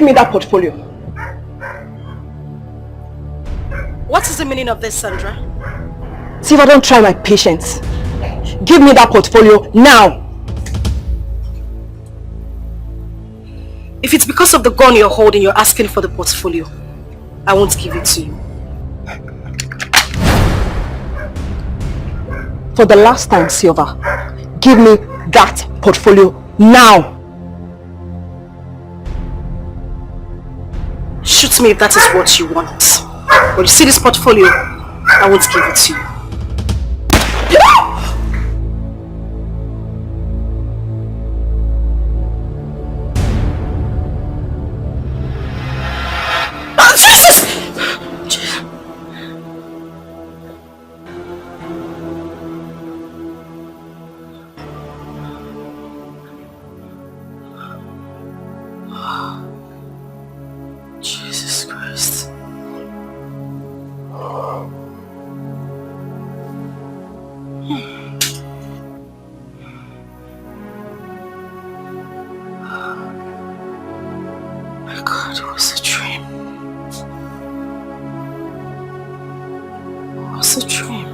give me that portfolio. What is the meaning of this, Sandra? See if I don't try my patience. Give me that portfolio now. If it's because of the gun you're holding, you're asking for the portfolio, I won't give it to you. For the last time, Silva, give me that portfolio now. Shoot me if that is what you want. But you see this portfolio, I won't give it to you. Jesus Christ. My God, it was a dream. It was a dream.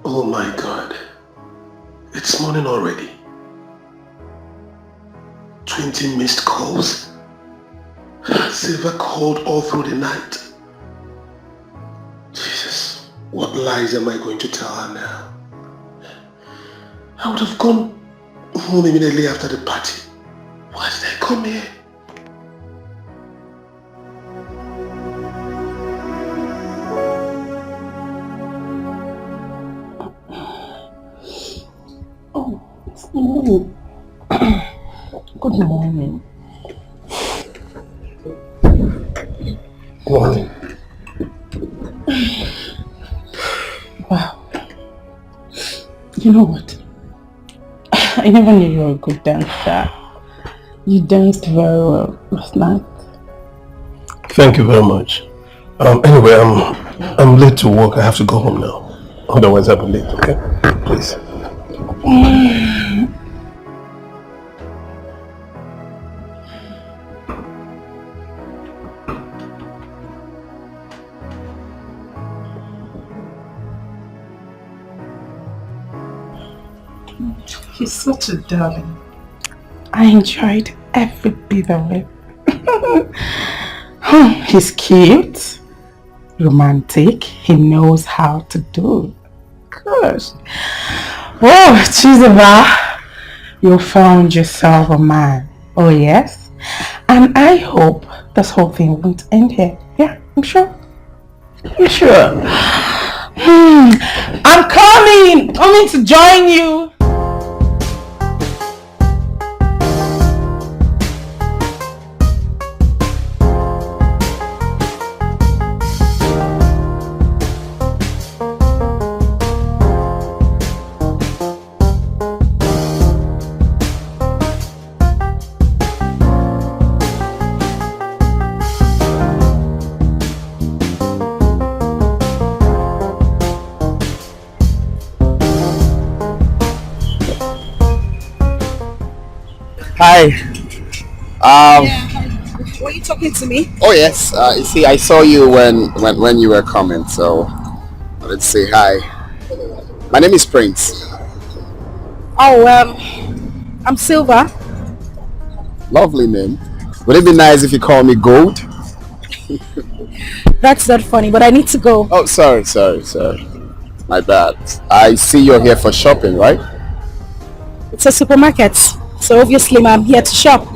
Oh my God. It's morning already. 20 missed calls. Silva called all through the night. Jesus, what lies am I going to tell her now? I would have gone home immediately after the party. Why did I come here? Good morning. Good morning. Wow. You know what? I never knew you were a good dancer. You danced very well last night. Thank you very much. Anyway, I'm late to work. I have to go home now. Otherwise I'll be late, okay? Please. He's such a darling. I enjoyed every bit of it. He's cute, romantic, he knows how to do it. Gosh. Oh, Chizuba, you found yourself a man. Oh yes? And I hope this whole thing won't end here. Yeah, I'm sure. You sure? I'm coming to join you. Hi. Were you talking to me? Oh yes. You see, I saw you when you were coming, so let's say hi. My name is Prince. Oh, I'm Silva. Lovely name. Would it be nice if you call me Gold? That's not funny, but I need to go. Oh, sorry. My bad. I see you're here for shopping, right? It's a supermarket, so obviously I'm here to shop.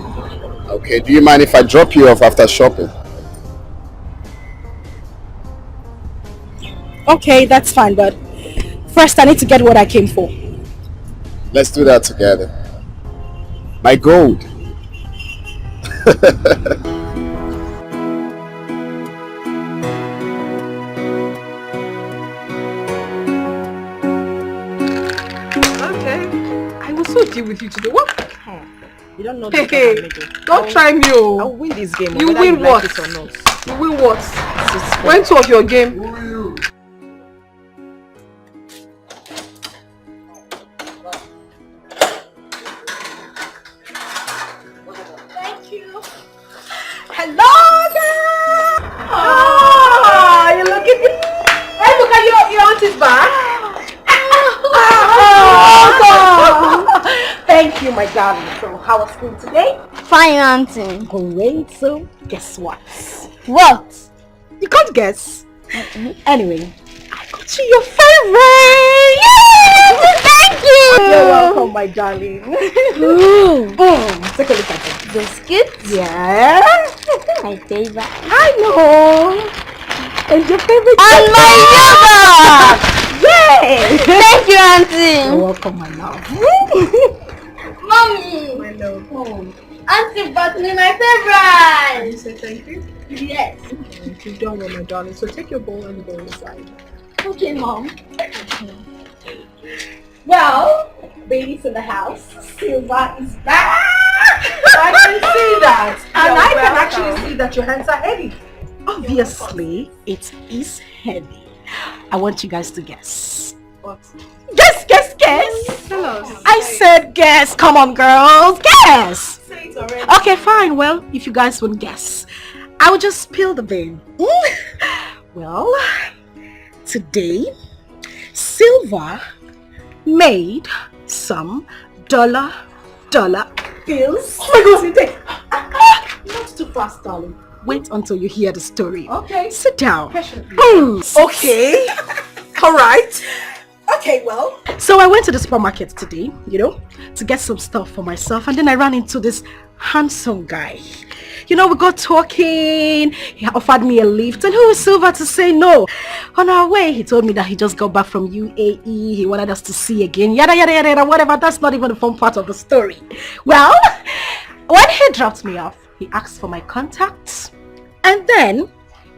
Okay, do you mind if I drop you off after shopping? Okay, that's fine, but first I need to get what I came for. Let's do that together. My gold. So deal with you today. What? You don't know. Hey, don't try me. I'll win this game. You win what? Like or not. You win what? When two of your game. Who are you? Thank you. Hello, girl. Oh, you're looking good. Hey, look at your auntie's back. Thank you, my darling. So, how was school today? Fine, auntie. Great. So, guess what? What? You can't guess. Anyway, I got you your favorite. Yes! Thank you! You're welcome, my darling. Boom. Take a look at it. Biscuits? Yeah. My favorite. I know. And your favorite. And my yogurt! Yay! Thank you, auntie. You're welcome, my love. Mommy! My love. Oh. Auntie bought me my favorite! You say thank you? Yes. You don't want my darling, so take your bowl and go inside. Okay, Mom. Well, baby's in the house. Silva is back. I can see that. And I can actually see that your hands are heavy. Obviously, it is heavy. I want you guys to guess. What? Guess! Tell us. I said guess. Come on, girls. Guess. Say it already. Okay, fine. Well, if you guys won't guess, I will just spill the bean. Well, today, Silva made some dollar bills. Oh my God, Not too fast, darling. Wait until you hear the story. Okay. Sit down. Okay. All right. Okay, well. So I went to the supermarket today, to get some stuff for myself, and then I ran into this handsome guy. We got talking, he offered me a lift, and who was Silva to say no? On our way, he told me that he just got back from UAE, he wanted us to see again, yada yada yada, whatever. That's not even the fun part of the story. Well, when he dropped me off, he asked for my contacts, and then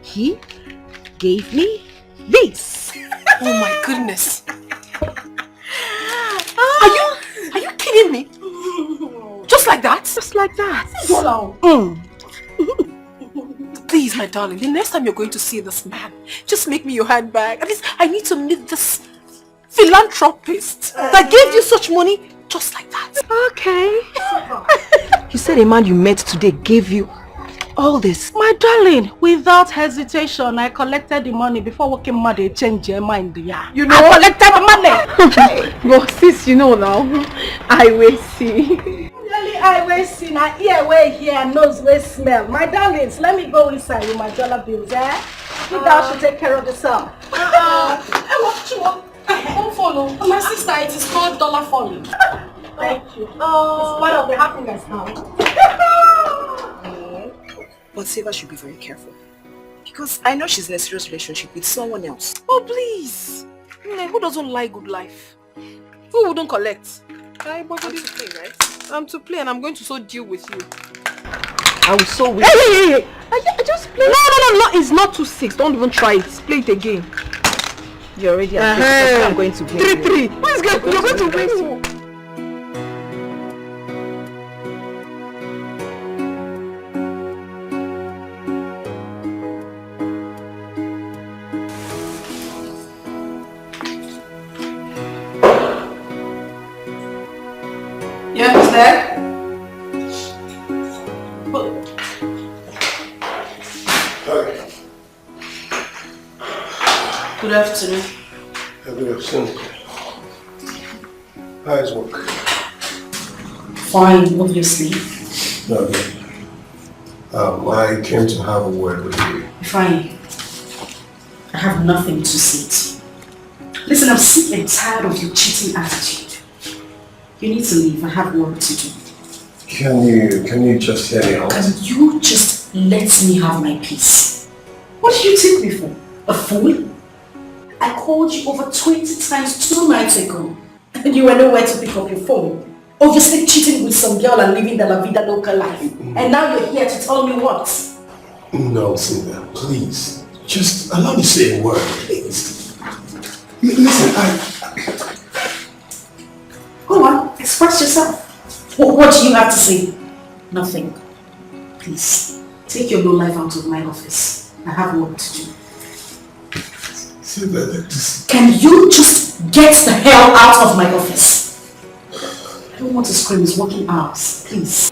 he gave me this. Oh my goodness. Are you kidding me? Just like that? Just like that. So, please, my darling, the next time you're going to see this man, just make me your handbag. At least I need to meet this philanthropist that gave you such money just like that. Okay. You said a man you met today gave you all this. My darling, without hesitation, I collected the money before working mad. They changed your mind. Yeah. I collected the money. Well, sis, now, I will see. Really, I will see. Now, ear way here, nose way smell. My darlings, let me go inside with my dollar bills, eh? You guys should take care of yourself. Don't follow. My sister, it is called dollar falling. Thank you. It's part of the happiness now. But Silva should be very careful. Because I know she's in a serious relationship with someone else. Oh, please. Who doesn't like good life? Who wouldn't collect? I'm to play, right? I'm to play, and I'm going to so deal with you. I will so wait. Hey! I just play. No, it's not 2-6. Don't even try it. Play it again. You're already at I'm going to play. 3-3. You're going to win. You understand? Hi. Good afternoon. Good afternoon. How is work? Fine, obviously. Okay. I came to have a word with you. Fine. have nothing to say to you. Listen, I'm sick and tired of your cheating attitude. You need to leave. I have work to do. Can you just hear me out? Can you just let me have my peace? What did you take me for? A fool? I called you over 20 times 2 nights ago and you were nowhere to pick up your phone. Obviously cheating with some girl and living the La Vida Loca life. And now you're here to tell me what? No, Cynthia, please. Just allow me to say a word, please. Listen, Go on, express yourself. What do you have to say? Nothing. Please, take your low life out of my office. I have work to do. Can you just get the hell out of my office? I don't want to scream, it's working hours. Please.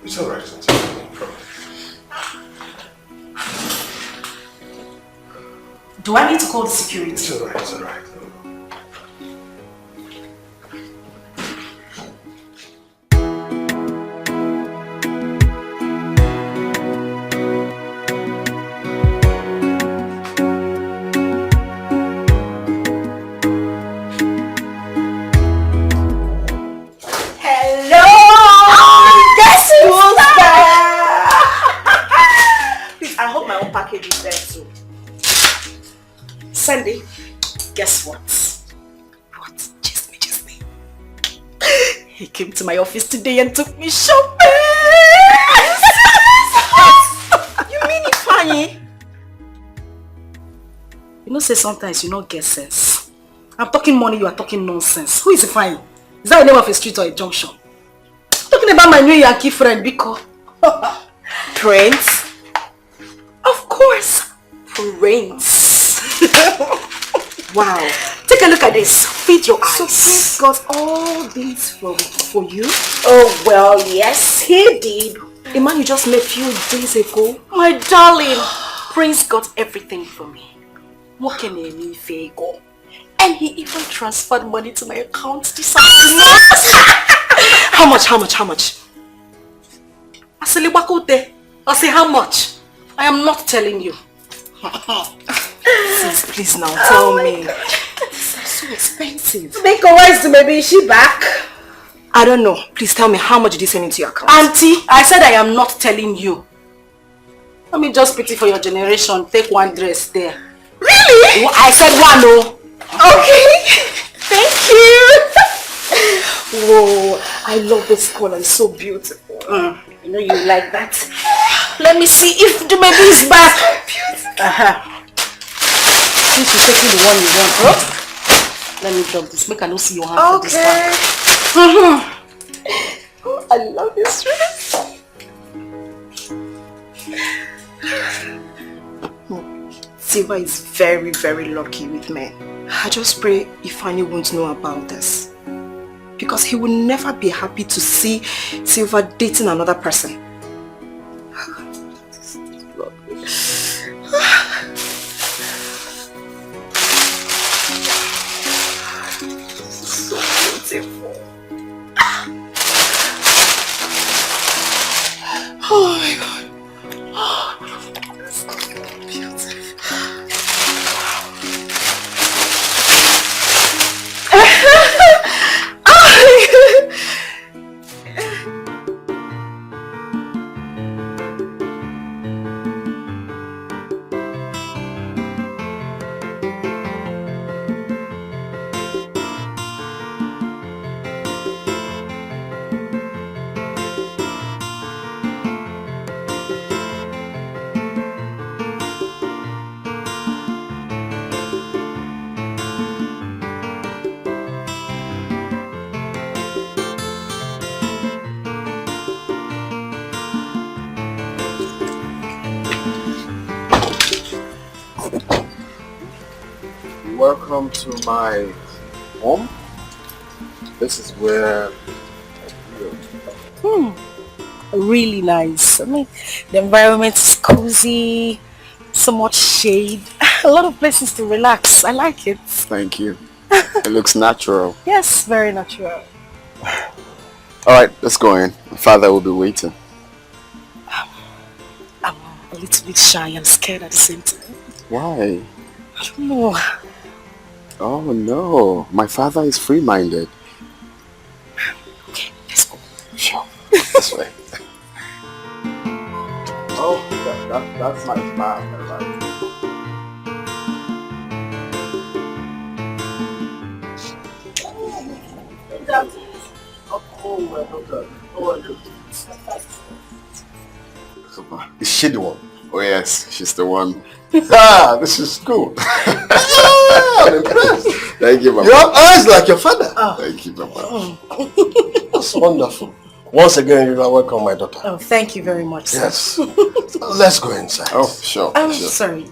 It's alright, Cynthia. Do I need to call the security? It's alright. Sandy, guess what? What? Just me. He came to my office today and took me shopping! You mean it funny? You know, say sometimes you don't get sense. I'm talking money, you are talking nonsense. Who is it fine? Is that a name of a street or a junction? I'm talking about my new Yankee friend, Biko. Prince? Of course, Prince. Wow. Take a look at this. Feed your eyes. So Prince got all these for you? Oh, well, yes, he did. The man you just met a few days ago? My darling, Prince got everything for me. What can I mean, Fago? And he even transferred money to my account this afternoon. How much? I say how much? I am not telling you. Please now, tell me. These are so expensive. Make a wise to maybe, is she back? I don't know. Please tell me, how much did you send into your account? Auntie, I said I am not telling you. Let me just pity for your generation. Take one dress there. Really? I said one, no. Okay. Thank you. Whoa, I love this color. It's so beautiful. You know you like that. Let me see if the baby is back. Beautiful. Since you're taking the one you want, bro. Let me drop this. Make I not see your hand for this one. Oh, I love this dress. Silva is very, very lucky with men. I just pray Ifeanyi won't know about this. Because he will never be happy to see Silva dating another person. So beautiful. Oh my God. This is beautiful. Welcome to my home. This is where I live. Really nice. I mean, the environment is cozy, so much shade, a lot of places to relax. I like it. Thank you. It looks natural. Yes, very natural. Alright, let's go in. My father will be waiting. a little bit shy and scared at the same time. Why? I don't know. Oh no, my father is free-minded. Okay, let's go. Sure. This way. Oh, that's my father, right? Is she the one? Oh yes, she's the one. Ah, this is good. I'm impressed. Thank you, Papa. Your eyes like your father. Thank you, Papa. That's wonderful. Once again, you are welcome, my daughter. Oh, thank you very much, sir. Yes. Let's go inside. Oh, sure. I'm sure. sorry.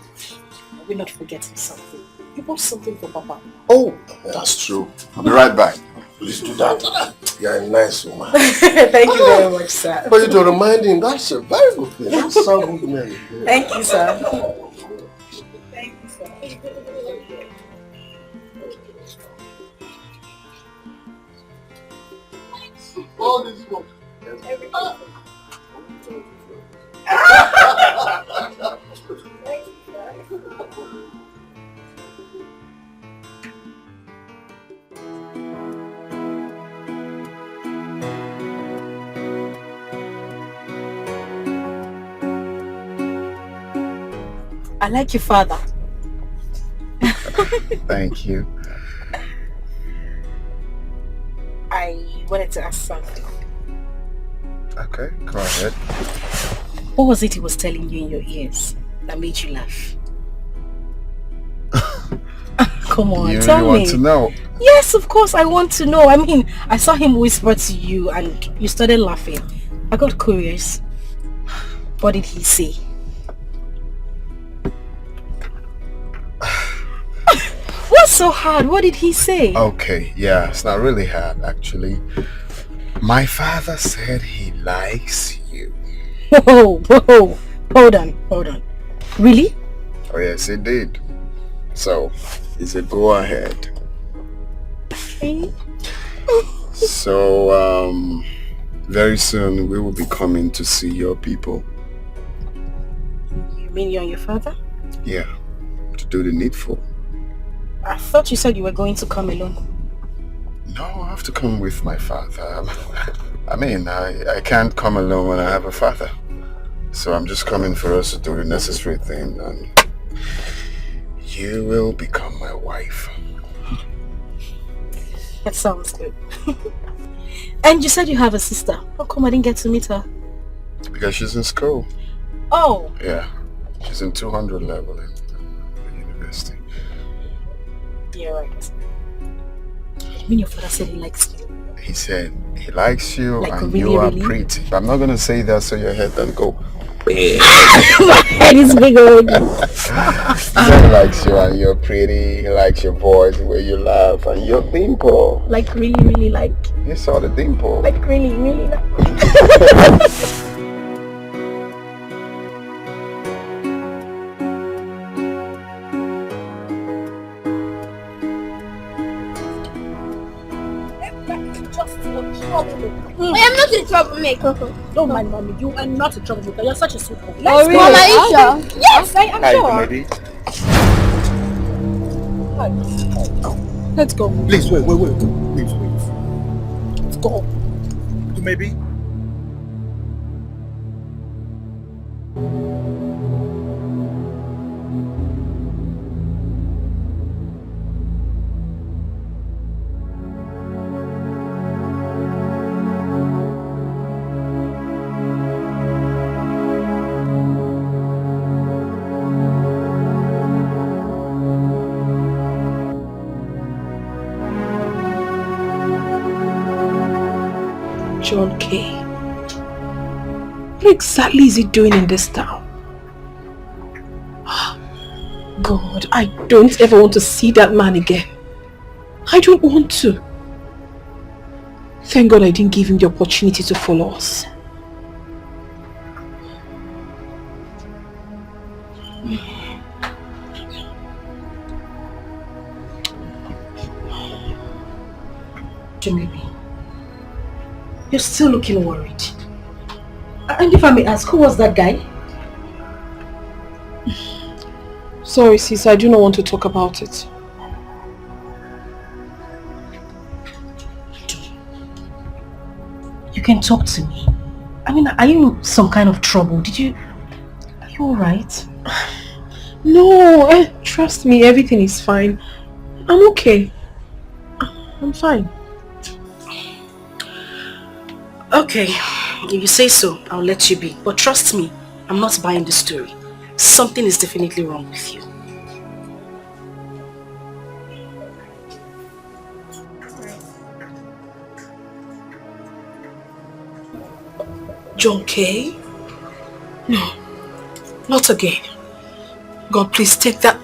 We're not forgetting something. You bought something for Papa. Oh, That's true. I'll be right back. please do that. You're a nice woman. Thank you very much, sir. For you to remind him, that's a very good thing. That's so good, man. Thank you, sir. Thank you, sir. All this work. I like your father. Thank you. I wanted to ask something. Okay, go ahead. What was it he was telling you in your ears that made you laugh? Come on, You tell me. want to know? Yes, of course I want to know. I mean, I saw him whisper to you and you started laughing. I got curious. What did he say? What's so hard? What did he say? Okay, yeah, it's not really hard actually. My father said he likes you. Whoa, whoa, hold on. Really? Oh yes, he did. So, it's a go ahead. Okay. So, very soon we will be coming to see your people. You mean you and your father? Yeah, to do the needful. I thought you said you were going to come alone. No, I have to come with my father. I mean, I can't come alone when I have a father. So I'm just coming for us to do the necessary thing and you will become my wife. That sounds good. And you said you have a sister. How come I didn't get to meet her? Because she's in school. Oh, Yeah, she's in 200 level in the university. you're right. I mean, your father said he likes you. He said he likes you Like and really, you are really? pretty. I'm not going to say that so your head don't go. My head is big already. He said he likes you and you're pretty. He likes your voice, the way you laugh, and your dimple. Like really like. You saw the dimple. Like really like. I am not a troublemaker. Don't mind mommy, you are not a troublemaker. You're such a sweet boy. Oh, really? Mama, are you sure? Yes, I am sure. Maybe. Let's go. Please, wait. Please, wait. Let's go. Maybe. John K. What exactly is he doing in this town? God, I don't ever want to see that man again. I don't want to. Thank God I didn't give him the opportunity to follow us. Maybe. You're still looking worried. And if I may ask, who was that guy? Sorry, sis, I do not want to talk about it. You can talk to me. I mean, are you in some kind of trouble? Are you alright? No, trust me, everything is fine. I'm okay. I'm fine. Okay, if you say so, I'll let you be. But trust me, I'm not buying the story. Something is definitely wrong with you. John K? No, not again. God, please take that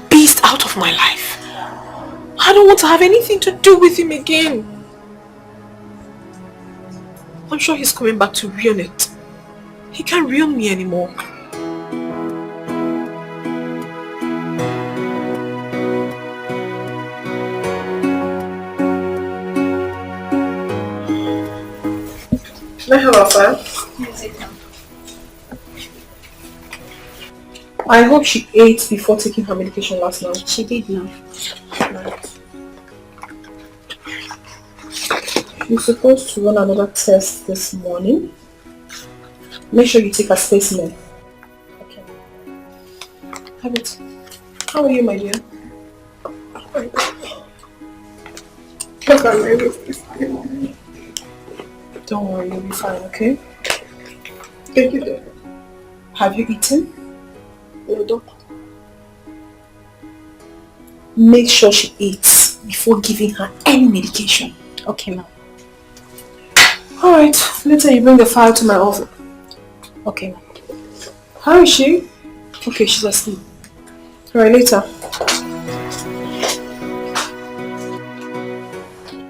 beast out of my life. I don't want to have anything to do with him again. I'm sure he's coming back to ruin it. He can't ruin me anymore. Can I have a file? I hope she ate before taking her medication last night. She did now. You're supposed to run another test this morning. Make sure you take a specimen. Okay. Have it. How are you, my dear? Don't worry, you'll be fine, okay? Thank you, doctor. Have you eaten? No, doctor. Make sure she eats before giving her any medication. Okay, ma'am. Alright, later you bring the file to my office. Okay, ma'am. How is she? Okay, she's asleep. Alright, later.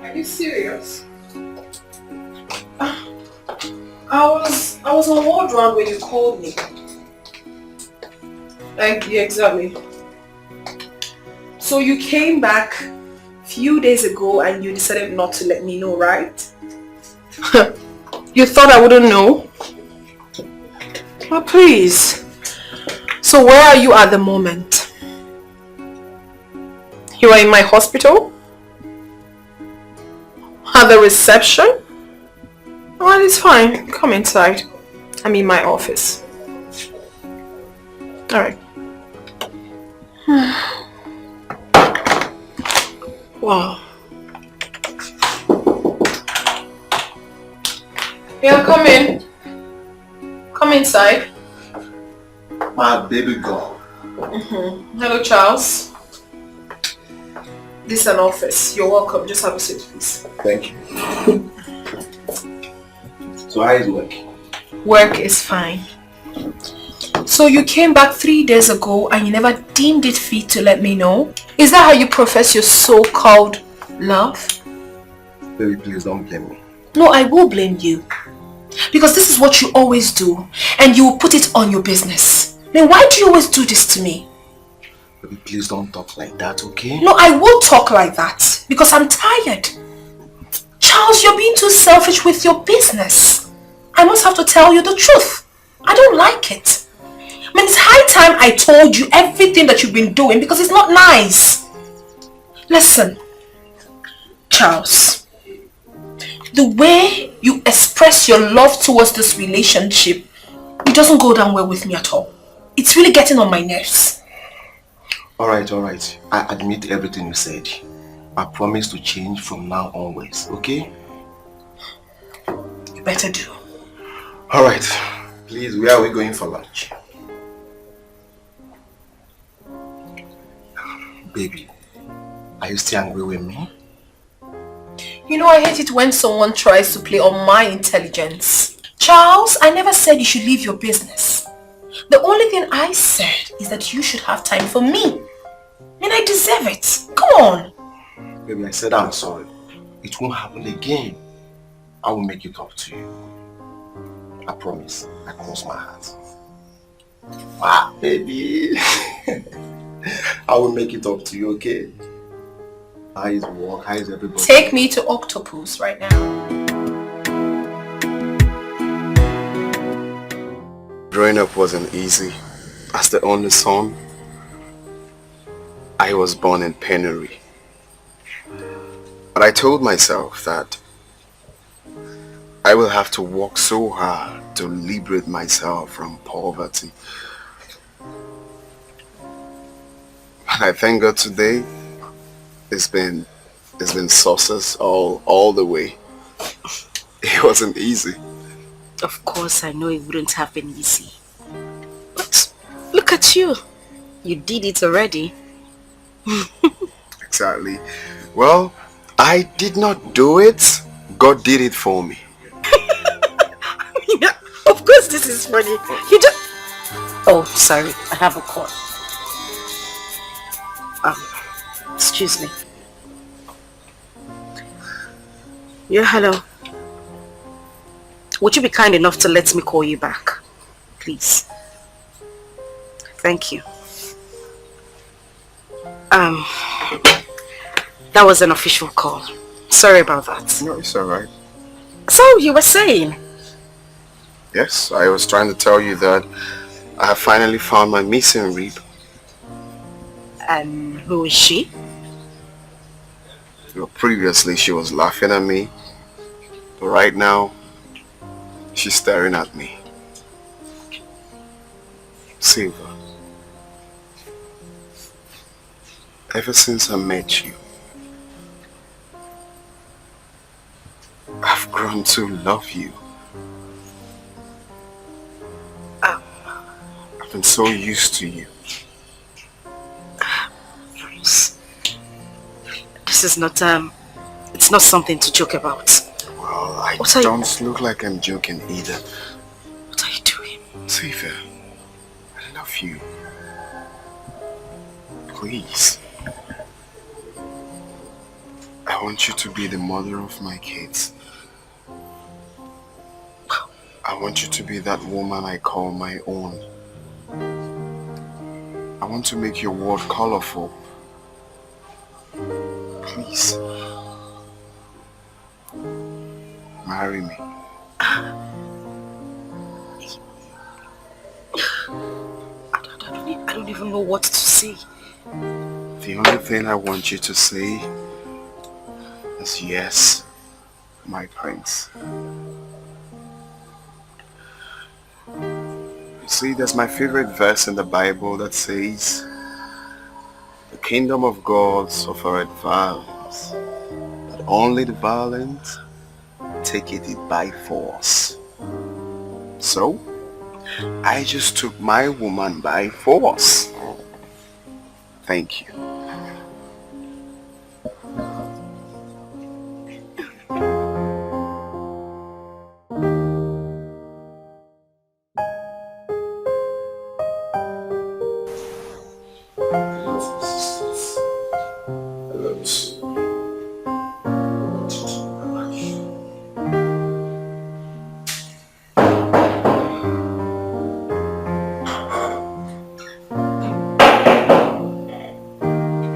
Are you serious? I was on ward round when you called me. Yeah, exactly. So you came back a few days ago and you decided not to let me know, right? You thought I wouldn't know? Oh, please. So where are you at the moment? You are in my hospital? At the reception? Well, it's fine. Come inside. I'm in my office. Alright. Wow. Yeah, come in. Come inside. My baby girl. Hello, Charles. This is an office. You're welcome. Just have a seat, please. Thank you. So how is work? Work is fine. So you came back 3 days ago and you never deemed it fit to let me know? Is that how you profess your so-called love? Baby, please don't blame me. No, I will blame you. Because this is what you always do. And you will put it on your business. Then why do you always do this to me? Baby, please don't talk like that, okay? No, I will talk like that. Because I'm tired. Charles, you're being too selfish with your business. I must have to tell you the truth. I don't like it. I mean, it's high time I told you everything that you've been doing because it's not nice. Listen, Charles, the way you express your love towards this relationship, it doesn't go down well with me at all. It's really getting on my nerves. Alright. I admit everything you said. I promise to change from now onwards, okay? You better do. Alright. Please, where are we going for lunch? Baby, are you still angry with me? You know I hate it when someone tries to play on my intelligence. Charles, I never said you should leave your business. The only thing I said is that you should have time for me. And I deserve it. Come on. Baby, I said I'm sorry. It won't happen again. I will make it up to you. I promise. I cross my heart. Ah, baby. I will make it up to you, okay? How is work? How is everybody? Take me to Octopus right now. Growing up wasn't easy. As the only son, I was born in penury. But I told myself that I will have to work so hard to liberate myself from poverty. And I thank God today, it's been success all the way. It wasn't easy. Of course, I know it wouldn't have been easy. But look at you. You did it already. Exactly. Well, I did not do it. God did it for me. Yeah, of course this is funny. You just... Oh, sorry. I have a call. Excuse me. Yeah, hello. Would you be kind enough to let me call you back? Please. Thank you. That was an official call. Sorry about that. No, it's alright. So, you were saying? Yes, I was trying to tell you that I have finally found my missing rib. And who is she? Well, previously she was laughing at me, but right now she's staring at me. Silver, ever since I met you, I've grown to love you. I've been so used to you. This is not, it's not something to joke about. Well, I don't look like I'm joking either. What are you doing? Silver, I love you. Please. I want you to be the mother of my kids. I want you to be that woman I call my own. I want to make your world colorful. Please. Marry me. I don't even know what to say. The only thing I want you to say is yes, my prince. You see, there's my favorite verse in the Bible that says, "The kingdom of God suffereth violence, but only the violent take it by force." So, I just took my woman by force. Thank you.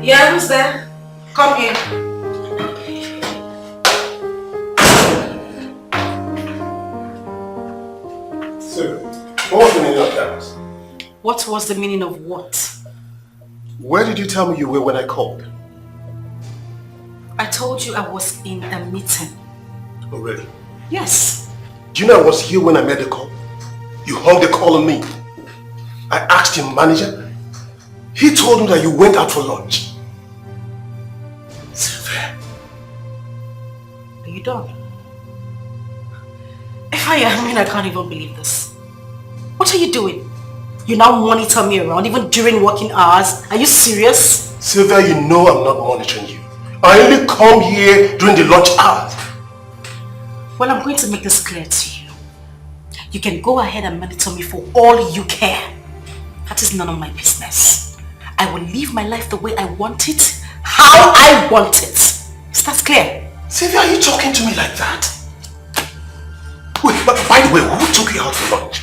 Yeah, who's there? Come in. So, what was the meaning of that? What was the meaning of what? Where did you tell me you were when I called? I told you I was in a meeting. Oh, really? Yes. Do you know I was here when I made the call? You hung the call on me. I asked your manager. He told me that you went out for lunch. Sylvia. Are you done? If I can't even believe this. What are you doing? You now monitor me around even during working hours. Are you serious? Sylvia, you know I'm not monitoring you. I only come here during the lunch hours. Well, I'm going to make this clear to you. You can go ahead and monitor me for all you care. That is none of my business. I will live my life the way I want it, how I want it. Is that clear? Sylvia, are you talking to me like that? Wait, but by the way, who took you out for lunch?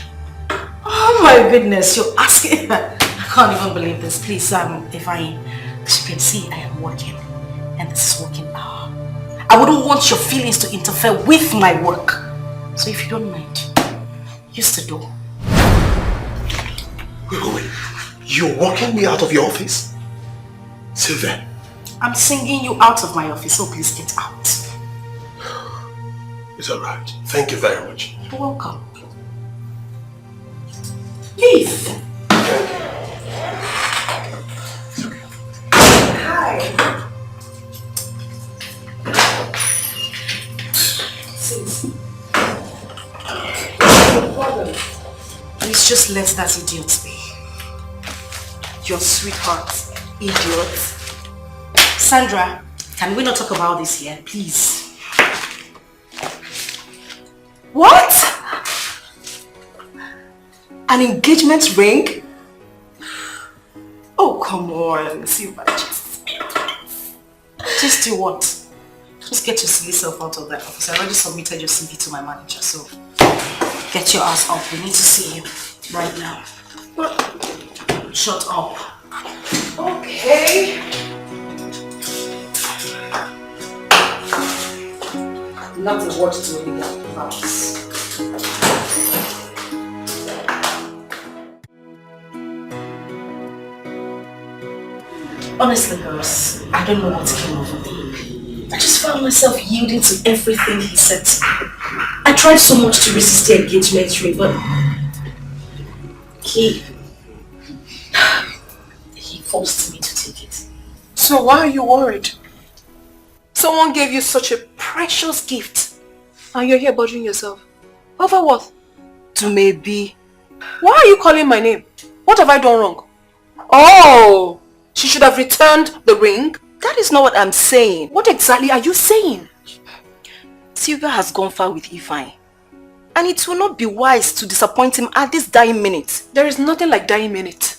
Oh my goodness, you're asking. I can't even believe this. Please, if as you can see, I am working. And this is working hour. I wouldn't want your feelings to interfere with my work. So if you don't mind, use the door. Wait. You're walking me out of your office? Sylvia. I'm singing you out of my office, so please get out. It's alright. Thank you very much. You're welcome. Leave. Hi. Please just let that idiot be. Your sweetheart, idiot. Sandra, can we not talk about this here, please? What? An engagement ring? Oh, come on, Silva. Just do what? Just get your silly self out of that office. I already submitted your CV to my manager, so get your ass up. We need to see you right now. Shut up. Okay. Not a word to any else. Honestly, girls, I don't know what came over me. I just found myself yielding to everything he said to me. I tried so much to resist the engagement ring, but he forced me to take it. So why are you worried? Someone gave you such a precious gift and you're here bothering yourself. Over what? To maybe. Why are you calling my name? What have I done wrong? Oh, she should have returned the ring? That is not what I'm saying. What exactly are you saying? Sylvia has gone far with Ifeanyi. And it will not be wise to disappoint him at this dying minute. There is nothing like dying minute.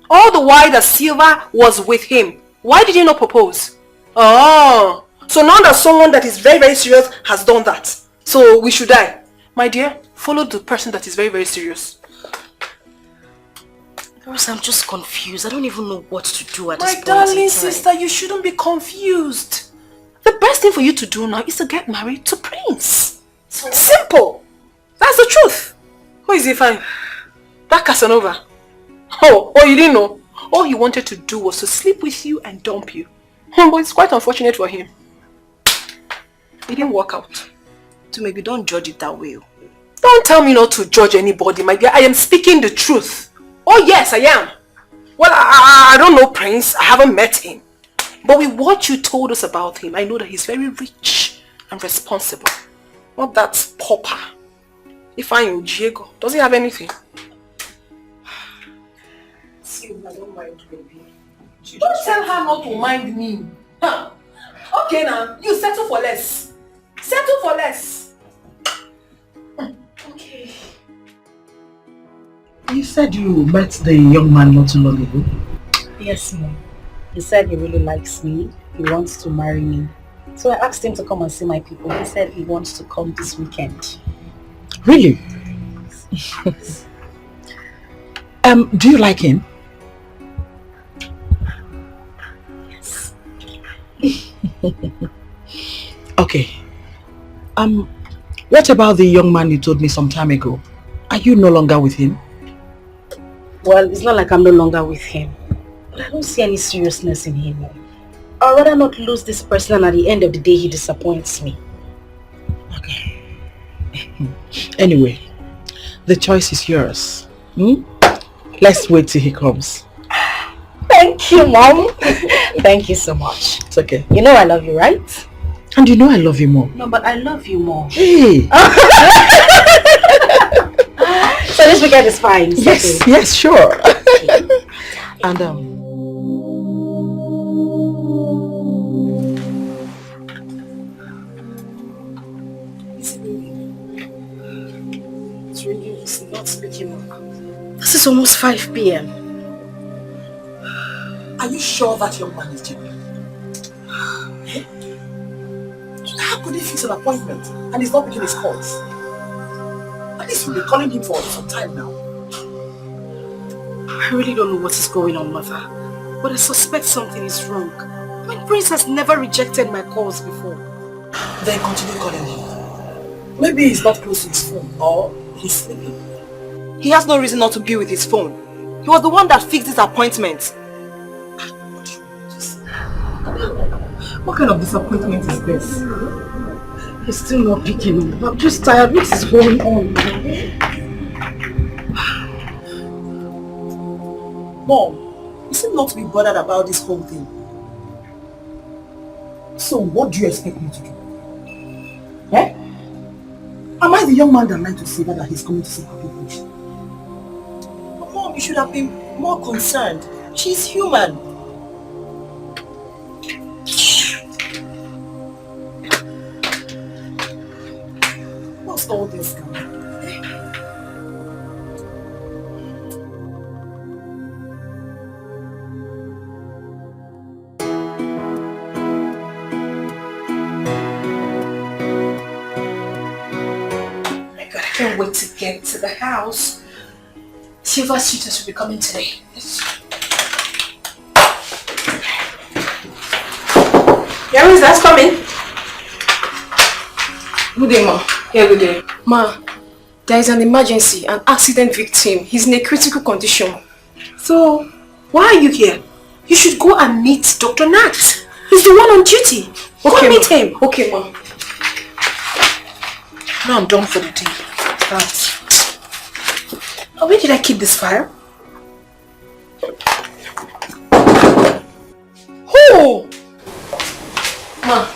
All the while that Sylvia was with him, why did he not propose? Oh, so now that someone that is very, very serious has done that, so we should die. My dear, follow the person that is very, very serious. Girls, I'm just confused. I don't even know what to do at this point. My darling sister, you shouldn't be confused. The best thing for you to do now is to get married to Prince. Simple. That's the truth. Who is he fine? That Casanova. Oh, you didn't know? All he wanted to do was to sleep with you and dump you. But it's quite unfortunate for him. It didn't work out. So maybe don't judge it that way. Don't tell me not to judge anybody, my dear. I am speaking the truth. Oh yes, I am. Well, I don't know Prince. I haven't met him. But with what you told us about him, I know that he's very rich and responsible. Not that pauper. Ifeanyi Diego. Does he have anything? I don't mind, baby. Don't tell her not to mind me. Huh? Okay now, you settle for less. Settle for less. Okay. You said you met the young man not too long ago? Yes, Mom. He said he really likes me. He wants to marry me. So I asked him to come and see my people. He said he wants to come this weekend. Really? Do you like him? Yes. Okay. What about the young man you told me some time ago? Are you no longer with him? Well, it's not like I'm no longer with him. But I don't see any seriousness in him. I'd rather not lose this person and at the end of the day he disappoints me. Okay. Anyway, the choice is yours. Let's wait till he comes. Thank you, Mom. Thank you so much. It's okay. You know I love you, right? And you know I love you more. No, but I love you more. Hey! So this weekend is fine. Yes, okay. Yes, sure. Okay. And It's not speaking up. This is almost 5 p.m. Are you sure that young man is genuine? How could he fix an appointment and he's not picking his calls? At least we've been calling him for some time now. I really don't know what is going on, Mother. But I suspect something is wrong. My Prince has never rejected my calls before. Then continue calling him. Maybe he's not close to his phone or he's sleeping. He has no reason not to be with his phone. He was the one that fixed this appointment. What kind of disappointment is this? He's still not picking up. I'm just tired. What is going on? Mom, you seem not to be bothered about this whole thing. So what do you expect me to do? Eh? Am I the young man that lied to Silva that he's coming to see her people? But Mom, you should have been more concerned. She's human. What's all this now? I can't wait to get to the house. Silver suitors will be coming today. Yeah, who's that coming? Good day, Ma. Yeah, good day. Ma, there is an emergency, an accident victim. He's in a critical condition. So, why are you here? You should go and meet Dr. Nat. He's the one on duty. Go meet him. Okay, Ma. Now I'm done for the day. Right. Oh, where did I keep this file? Oh! Ma,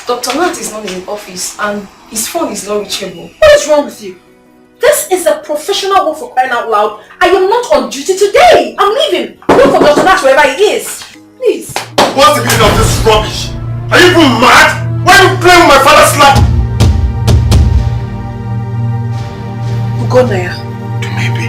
Dr. Nat is not in the office and his phone is not reachable. What is wrong with you? This is a professional work for crying out loud. I am not on duty today. I'm leaving. Look for Dr. Nat wherever he is. Please. What's the meaning of this rubbish? Are you even mad? Why are you playing with my father's slap? Go there. Maybe.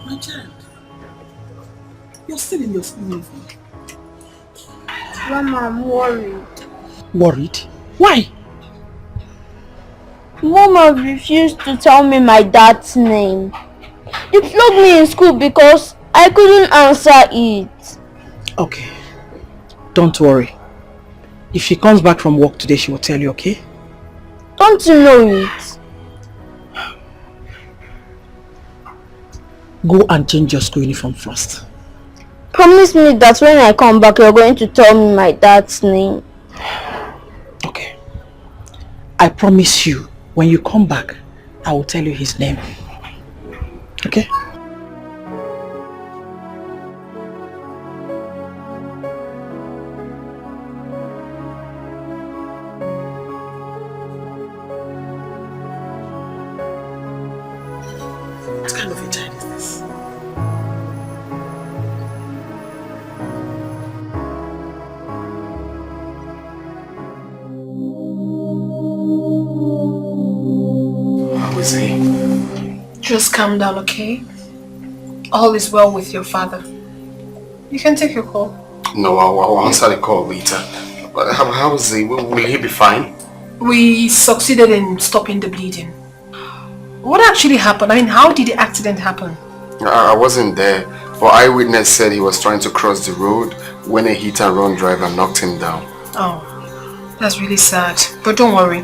My child, you're still in your school uniform. Mama, I'm worried. Worried? Why? Mama refused to tell me my dad's name. They flogged me in school because I couldn't answer it. Okay. Don't worry. If she comes back from work today, she will tell you, okay? Don't you know it? Go and change your school uniform first. Promise me that when I come back, you're going to tell me my dad's name. Okay. I promise you, when you come back, I will tell you his name. Okay? What kind of a child is this? Just calm down, okay? All is well with your father. You can take your call. No, I'll answer the call later. But how is he? Will he be fine? We succeeded in stopping the bleeding. What actually happened? I mean, how did the accident happen? I wasn't there, but eyewitness said he was trying to cross the road when a hit-and-run driver knocked him down. Oh, that's really sad. But don't worry.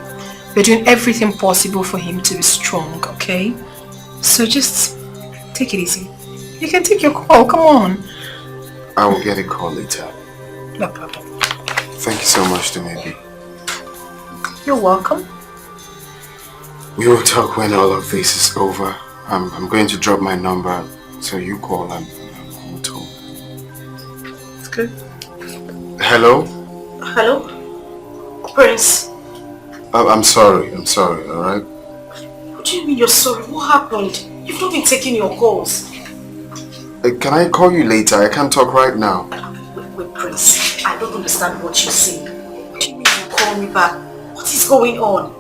We're doing everything possible for him to be strong, okay? So just take it easy. You can take your call, come on. I will get a call later. No problem. Thank you so much, Dumebi. You're welcome. We will talk when all of this is over. I'm going to drop my number so you call and we'll talk. It's good. Hello? Hello? Prince. I'm sorry, alright? What do you mean you're sorry? What happened? You've not been taking your calls. Can I call you later? I can't talk right now. Wait, Prince. I don't understand what you're saying. What do you mean you call me back? What is going on?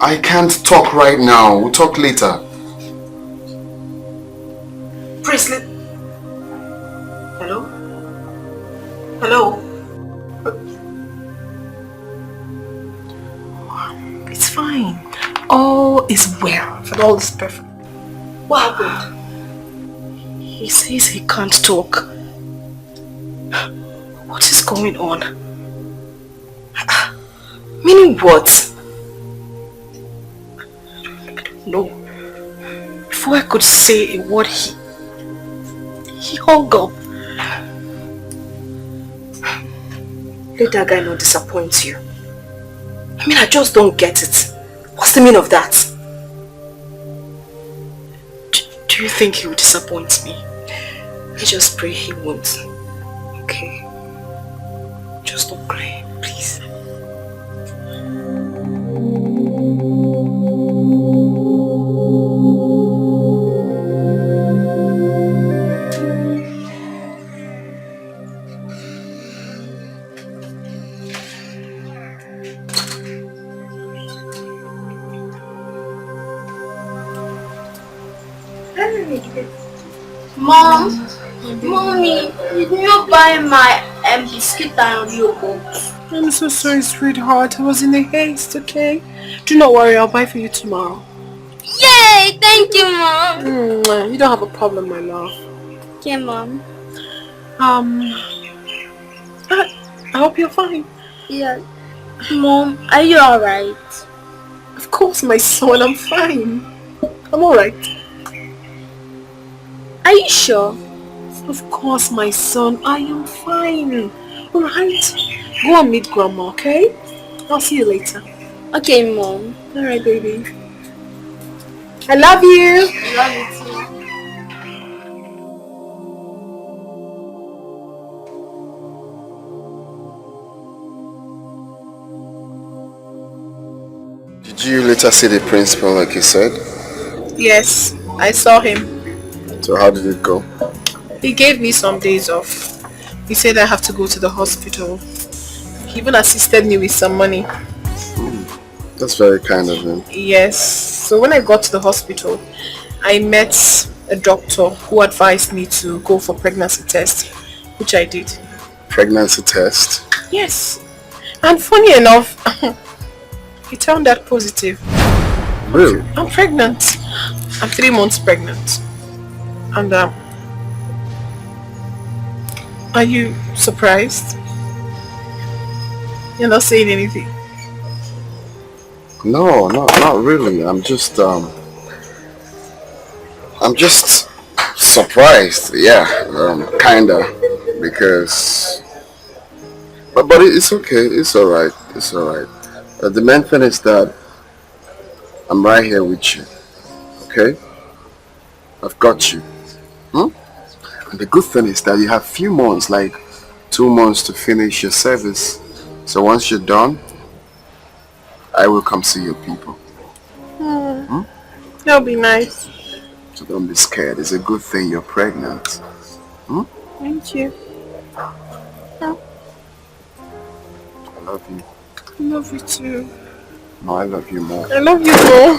I can't talk right now. We'll talk later. Prince, Hello? Hello? It's fine. All is well. All is perfect. What happened? He said says he can't talk. What is going on? Meaning what? I don't know. Before I could say a word, he hung up. Let that guy not disappoint you. I mean, I just don't get it. What's the meaning of that? Do you think he will disappoint me? I just pray he won't. Okay? Just don't cry, please. Mom, Mommy, did you buy my biscuit and yogurt? I'm so sorry, sweetheart. I was in a haste, okay? Do not worry, I'll buy for you tomorrow. Yay! Thank you, Mom. You don't have a problem, my love. Okay, Mom. I hope you're fine. Yeah. Mom, are you alright? Of course, my son, I'm fine. I'm alright. Are you sure? Of course, my son, I am fine. Alright? Go and meet Grandma, okay? I'll see you later. Okay, Mom. Alright, baby. I love you. I love you too. Did you later see the principal like you said? Yes, I saw him. So how did it go? He gave me some days off. He said I have to go to the hospital. He even assisted me with some money. That's very kind of him. Yes. So when I got to the hospital, I met a doctor who advised me to go for pregnancy test, which I did. Pregnancy test? Yes. And funny enough, it turned out positive. Really? I'm pregnant. I'm 3 months pregnant. And are you surprised? You're not saying anything. No, not really. I'm just surprised. Yeah, kinda, because, but it's okay. It's alright. It's alright. The main thing is that I'm right here with you. Okay? I've got you. And the good thing is that you have few months, like 2 months to finish your service. So once you're done, I will come see your people. That'll be nice. So don't be scared. It's a good thing you're pregnant. Thank you. I love you. I love you too. No, I love you more. I love you more.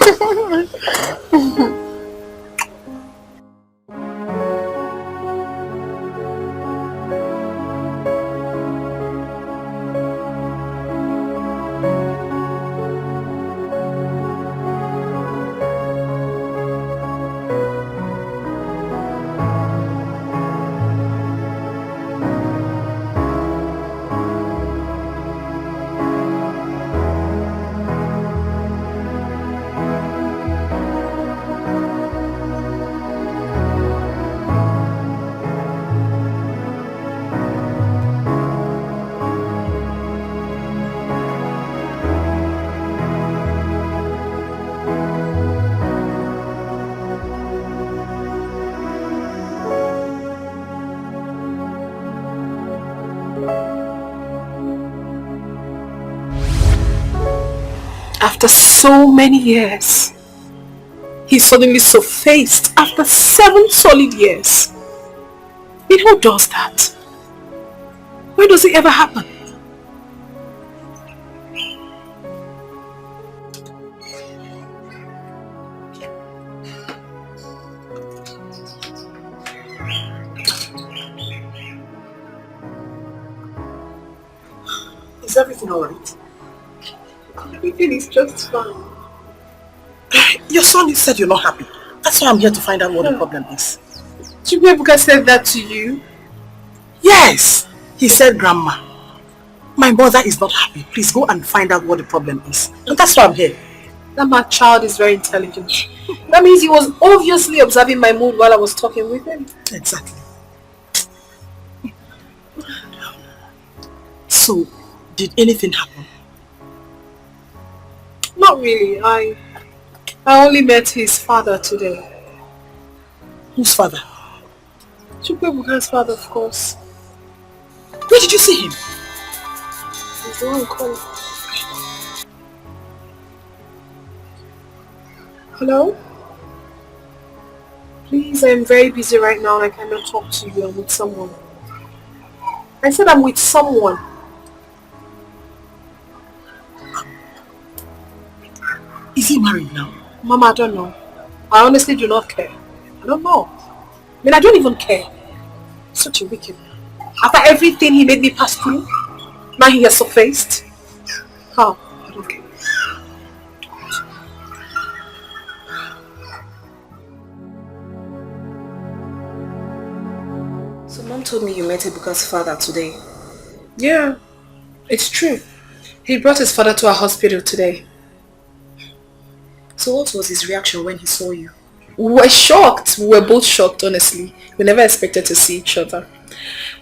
After so many years, he suddenly surfaced after 7 solid years. Who does that? Where does it ever happen? Is everything alright? Everything is just fine. Your son said you're not happy. That's why I'm here to find out what the problem is. Chukwuebuka said that to you? Yes, he said, Grandma, my mother is not happy. Please go and find out what the problem is. And that's why I'm here. That my child is very intelligent. That means he was obviously observing my mood while I was talking with him. Exactly. So, did anything happen? Not really. I only met his father today. Whose father? Chukwuebuka's father, of course. Where did you see him? He's the one calling. Hello? Please, I'm very busy right now and I cannot talk to you. I'm with someone. I said I'm with someone. Is he married now? Mama, I don't know. I honestly do not care. I don't know. I mean, I don't even care. Such a wicked man. After everything he made me pass through, now he has surfaced. How? I don't care. So Mom told me you met Ebuka's father today. Yeah, it's true. He brought his father to our hospital today. So what was his reaction when he saw you? We were shocked. We were both shocked, honestly. We never expected to see each other.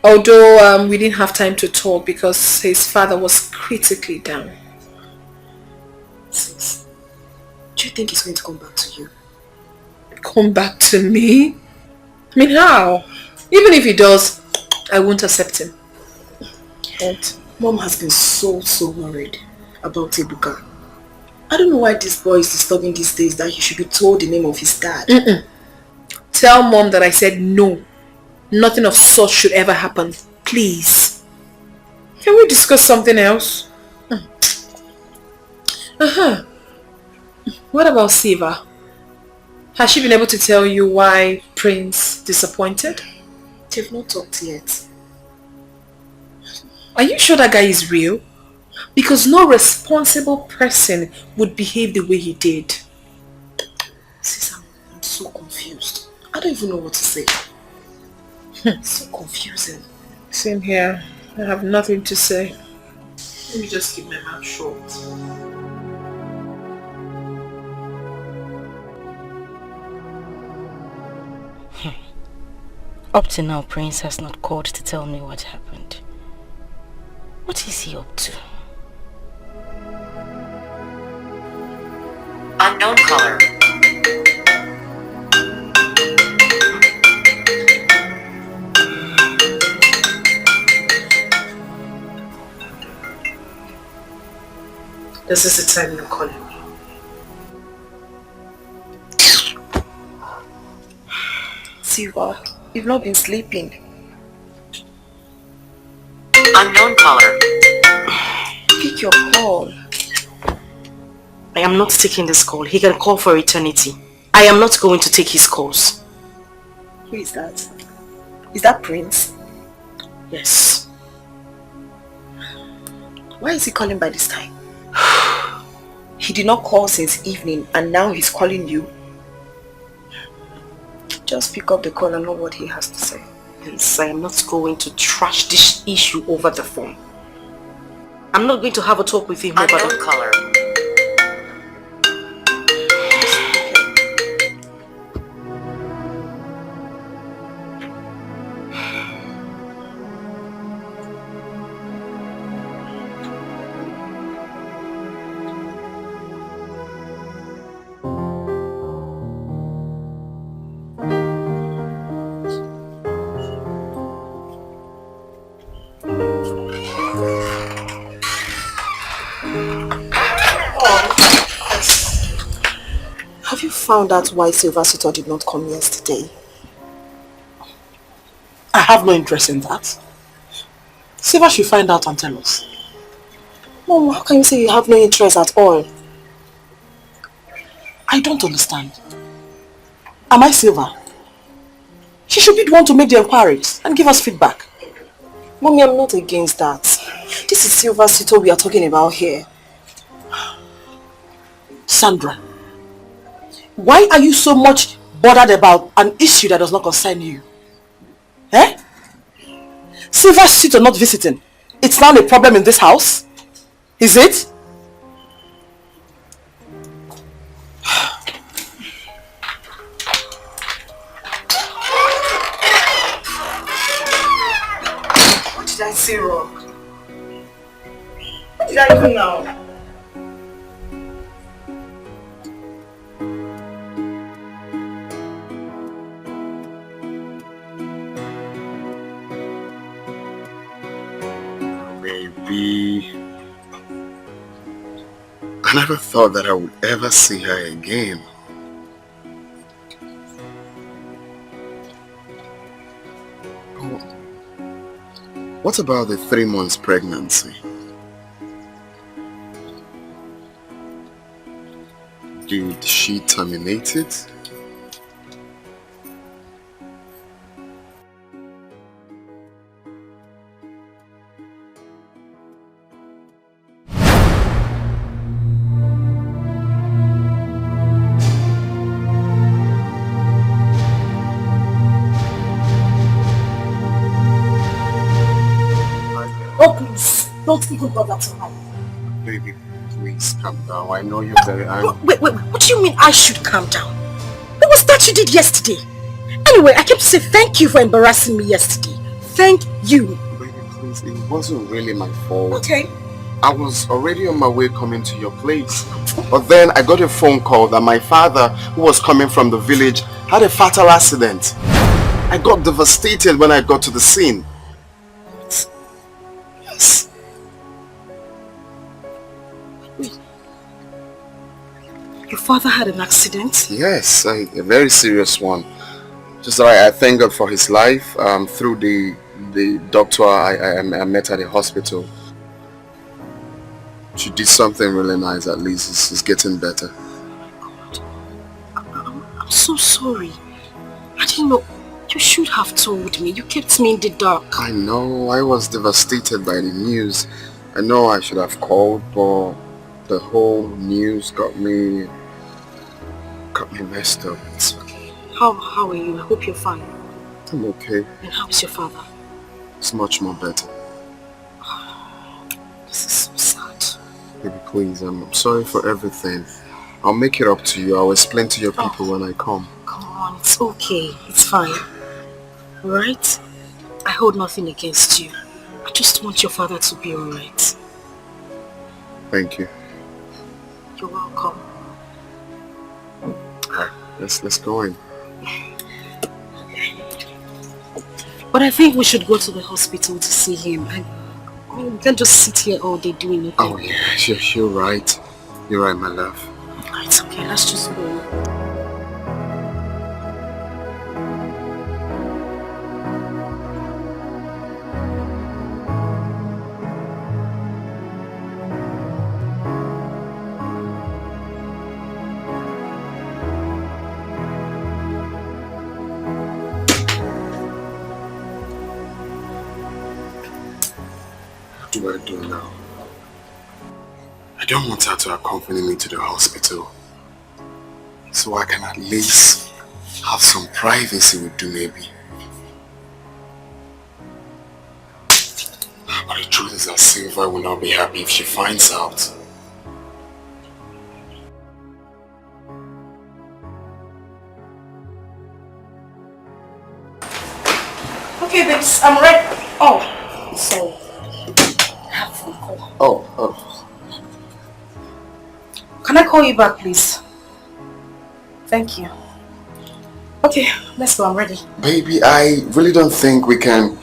Although we didn't have time to talk because his father was critically down. Sis, do you think he's going to come back to you? Come back to me? I mean, how? Even if he does, I won't accept him. But Mom has been so worried about Ebuka. I don't know why this boy is disturbing these days that he should be told the name of his dad. Tell Mom that I said no. Nothing of such should ever happen. Please. Can we discuss something else? What about Siva? Has she been able to tell you why Prince disappointed? They've not talked yet. Are you sure that guy is real? Because no responsible person would behave the way he did. Sis, I'm so confused. I don't even know what to say. It's so confusing. Same here. I have nothing to say. Let me just keep my mouth shut. Up to now, Prince has not called to tell me what happened. What is he up to? Unknown caller. This is the time you're calling me. Siva, you've not been sleeping. Unknown caller. Pick your call. I am not taking this call. He can call for eternity. I am not going to take his calls. Who is that? Is that Prince? Yes. Why is he calling by this time? He did not call since evening and now he's calling you. Just pick up the call and know what he has to say. Yes, I am not going to trash this issue over the phone. I'm not going to have a talk with him over Unknown caller. Have you found out why Silver Suitor did not come yesterday? I have no interest in that. Silver should find out and tell us. Mom, how can you say you have no interest at all? I don't understand. Am I Silver? She should be the one to make the inquiries and give us feedback. Mommy, I'm not against that. This is Silver Suitor we are talking about here. Sandra, why are you so much bothered about an issue that does not concern you? Eh? Silver Street or not visiting, it's now a problem in this house? Is it? What did I say wrong? What did I do now? I never thought that I would ever see her again. What about the 3 months pregnancy? Did she terminate it? Oh, please. Don't even bother to hide. Baby, please calm down. I know you're very angry. Wait. What do you mean I should calm down? What was that you did yesterday? Anyway, I came to say thank you for embarrassing me yesterday. Thank you. Baby, please, it wasn't really my fault. Okay. I was already on my way coming to your place. But then I got a phone call that my father, who was coming from the village, had a fatal accident. I got devastated when I got to the scene. Yes. Your father had an accident? Yes, a very serious one. Just that I thank God for his life. Through the doctor I met at the hospital. She did something really nice. At least it's getting better. I'm so sorry. I didn't know. You should have told me. You kept me in the dark. I know. I was devastated by the news. I know I should have called, but the whole news got me messed up. It's okay. How are you? I hope you're fine. I'm okay. And how is your father? It's much more better. This is so sad. Baby, please, I'm sorry for everything. I'll make it up to you. I'll explain to your people when I come. Come on, it's okay. It's fine. Alright? I hold nothing against you. I just want your father to be alright. Thank you. You're welcome. Alright, let's go in. But I think we should go to the hospital to see him. We can't just sit here all day doing nothing. Oh yeah, you're right. You're right, my love. It's okay, let's just go. What do I do now? I don't want her to accompany me to the hospital. So I can at least have some privacy with you, maybe. But the truth is that Silva will not be happy if she finds out. Okay, babes, I'm ready. Oh, so I have a phone call. Oh. Can I call you back, please? Thank you. Okay, let's go. I'm ready. Baby, I really don't think we can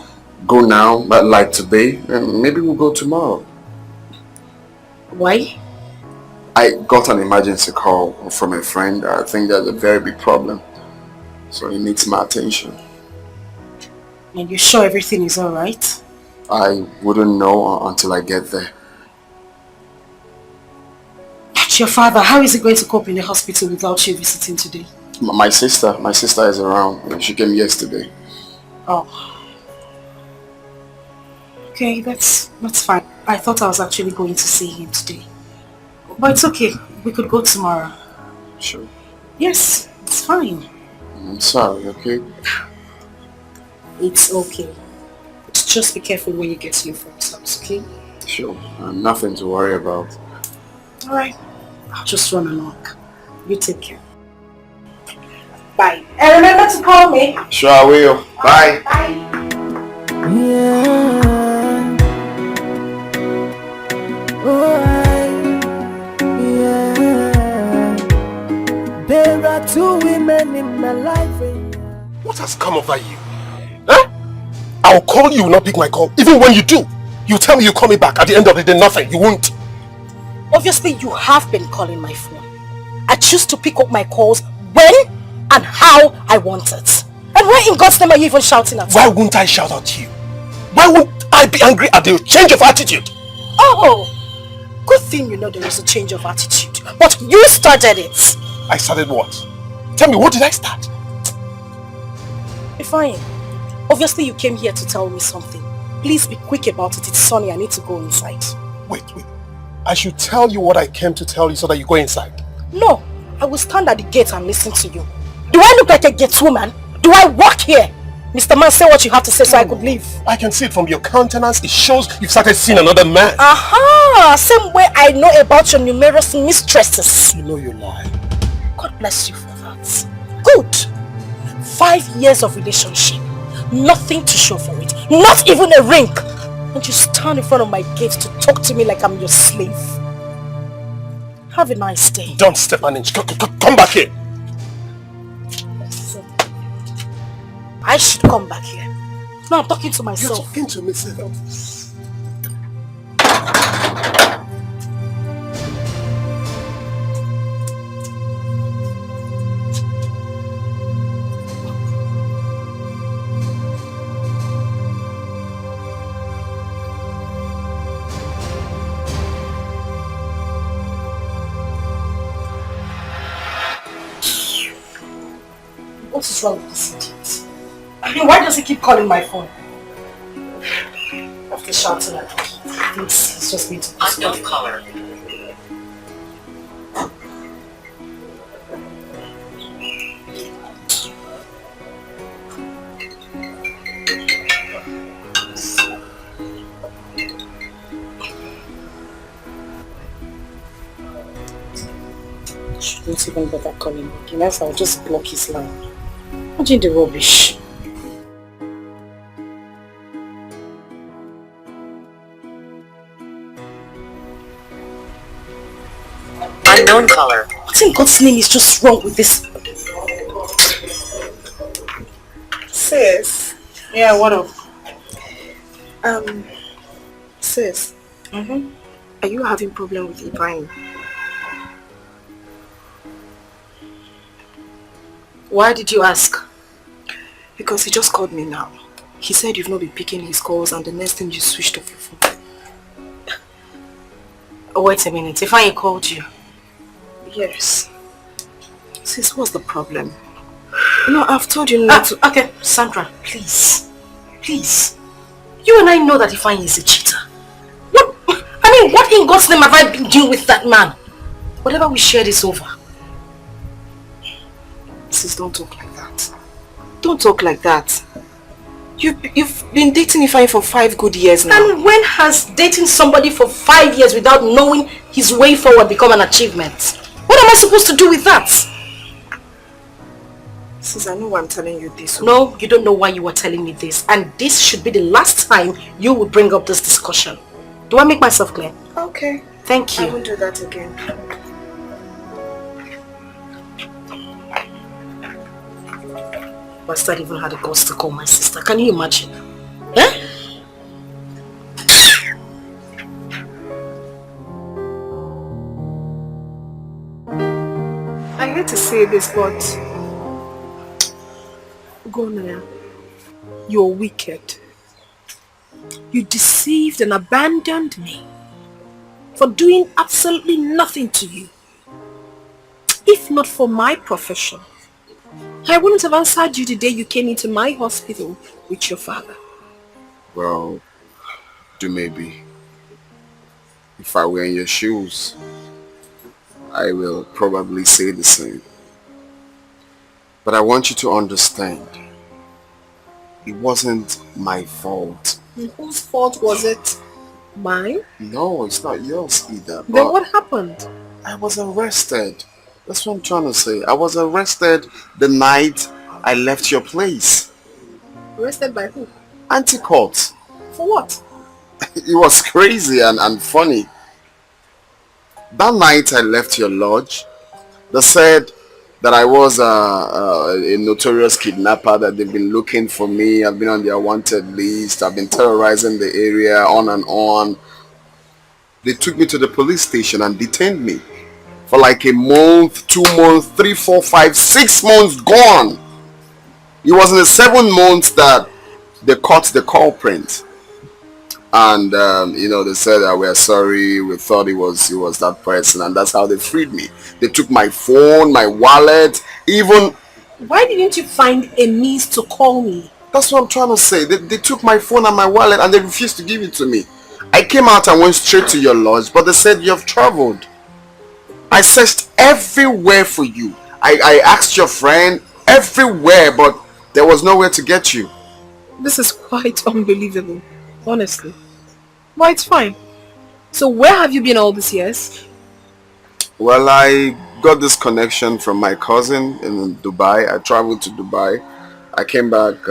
go now, but like today. Maybe we'll go tomorrow. Why? I got an emergency call from a friend. I think there's a very big problem. So he needs my attention. And you're sure everything is alright? I wouldn't know until I get there. But your father, how is he going to cope in the hospital without you visiting today? My sister is around. She came yesterday. Oh. Okay, that's fine. I thought I was actually going to see him today. But it's okay. We could go tomorrow. Sure. Yes, it's fine. I'm sorry, okay? It's okay. Just be careful when you get to your friend's house, okay? Sure, nothing to worry about. Alright. I'll just run along. You take care. Bye. And remember to call me. Sure, I will. Bye. Bye. Yeah. Oh, yeah. There are two women in my life. What has come over you? Huh? I'll call you, not pick my call. Even when you do, you tell me you call me back. At the end of the day, nothing. You won't. Obviously, you have been calling my phone. I choose to pick up my calls when and how I want it. And why in God's name are you even shouting at me? Why won't I shout at you? Why won't I be angry at the change of attitude? Oh, good thing you know there is a change of attitude. But you started it. I started what? Tell me, what did I start? Fine. Obviously, you came here to tell me something. Please be quick about it. It's sunny. I need to go inside. Wait. I should tell you what I came to tell you so that you go inside. No, I will stand at the gate and listen to you. Do I look like a gate woman? Do I work here? Mr. Man, say what you have to say so I could leave. I can see it from your countenance. It shows you've started seeing another man. Aha! Same way I know about your numerous mistresses. You know you lie. God bless you for that. Good. 5 years of relationship. Nothing to show for it. Not even a ring. And you stand in front of my gate to talk to me like I'm your slave. Have a nice day. Don't step an inch. Come back here. I should come back here. No, I'm talking to myself. You're talking to me, sir. What is wrong with this idiot? I mean, why does he keep calling my phone? After shouting at me, he thinks he's just going to Unknown caller. Shouldn't even bother calling me. Unless I'll just block his line. Imagine the rubbish. Unknown caller. What in God's name is just wrong with this? Sis. Yeah, what up? Sis. Are you having problem with Ibrahim? Why did you ask? Because he just called me now. He said you've not been picking his calls and the next thing you switched off your phone. Oh, wait a minute. If I called you. Yes. Sis, what's the problem? No, I've told you not to... Okay, Sandra, please. Please. You and I know that Ifeanyi is a cheater. What? I mean, what in God's name have I been doing with that man? Whatever we shared is over. Sis, don't talk like that. Don't talk like that. You've been dating Ifeanyi for 5 good years now. And when has dating somebody for 5 years without knowing his way forward become an achievement? What am I supposed to do with that? Sis, I know why I'm telling you this. No, you don't know why you were telling me this. And this should be the last time you will bring up this discussion. Do I make myself clear? Okay. Thank you. I won't do that again. Bastard even had the guts to call my sister. Can you imagine? Eh? I hate to say this, but Gonaya, you're wicked. You deceived and abandoned me for doing absolutely nothing to you. If not for my profession, I wouldn't have answered you the day you came into my hospital with your father. Well, do maybe. If I were in your shoes, I will probably say the same. But I want you to understand, It wasn't my fault. Whose fault was it? Mine? No, it's not yours either. Then But what happened? I was arrested. That's what I'm trying to say. I was arrested the night I left your place. Arrested by who? Anti-court. For what? It was crazy and funny. That night I left your lodge, they said that I was a notorious kidnapper, that they've been looking for me. I've been on their wanted list. I've been terrorizing the area, on and on. They took me to the police station and detained me for like a month, 2 months, 3, 4, 5, 6 months gone. It was in the 7 months that they caught the culprit. And they said that we're sorry, we thought it was that person, and that's how they freed me. They took my phone, my wallet, even... Why didn't you find a means to call me? That's what I'm trying to say. They took my phone and my wallet and they refused to give it to me. I came out and went straight to your lodge, but they said you have traveled. I searched everywhere for you. I asked your friend everywhere, but there was nowhere to get you. This is quite unbelievable, honestly. But it's fine. So where have you been all these years? Well, I got this connection from my cousin in Dubai. I traveled to Dubai. I came back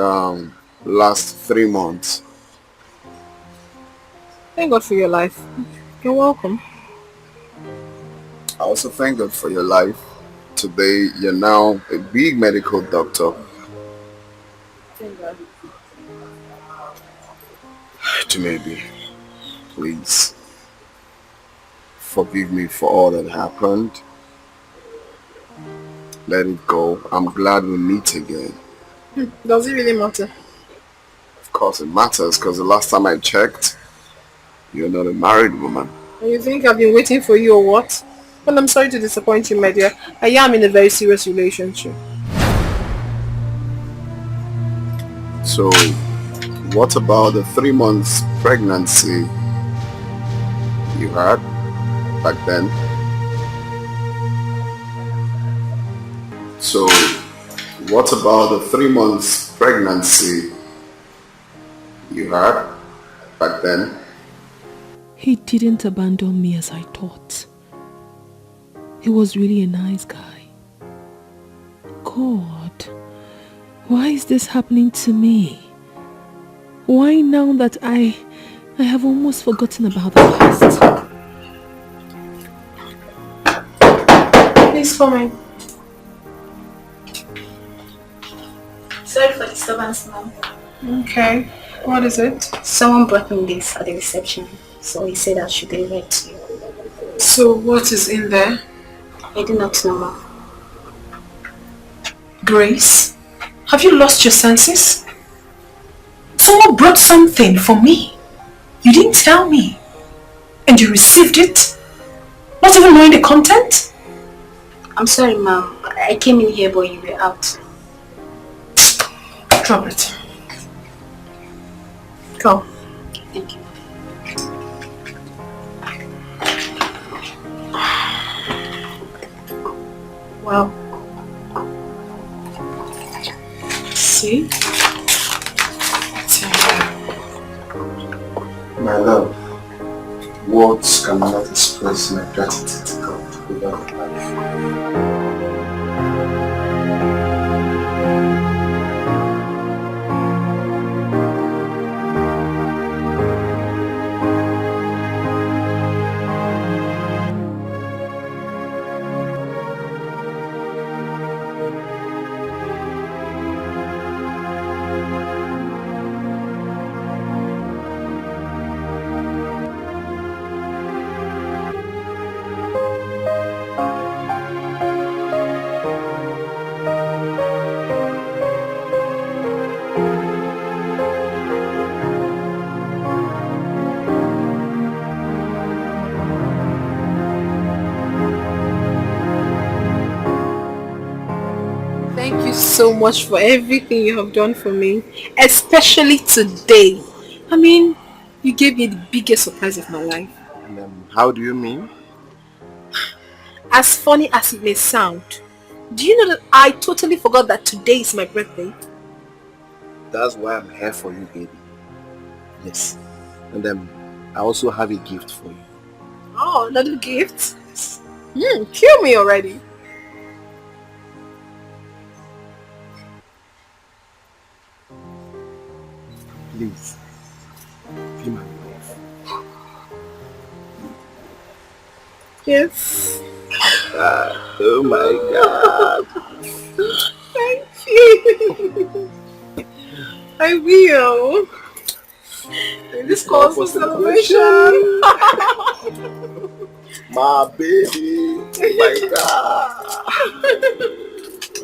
last 3 months. Thank God for your life. You're welcome. I also thank God for your life. Today, you're now a big medical doctor. Thank God. Maybe, please forgive me for all that happened. Let it go. I'm glad we meet again. Does it really matter? Of course it matters, because the last time I checked, you're not a married woman. And you think I've been waiting for you or what? Well, I'm sorry to disappoint you, my dear. I am in a very serious relationship. So, what about the 3 months pregnancy you had back then? So, what about the 3 months pregnancy you had back then? He didn't abandon me as I thought. He was really a nice guy. God, why is this happening to me? Why now that I have almost forgotten about the past? Please for me. Sorry for disturbance, ma'am. Okay. What is it? Someone brought me this at the reception, so he said I should deliver it to you. So what is in there? I do not know, ma'am. Grace, have you lost your senses? Someone brought something for me. You didn't tell me. And you received it? Not even knowing the content? I'm sorry, ma'am. I came in here, but you were out. Drop it. Go. Thank you. Wow. See? My love, words cannot express my gratitude to God without life. So much for everything you have done for me, especially today. I mean, you gave me the biggest surprise of my life. How do you mean? As funny as it may sound, do you know that I totally forgot that today is my birthday? That's why I'm here for you, baby. Yes. And then I also have a gift for you. Oh, another gift? Kill me already. Please. Be my wife. Yes. Oh my God. Thank you. I will. This calls for celebration. My baby. My God.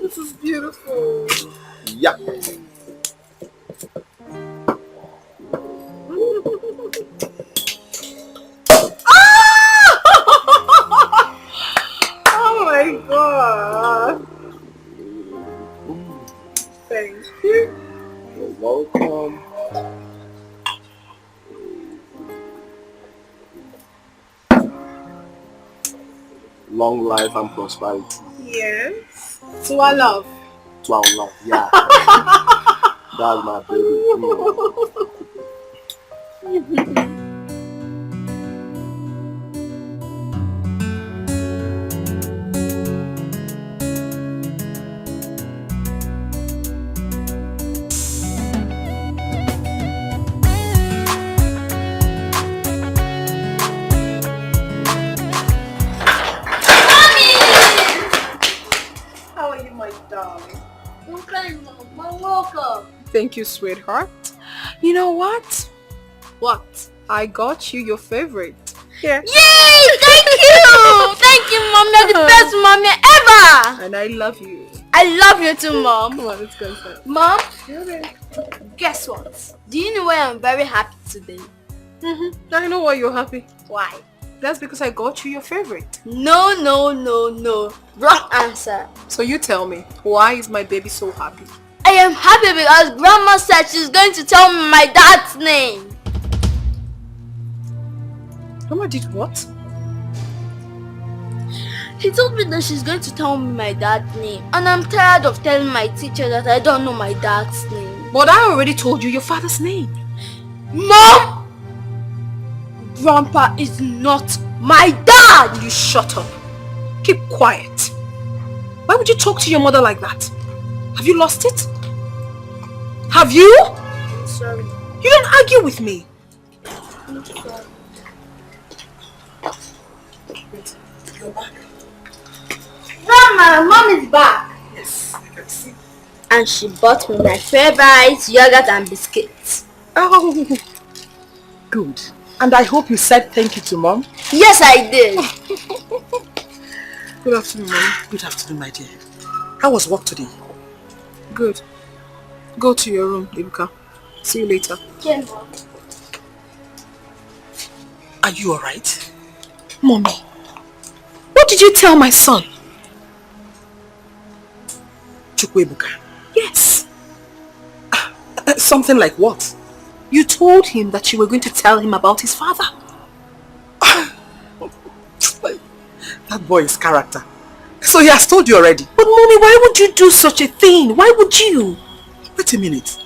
This is beautiful. Yeah. Oh my God. Thank you. You're welcome. Long life and prosperity. Yes. To our love. To our love, yeah. That's my baby. How are you, my darling? Okay, Mom. Welcome. Thank you, sweetheart. You know what? What? I got you your favorite. Here. Yay! Thank you! Thank you, Mom. You're the best mommy ever! And I love you. I love you too, Mom. Come on, let's go inside. Mom, guess what? Do you know why I'm very happy today? I know why you're happy. Why? That's because I got you your favorite. No. Wrong answer. So you tell me, why is my baby so happy? I am happy because Grandma said she's going to tell me my dad's name. Grandma did what? He told me that she's going to tell me my dad's name. And I'm tired of telling my teacher that I don't know my dad's name. But I already told you your father's name. Mom! Grandpa is not my dad! You shut up. Keep quiet. Why would you talk to your mother like that? Have you lost it? Have you? I'm sorry. You don't argue with me. I'm sorry. You're back. Grandma, Mom is back. Yes, I can see. And she bought me my favorite yogurt and biscuits. Oh, good. And I hope you said thank you to Mom. Yes, I did. Good afternoon, Mom. Good afternoon, my dear. How was work today? Good. Go to your room, Ibuka. See you later. Yeah, Mom. Are you alright? Mommy, what did you tell my son? Chukwuebuka. Yes. Something like what? You told him that you were going to tell him about his father. That boy is character. So he has told you already. But Mommy, why would you do such a thing? Why would you? Wait a minute.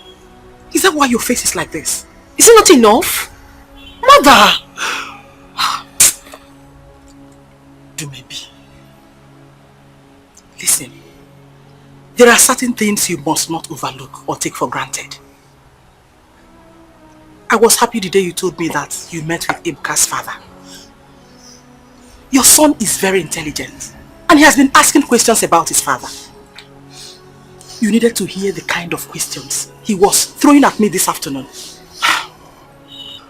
Is that why your face is like this? Is it not enough? Mother! Do maybe. Listen. There are certain things you must not overlook or take for granted. I was happy the day you told me that you met with Ibka's father. Your son is very intelligent and he has been asking questions about his father. You needed to hear the kind of questions he was throwing at me this afternoon.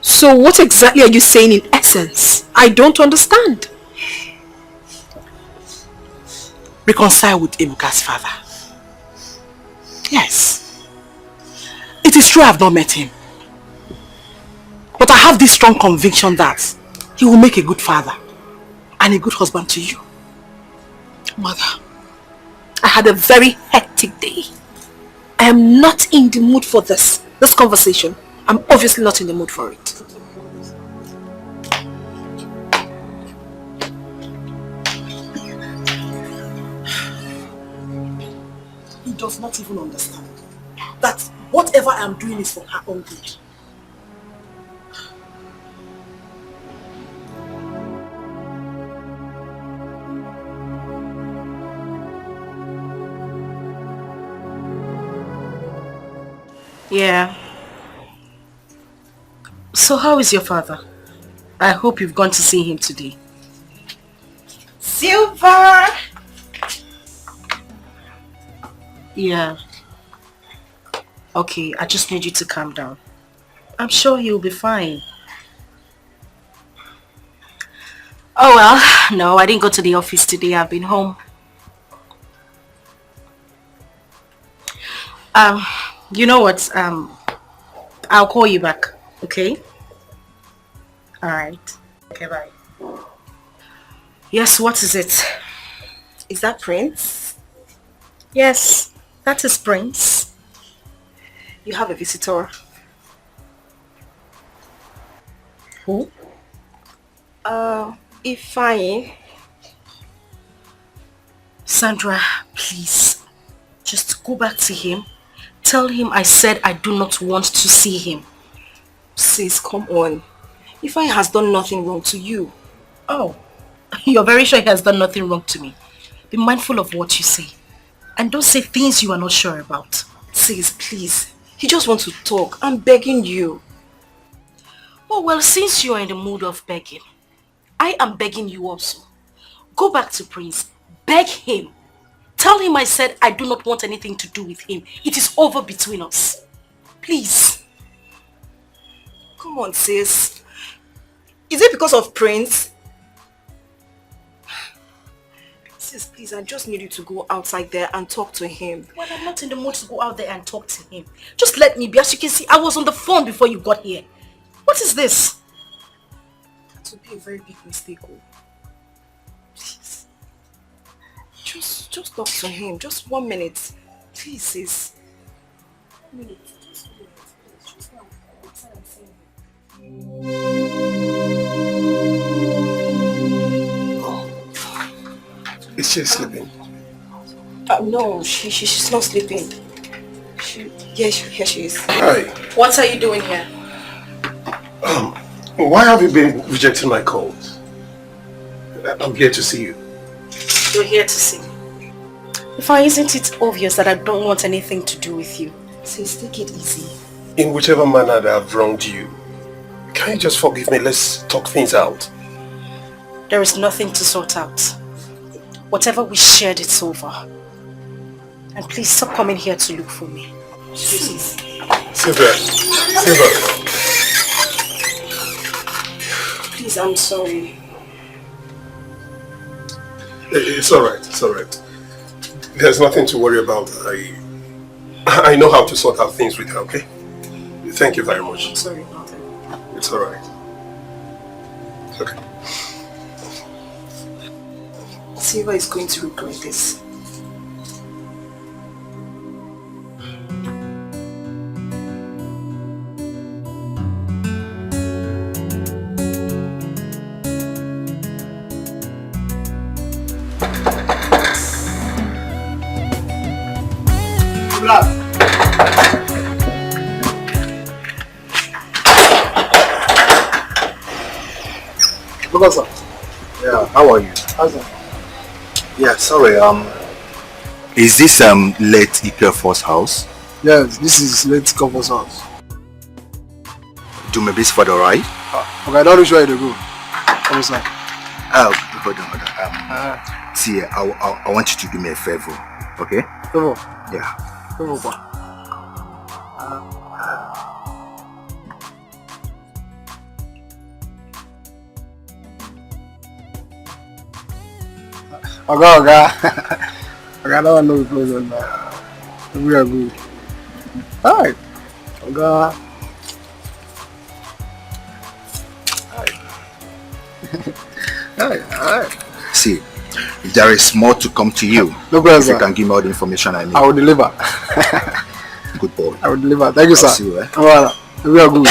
So what exactly are you saying in essence? I don't understand. Reconcile with Ibka's father. Yes. It is true I have not met him. But I have this strong conviction that he will make a good father and a good husband to you. Mother, I had a very hectic day. I am not in the mood for this conversation. I'm obviously not in the mood for it. He does not even understand that whatever I'm doing is for her own good. Yeah. So how is your father? I hope you've gone to see him today. Silver! Yeah. Okay, I just need you to calm down. I'm sure he'll be fine. Oh well, no, I didn't go to the office today. I've been home. You know what? I'll call you back, okay? Alright. Okay, bye. Yes, what is it? Is that Prince? Yes, that is Prince. You have a visitor. Who? Ifeanyi. Sandra, please. Just go back to him. Tell him I said I do not want to see him. Sis, come on. Ifeanyi has done nothing wrong to you. Oh, you're very sure he has done nothing wrong to me. Be mindful of what you say. And don't say things you are not sure about. Sis, please. He just wants to talk. I'm begging you. Oh, well, since you are in the mood of begging, I am begging you also. Go back to Prince. Beg him. Tell him I said I do not want anything to do with him. It is over between us. Please. Come on, sis. Is it because of Prince? Sis, please, I just need you to go outside there and talk to him. Well, I'm not in the mood to go out there and talk to him. Just let me be. As you can see, I was on the phone before you got here. What is this? That would be a very big mistake. Oh. Please. Just talk to him. Just 1 minute. Please, sis. 1 minute. Just 1 minute. Please. Just now. I'm saying. Is she sleeping? No, she's not sleeping. Here she is. Hi. What are you doing here? Why have you been rejecting my calls? I'm here to see you. You're here to see me. Isn't it obvious that I don't want anything to do with you? Sis, take it easy. In whichever manner that I've wronged you, can you just forgive me? Let's talk things out. There is nothing to sort out. Whatever we shared, it's over. And please stop coming here to look for me. Please. Silver. Please, I'm sorry. It's alright, it's alright. There's nothing to worry about. I know how to sort out things with her, okay? Thank you very much. I'm sorry about that. It's alright. Okay. Silva is going to regret this. Professor. Yeah, how are you? How's that? Yeah, sorry, is this late Ikefor's house? Yes, this is late Ikefor's house. Do my best for the ride? Okay, I don't know where to go. Come inside. Hold on. See, I want you to do me a favor, okay? Favor? Yeah. Favor, what? Okay. I don't know what's going on now. We are good. Alright. Okay. Alright. See, there is more to come to you. No problem, if you can give me all the information I need. I will deliver. Good boy. I will deliver. Thank you, sir. I'll see you, eh? Alright. We are good.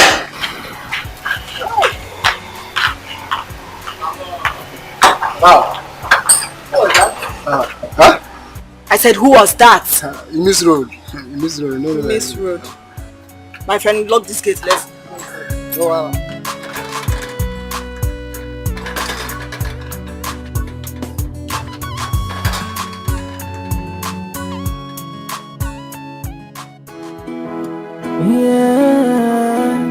Wow. Huh? I said, who was that? In this road. In this road. No, In this road. My friend, lock this gate. Let's go. Wow. Yeah.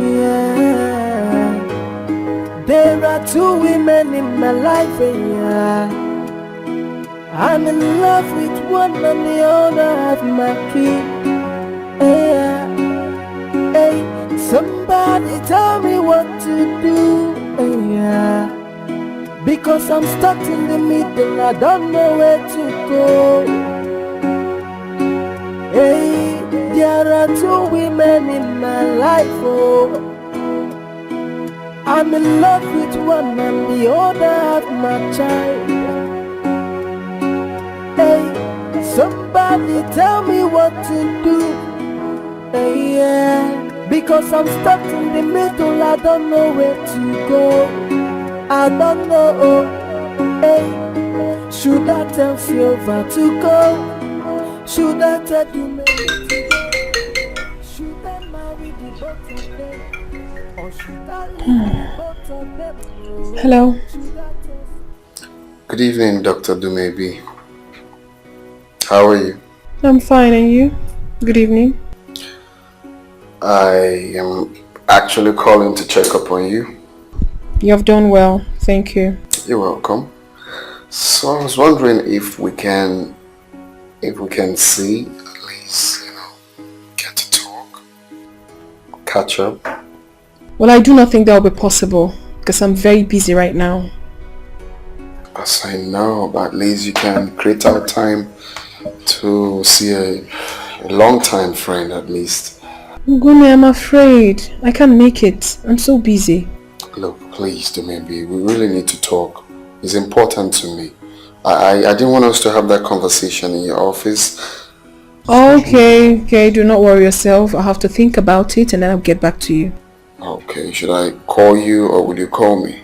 Yeah. There are two women in my life, yeah. I'm in love with one and the other have my key. Yeah. Hey, somebody tell me what to do. Yeah. Because I'm stuck in the middle, I don't know where to go. Hey, there are two women in my life, oh. I'm in love with one and the other have my child. Hey, somebody tell me what to do. Hey, yeah, because I'm stuck in the middle, I don't know where to go. I don't know. Hey, should I tell Silver to go? Should I tell you to go? Should I marry the both of them? Or should I leave the both of them? Hello. Good evening, Dr. Dumebi. How are you? I'm fine, and you? Good evening. I am actually calling to check up on you. You have done well, thank you. You're welcome. So I was wondering if we can see, at least, get to talk, catch up. Well, I do not think that will be possible because I'm very busy right now. As I know, but at least you can create out time to see a long-time friend at least. Ngumi, I'm afraid I can't make it. I'm so busy. Look, please, Dumebi, we really need to talk. It's important to me. I didn't want us to have that conversation in your office. Okay, do not worry yourself. I'll have to think about it and then I'll get back to you. Okay, should I call you or will you call me?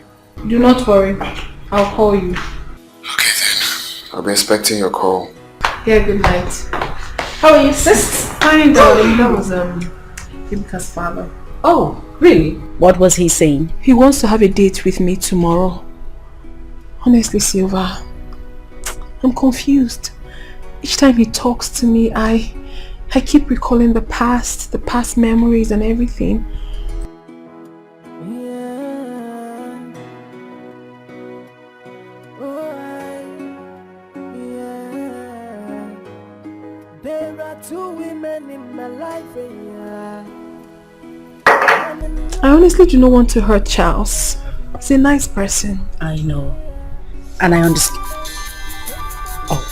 Do not worry. I'll call you. Okay then. I'll be expecting your call. Yeah, good night. How are you, sis? Fine, darling. That was Ibika's father. Oh, really? What was he saying? He wants to have a date with me tomorrow. Honestly, Silva, I'm confused. Each time he talks to me, I keep recalling the past memories and everything. There are two women in my life, yeah. I honestly do not want to hurt Charles. He's a nice person. I know. And I understand. Oh.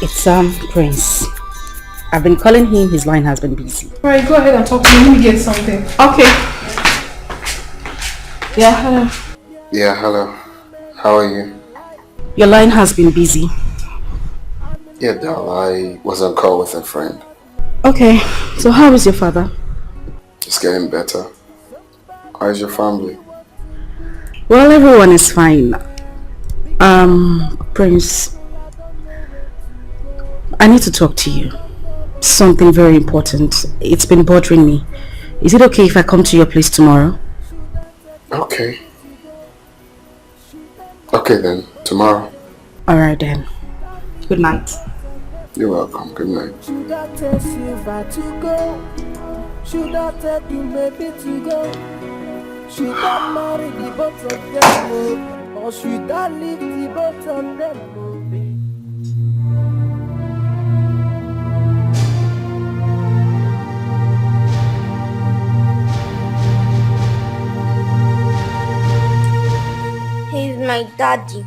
It's Prince. I've been calling him, his line has been busy. Alright, go ahead and talk to me. Let me get something. Okay. Yeah, hello. Yeah, hello. How are you? Your line has been busy. Yeah, Dal, I was on call with a friend. Okay, so how is your father? It's getting better. How is your family? Well, everyone is fine. Prince, I need to talk to you. Something very important. It's been bothering me. Is it okay if I come to your place tomorrow? Okay. Okay then, tomorrow. Alright then. Good night. You're welcome. Good night. Should I tell Silver to go? Should I tell you maybe to go? Should I marry the both of them? Or should I leave the both of them? He's my daddy.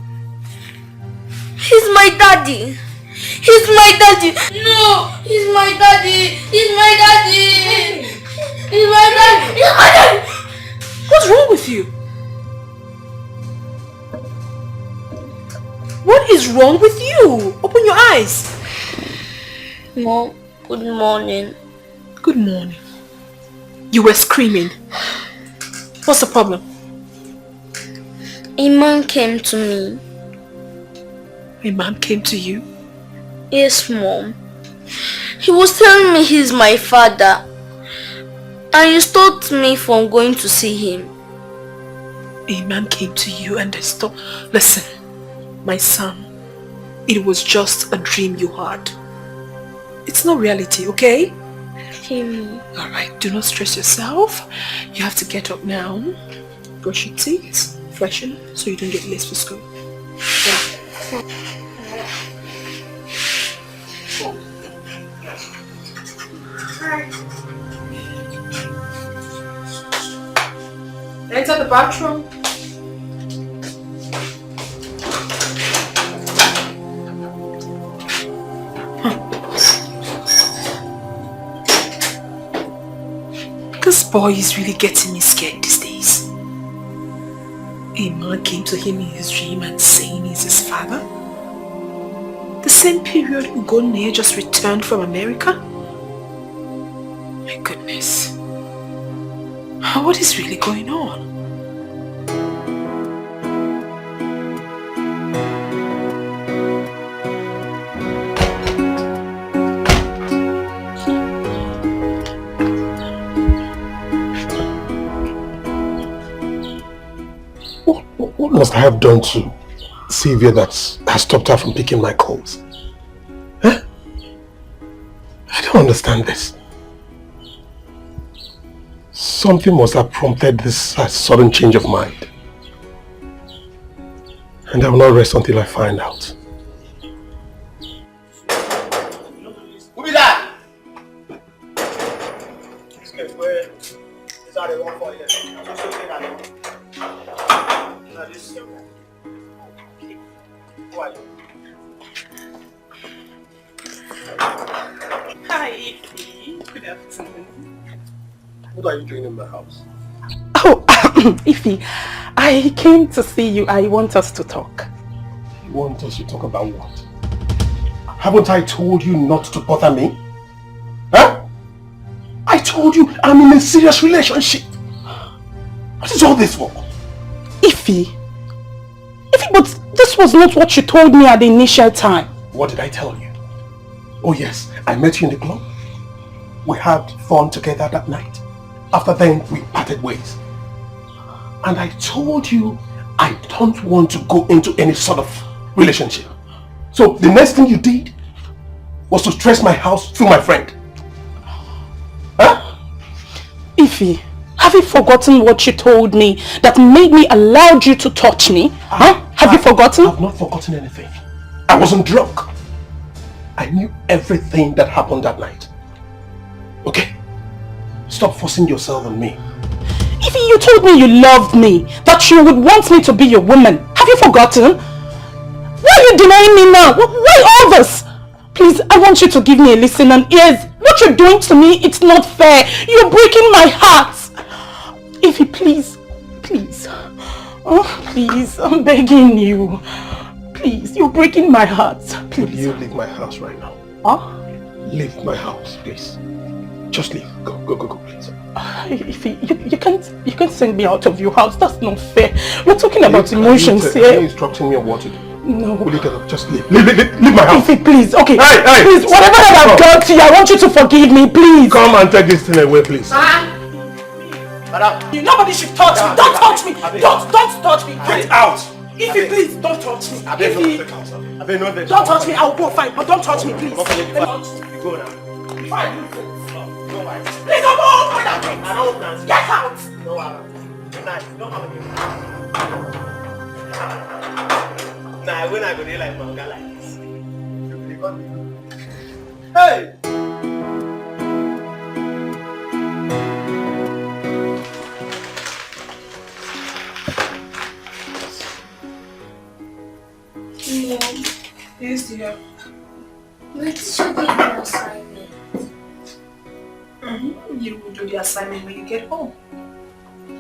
He's my daddy. He's my daddy. No, he's my daddy. He's my daddy. He's my daddy. He's my daddy. What's wrong with you? What is wrong with you? Open your eyes. Mom, good morning. Good morning. You were screaming. What's the problem? A man came to me. A man came to you? Yes, Mom. He was telling me he's my father. And you stopped me from going to see him. A man came to you and they stopped. Listen, my son, it was just a dream you had. It's not reality, okay? Okay, Mom. Alright, do not stress yourself. You have to get up now. Brush your teeth, freshen, so you don't get late for school. Yeah. Enter the bathroom. This boy is really getting me scared these days. A man came to him in his dream and saying he's his father. The same period Ugonne just returned from America. My goodness. What is really going on? What must I have done to Sylvia that has stopped her from picking my calls? Huh? I don't understand this. Something must have prompted this sudden change of mind. And I will not rest until I find out. Who be that? Where is that the one for you? Hi, good afternoon. What are you doing in my house? Oh, Ify, I came to see you. I want us to talk. You want us to talk about what? Haven't I told you not to bother me? Huh? I told you I'm in a serious relationship. What is all this for? Ify, but this was not what you told me at the initial time. What did I tell you? Oh yes, I met you in the club. We had fun together that night. After then, we parted ways. And I told you I don't want to go into any sort of relationship. So the next thing you did was to stress my house through my friend. Huh? Ify, have you forgotten what you told me that made me allow you to touch me? Have you forgotten? I've not forgotten anything. I wasn't drunk. I knew everything that happened that night. Okay? Stop forcing yourself on me. Ify, you told me you loved me, that you would want me to be your woman. Have you forgotten? Why are you denying me now? Why all this? Please, I want you to give me a listen and ears. What you're doing to me, it's not fair. You're breaking my heart. Ify, please, please. Oh, please, I'm begging you. Please, you're breaking my heart. Please. Will you leave my house right now? Huh? Leave my house, please. Just leave. Go, please. Ify, you can't send me out of your house. That's not fair. We're talking about emotions here. Are you instructing me on what to do? No. Will you get up? Just leave. Leave my house. Ify, please. Okay. Hey! Please, whatever that I've done to you, I want you to forgive me, please. Come and take this thing away, please. Nobody should touch me. Don't touch me. Don't touch me. Get out. Ify, please, don't touch me. Ify, don't touch me. I'll go fine, but don't touch me, please. Okay, you go now. Fine. Please, I'm all for that. I don't know. Get out. No, good night. Don't have a Nah, we're not gonna like manga like this. Hey! Mom. Yes, dear. My teacher gave me an assignment. You will do the assignment when you get home.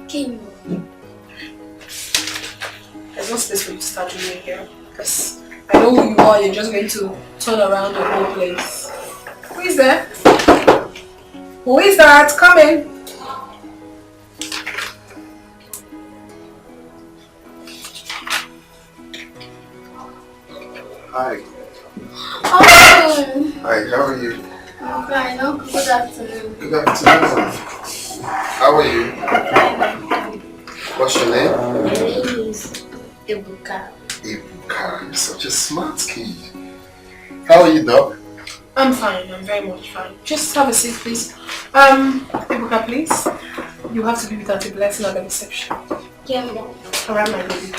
Okay, Mom. There's no space for you to start doing it here. Because I know who you are, you're just going to turn around the whole place. Who is there? Who is that? Come in. Hi. Oh, how are you? I'm fine. Uncle, good afternoon. Good afternoon. How are you? What's your name? My name is Ebuka. Ibuka, you're such a smart kid. How are you, Doc? I'm fine. I'm very much fine. Just have a seat, please. Ebuka, please. You have to be without a blessing at the reception. Yeah, Mom. Alright, my lady.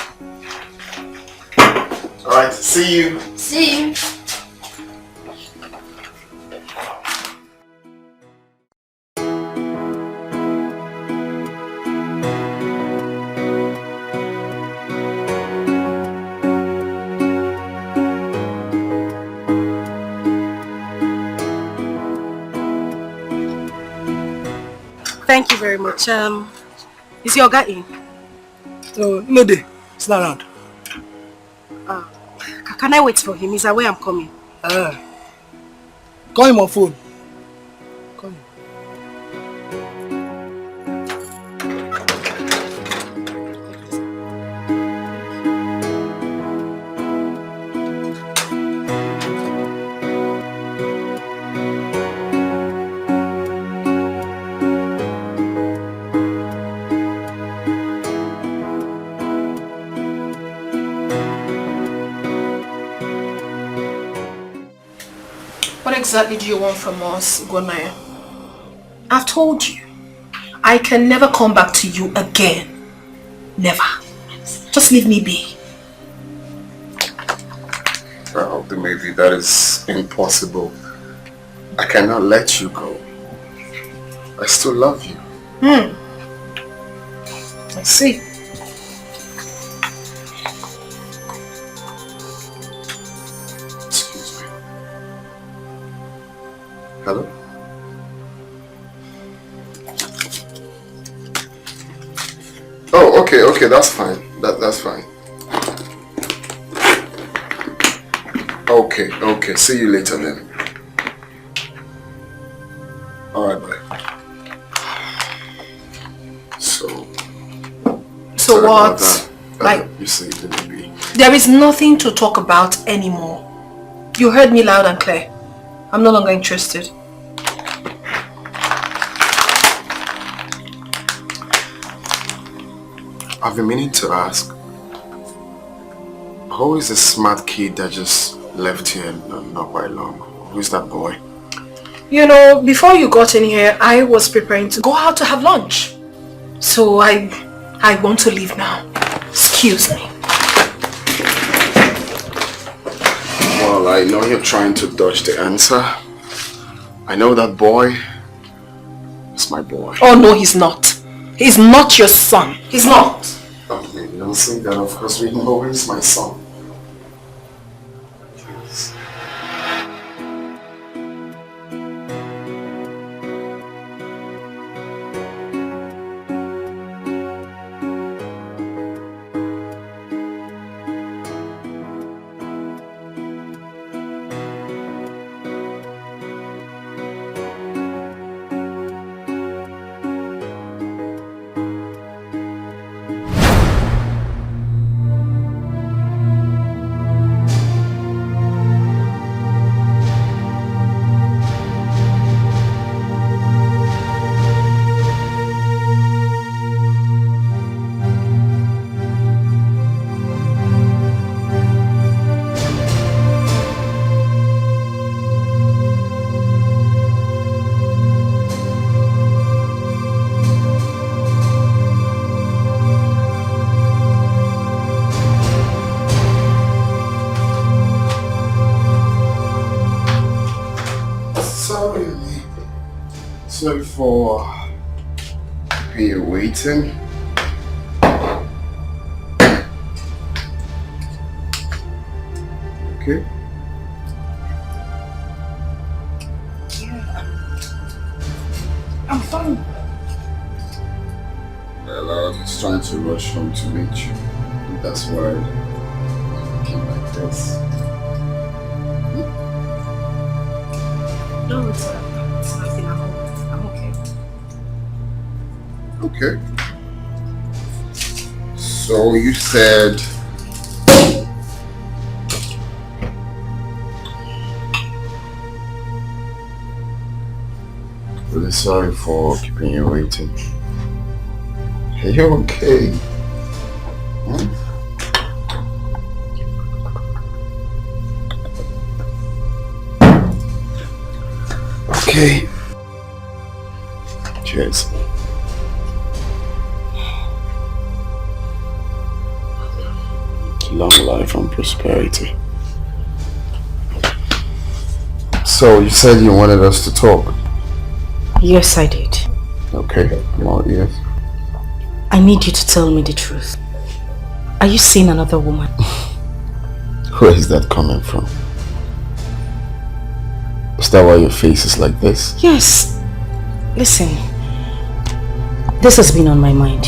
Alright, see you. See you. Thank you very much. Is your guy in? No day. It's not around. Can I wait for him? He's away, I'm coming. Call him on phone. Call him. What exactly do you want from us, Gonaya? I've told you, I can never come back to you again. Never. Just leave me be. Well, maybe that is impossible. I cannot let you go. I still love you. I see. Excuse me. Hello? Oh, okay, that's fine. That's fine. Okay, see you later then. Alright, bye. So what? You see, baby. There is nothing to talk about anymore. You heard me loud and clear. I'm no longer interested. I've been meaning to ask, who is the smart kid that just left here not quite long? Who is that boy? You know, before you got in here, I was preparing to go out to have lunch. So I want to leave now. Excuse me. Well, I know you're trying to dodge the answer. I know that boy is my boy. Oh no, he's not. He's not your son. He's not. Okay, don't say that. Of course, we know he's my son. Sorry for being waiting. Okay. Yeah. I'm fine. Well, I was trying to rush home to meet you. That's why I came like this. No, it's nothing. I'm okay. Okay. So you said awfully sorry for keeping you waiting. Are you okay? Hmm? Okay. Cheers. Long life and prosperity. So you said you wanted us to talk? Yes, I did. Okay, I'm all ears. I need you to tell me the truth. Are you seeing another woman? Where is that coming from? Is that why your face is like this? Yes. Listen, this has been on my mind.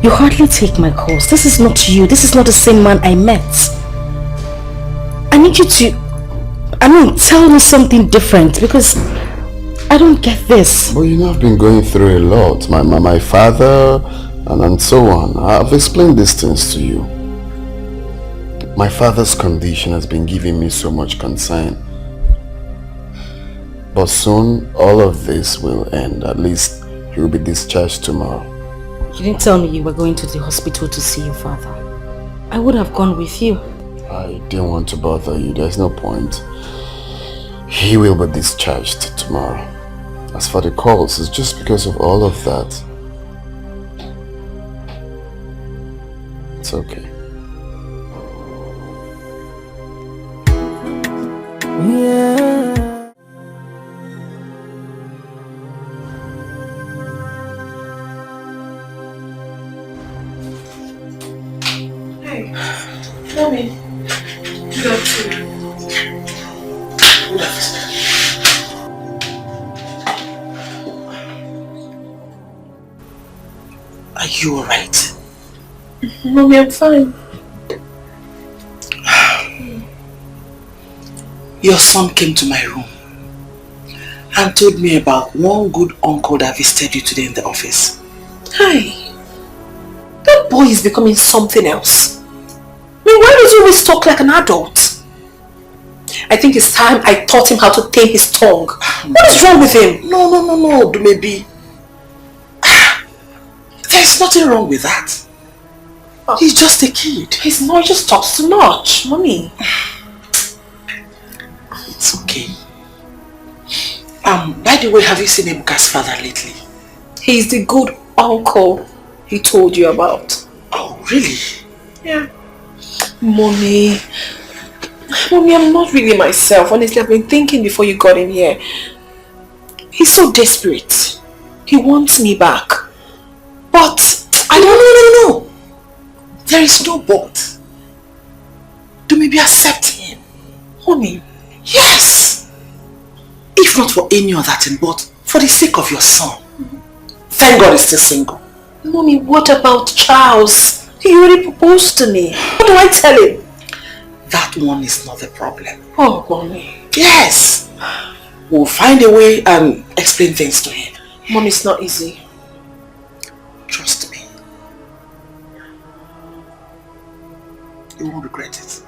You hardly take my calls. This is not you. This is not the same man I met. I need you to, tell me something different because I don't get this. Well, you know, I've been going through a lot. My father and so on. I've explained these things to you. My father's condition has been giving me so much concern. But soon, all of this will end. At least, he will be discharged tomorrow. You didn't tell me you were going to the hospital to see your father. I would have gone with you. I didn't want to bother you. There's no point. He will be discharged tomorrow. As for the calls, it's just because of all of that. It's okay. Yeah. Hey, Mommy. Good afternoon. Good afternoon. Are you alright? Mommy, I'm fine. Your son came to my room and told me about one good uncle that visited you today in the office. Hi. That boy is becoming something else. I mean, why does he always talk like an adult? I think it's time I taught him how to tame his tongue. What is wrong with him? No, maybe. There's nothing wrong with that. He's just a kid. He's not, he just talks too much, Mommy. It's okay. By the way, have you seen Ebuka's father lately? He's the good uncle he told you about. Oh, really? Yeah. Mommy, I'm not really myself. Honestly, I've been thinking before you got in here. He's so desperate. He wants me back. But I don't... No. There is no but. Do maybe accept him. Mommy. Yes. If not for any other thing, but for the sake of your son. Thank God he's still single. Mommy, what about Charles? He already proposed to me. What do I tell him? That one is not the problem. Oh, Mommy. Yes. We'll find a way and explain things to him. Mommy, it's not easy. Trust me. You won't regret it.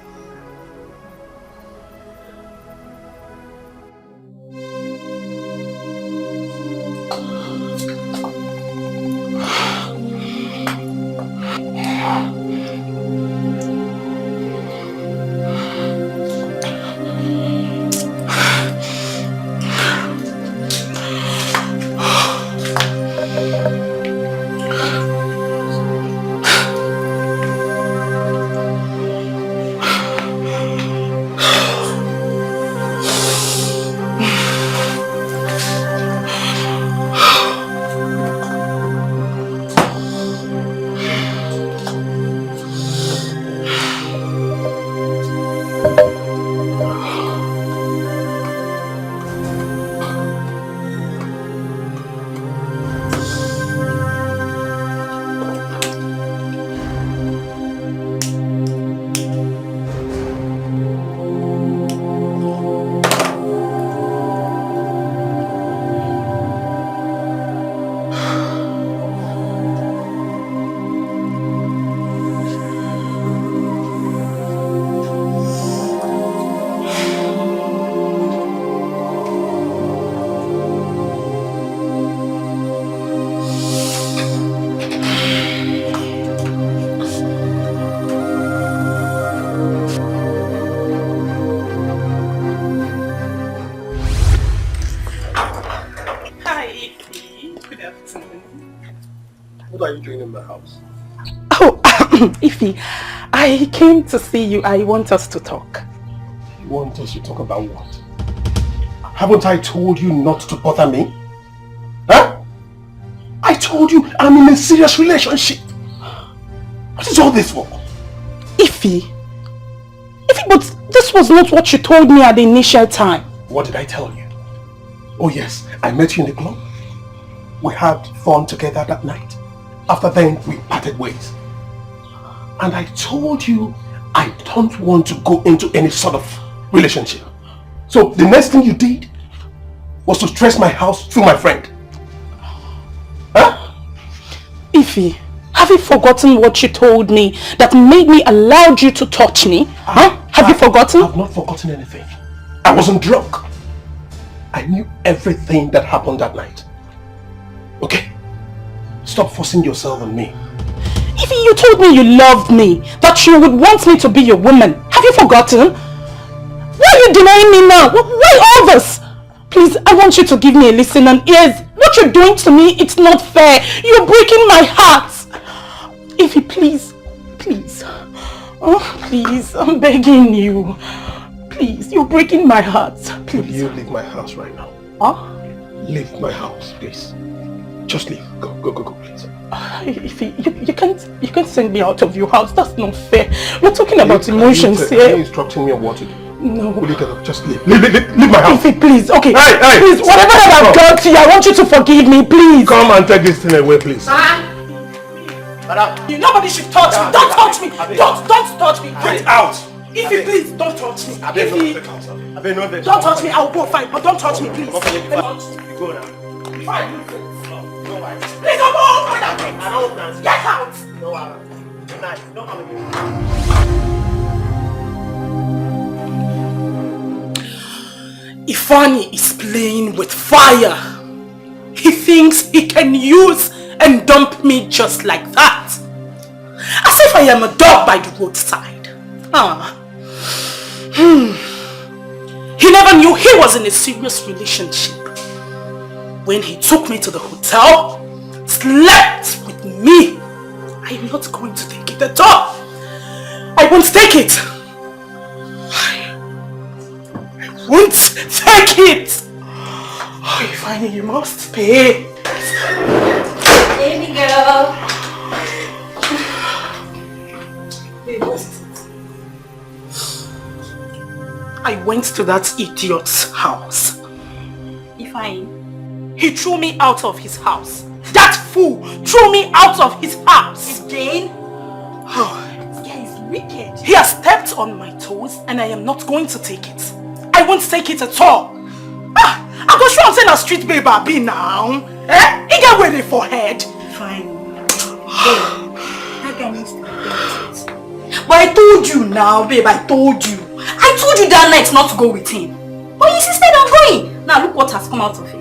Good afternoon. What are you doing in my house? Oh, Ify, I came to see you. I want us to talk. You want us to talk about what? Haven't I told you not to bother me? Huh? I told you I'm in a serious relationship. What is all this for? Ify, but this was not what you told me at the initial time. What did I tell you? Oh yes, I met you in the club. We had fun together that night. After then, we parted ways. And I told you I don't want to go into any sort of relationship. So the next thing you did was to stress my house through my friend. Huh? Ify, have you forgotten what you told me that made me allow you to touch me? Have you forgotten? I've not forgotten anything. I wasn't drunk. I knew everything that happened that night. Okay? Stop forcing yourself on me. Ify, you told me you loved me, that you would want me to be your woman. Have you forgotten? Why are you denying me now? Why all this? Please, I want you to give me a listen and ears. What you're doing to me, it's not fair. You're breaking my heart. Ify, please. Oh, please, I'm begging you. Please, you're breaking my heart. Please. Will you leave my house right now? Huh? Leave my house, please. Just leave. Go, please. Ify, you can't send me out of your house. That's not fair. We're talking about emotions here. Are you instructing me on what to do? No. Will you get up? Just leave. Leave my house. Ify, please. Okay. Hey! Please, whatever that I've done to you, I want you to forgive me, please. Come and take this thing away, please. Nobody should touch me. Don't touch me. Don't touch me. Get out. Ify, please, don't touch me. Ify, Don't touch me. I'll go fight, but don't touch me, please. Go now. Fine. Please, I'm all for that thing. Get out. Good night. No harm again. Ifani is playing with fire. He thinks he can use and dump me just like that. As if I am a dog by the roadside. He never knew he was in a serious relationship. When he took me to the hotel, slept with me. I am not going to take it at all. I won't take it. I won't take it. Oh, Ifeanyi, you must pay. Baby girl. I went to that idiot's house. Ifeanyi. He threw me out of his house. That fool threw me out of his house. Jane? Oh, this guy is wicked. he has stepped on my toes and I am not going to take it. I won't take it at all. I go sure I'm saying a street babe I be now. He get with the forehead. Fine. That guy needs to be dealt. But I told you now, babe, I told you. I told you that night not to go with him. But you insisted on going. Now look what has come out of it.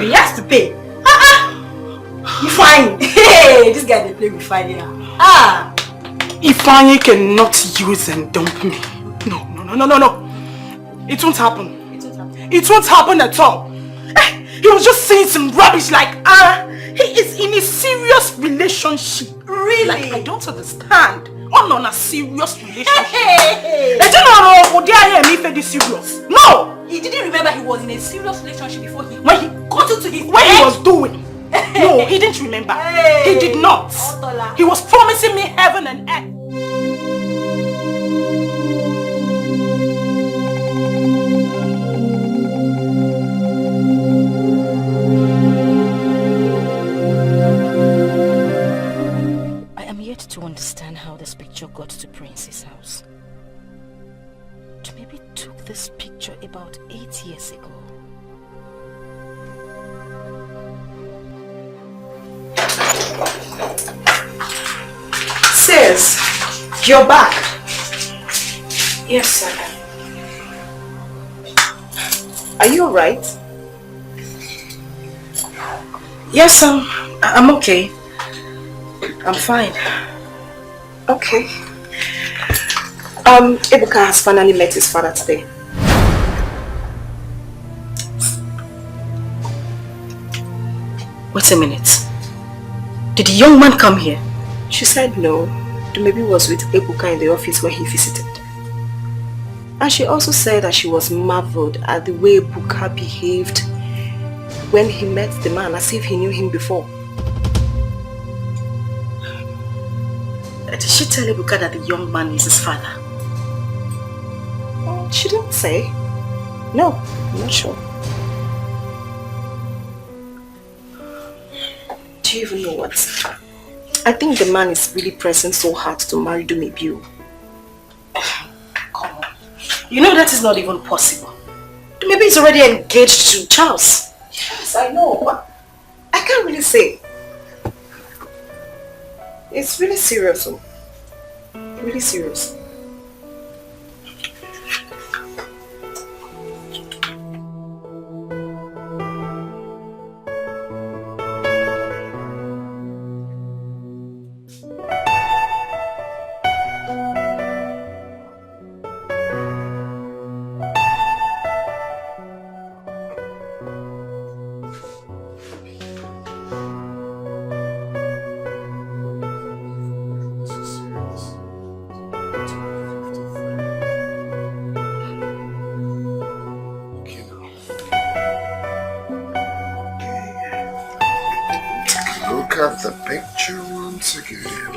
He has to pay. Fine. Hey, this guy they play with fire. Ifeanyi cannot use and dump me. No. It won't happen. It won't happen at all. He was just saying some rubbish like, he is in a serious relationship. Really? Like, I don't understand. On a serious relationship. Hey. Serious. No! He didn't remember he was in a serious relationship before he When he got into his what he was doing. No, he didn't remember. He did not. He was promising me heaven and earth. I am yet to understand how this picture got to Prince's house. Maybe took this picture about 8 years ago. Sis, you're back. Yes, sir. Are you alright? Yes, I'm okay. I'm fine. Okay. Ebuka has finally met his father today. Wait a minute. Did the young man come here? She said no. Dumebi was with Ebuka in the office when he visited. And she also said that she was marveled at the way Ebuka behaved when he met the man, as if he knew him before. Did she tell Ebuka that the young man is his father? She didn't say. No, I'm not sure. Do you even know what? I think the man is really pressing so hard to marry Dumebi. Come on. You know that is not even possible. Dumebi is already engaged to Charles. Yes, I know, but I can't really say. It's really serious. Really serious. Look at the picture once again.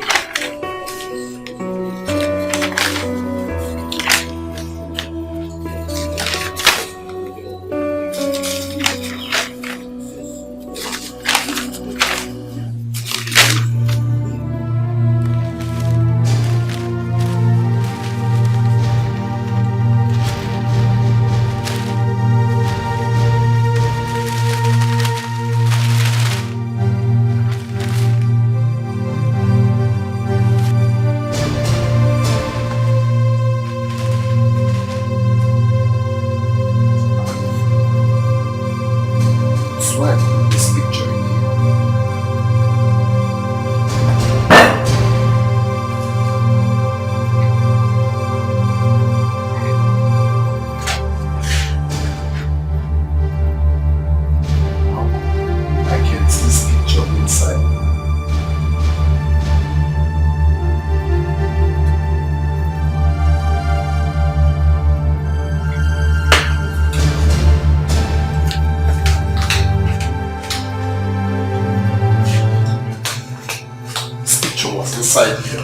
inside here.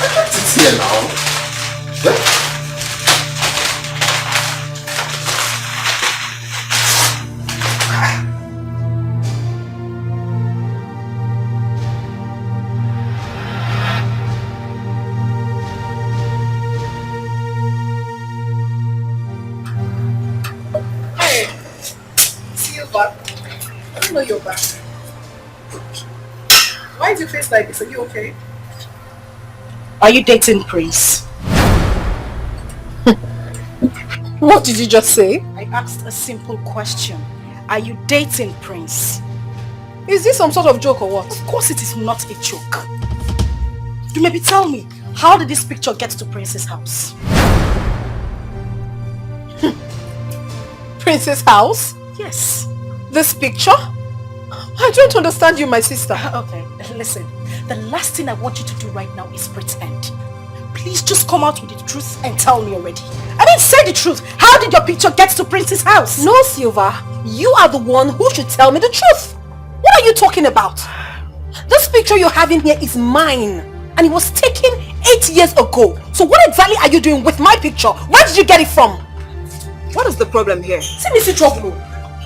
I kept it here now. Yeah? I don't know you're back. Why is your face like this? Are you okay? Are you dating Prince? What did you just say? I asked a simple question. Are you dating Prince? Is this some sort of joke or what? Of course it is not a joke. You maybe tell me, how did this picture get to Prince's house? Prince's house? Yes. This picture? I don't understand you, my sister. Okay, listen. The last thing I want you to do right now is pretend. Please just come out with the truth and tell me already. I mean, say the truth. How did your picture get to Prince's house? No, Silva. You are the one who should tell me the truth. What are you talking about? This picture you have in here is mine. And it was taken 8 years ago. So what exactly are you doing with my picture? Where did you get it from? What is the problem here? See me see trouble.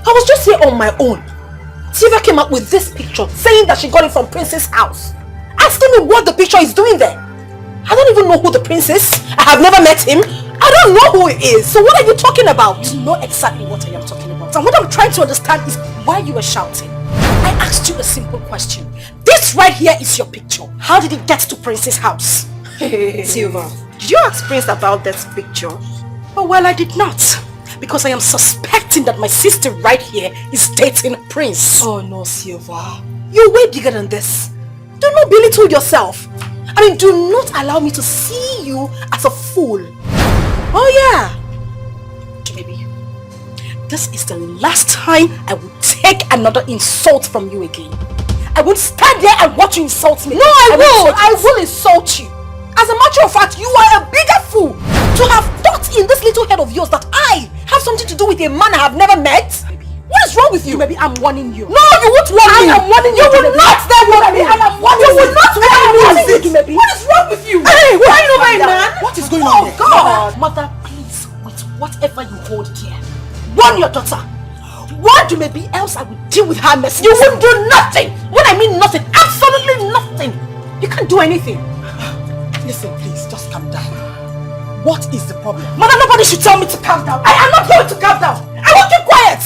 I was just here on my own. Silva came up with this picture saying that she got it from Prince's house. Asking me what the picture is doing there. I don't even know who the prince is. I have never met him. I don't know who he is. So what are you talking about? You know exactly what I am talking about. And what I'm trying to understand is why you were shouting. I asked you a simple question. This right here is your picture. How did it get to Prince's house? Silva, did you ask Prince about this picture? Oh, well, I did not. Because I am suspecting that my sister right here is dating Prince. Oh no, Silva. You're way bigger than this. Do not belittle yourself. I mean, do not allow me to see you as a fool. Oh yeah. Maybe this is the last time I will tell take another insult from you again. I won't stand there and watch you insult me. No, I will insult you. As a matter of fact, you are a bigger fool to have thought in this little head of yours that I have something to do with a man I have never met. What is wrong with you? Maybe I'm warning you. No, you won't warn me. I am warning you. You will not then warn me. I am warning you. You will not warn me. What is wrong with you? Hey, why you over a man? What is going on here? God. Mother, please, with whatever you hold dear, warn your daughter. What do maybe else I will deal with her mess? You won't do nothing. When I mean nothing, absolutely nothing. You can't do anything. Listen, please, just calm down. What is the problem? Mother, nobody should tell me to calm down. I am not going to calm down. I will keep quiet.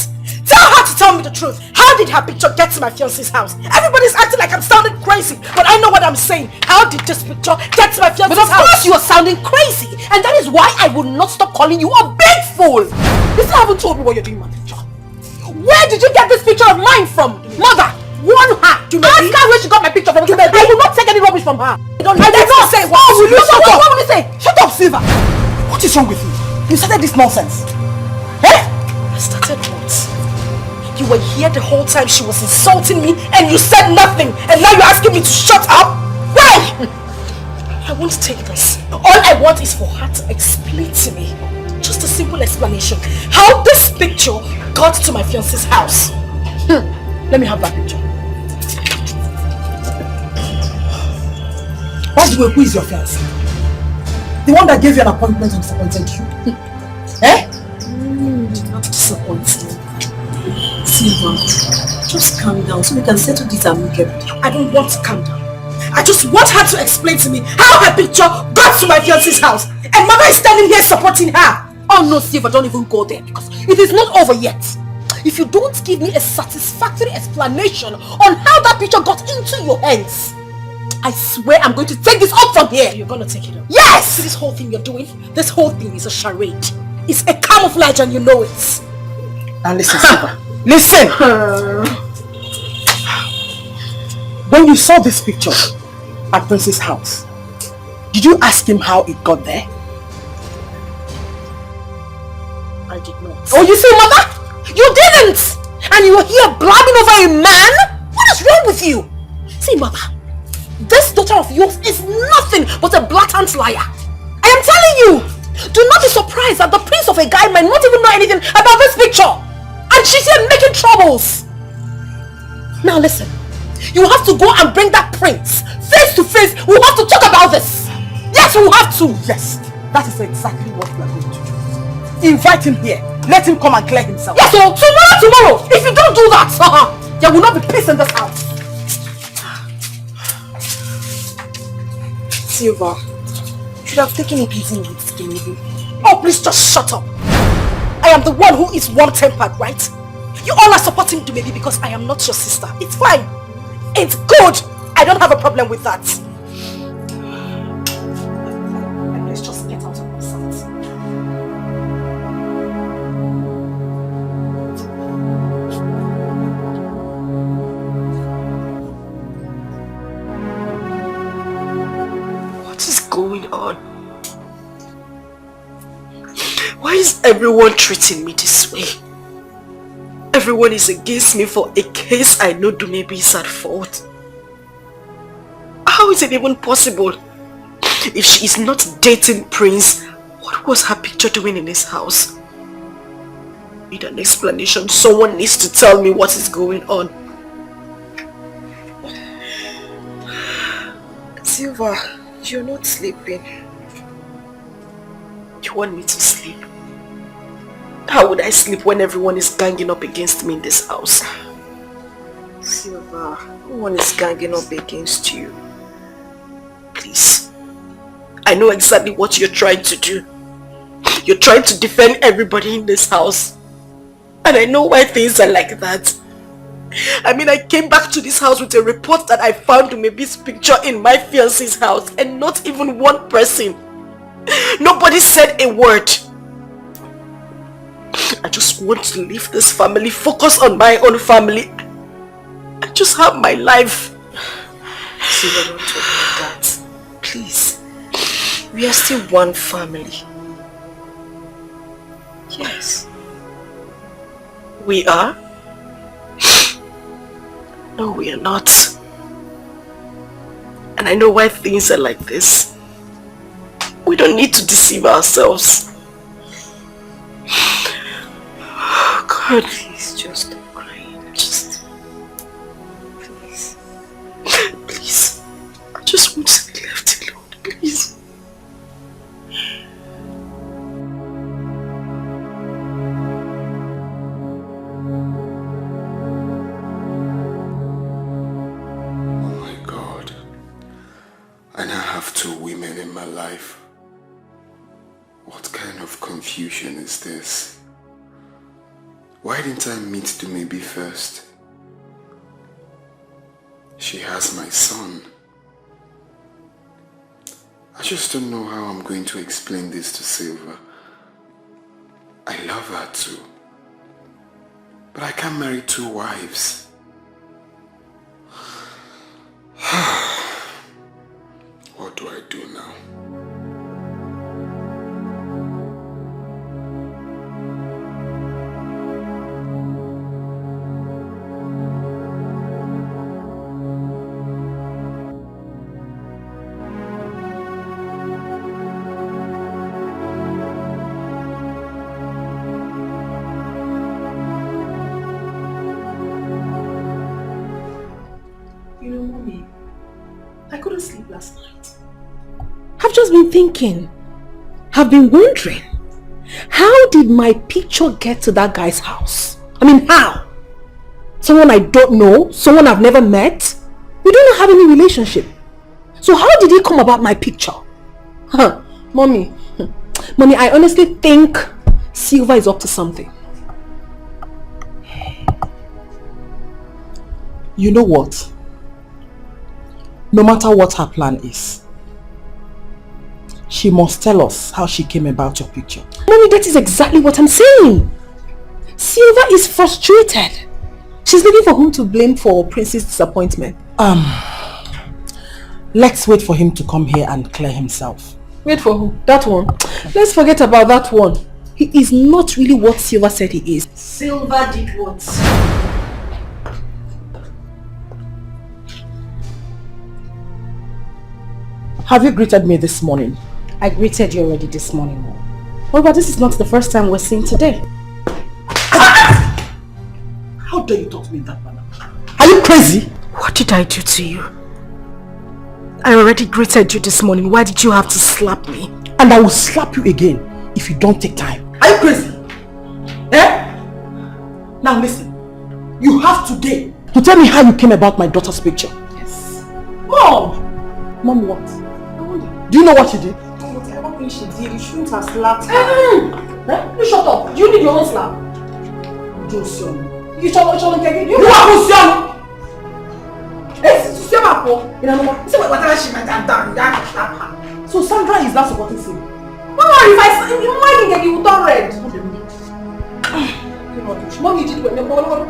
Tell her to tell me the truth. How did her picture get to my fiance's house? Everybody's acting like I'm sounding crazy, but I know what I'm saying. How did this picture get to my fiance's house? But of course you are sounding crazy, and that is why I will not stop calling you a big fool. You still haven't told me what you're doing with my picture. Where did you get this picture of mine from? Mother, warn her. Ask her where she got my picture from. I will not take any rubbish from her. I did not say what. Will you shut up? What will you say? Shut up, Silva. What is wrong with you? You started this nonsense. Eh? I started what? You were here the whole time she was insulting me and you said nothing, and now you're asking me to shut up? Why? I won't take this. All I want is for her to explain to me, just a simple explanation, how this picture got to my fiance's house. Let me have that picture. By the way, who is your fiancé? The one that gave you an appointment and disappointed you? Eh? Not disappointed. Silva, just calm down so we can settle this amicably. I don't want to calm down. I just want her to explain to me how her picture got to my fiance's house. And Mother is standing here supporting her. Oh no, Silva, don't even go there because it is not over yet. If you don't give me a satisfactory explanation on how that picture got into your hands, I swear I'm going to take this up from here. You're going to take it up? Yes! See this whole thing you're doing? This whole thing is a charade. It's a camouflage and you know it. Now listen, Silva. Listen! When you saw this picture at Prince's house, did you ask him how it got there? I did not. Oh, you see, Mother? You didn't! And you were here blabbing over a man? What is wrong with you? See, Mother, this daughter of yours is nothing but a blatant liar. I am telling you! Do not be surprised that the prince of a guy might not even know anything about this picture. And she's here making troubles. Now listen, you have to go and bring that prince face to face. We have to talk about this. Yes, we have to. Yes, that is exactly what we are going to do. Invite him here. Let him come and clear himself. Yes, so tomorrow. If you don't do that, there will not be peace in this house. Silva, you should have taken it easy with Skinny. Oh, please just shut up. I am the one who is warm-tempered, right? You all are supporting me maybe because I am not your sister. It's fine. It's good. I don't have a problem with that. Let's just get out of my sight. What is going on? Why is everyone treating me this way? Everyone is against me for a case I know Dumebi is at fault. How is it even possible? If she is not dating Prince, what was her picture doing in his house? I need an explanation. Someone needs to tell me what is going on. Silva, you're not sleeping. You want me to sleep? How would I sleep when everyone is ganging up against me in this house? Silva, no one is ganging up against you. Please. I know exactly what you're trying to do. You're trying to defend everybody in this house. And I know why things are like that. I mean, I came back to this house with a report that I found Dumebi's picture in my fiance's house and not even one person. Nobody said a word. I just want to leave this family, focus on my own family, and just have my life. Silva, don't talk like that. Please. We are still one family. Yes. We are? No, we are not. And I know why things are like this. We don't need to deceive ourselves. Oh God, please just stop crying. Just... Please. Please. I just want to be left alone, please. I now have 2 women in my life. What kind of confusion is this? Why didn't I meet Dumebi first? She has my son. I just don't know how I'm going to explain this to Silva. I love her too. But I can't marry 2 wives. What do I do now? You know, Mommy, I couldn't sleep last night. I've just been thinking. I've been wondering. How did my picture get to that guy's house? I mean, how? Someone I don't know? Someone I've never met? We don't have any relationship. So how did he come about my picture? Huh, Mommy. Mommy, I honestly think Silva is up to something. You know what? No matter what her plan is, she must tell us how she came about your picture. Mommy, that is exactly what I'm saying. Silva is frustrated. She's looking for whom to blame for Prince's disappointment. Let's wait for him to come here and clear himself. Wait for who? That one? Let's forget about that one. He is not really what Silva said he is. Silva did what? Have you greeted me this morning? I greeted you already this morning, Mom. Well, but this is not the first time we're seeing today. How dare you talk to me in that manner? Are you crazy? What did I do to you? I already greeted you this morning. Why did you have to slap me? And I will slap you again if you don't take time. Are you crazy? Eh? Now listen. You have today to tell me how you came about my daughter's picture. Yes. Mom! Mom, what? Do you know what you did? Whatever thing she did, you shouldn't have slapped her. You shut up. Do you need your own slap? You are So Sandra is not supporting him. Mama, if I mind that you will turn red. Mom, you did well.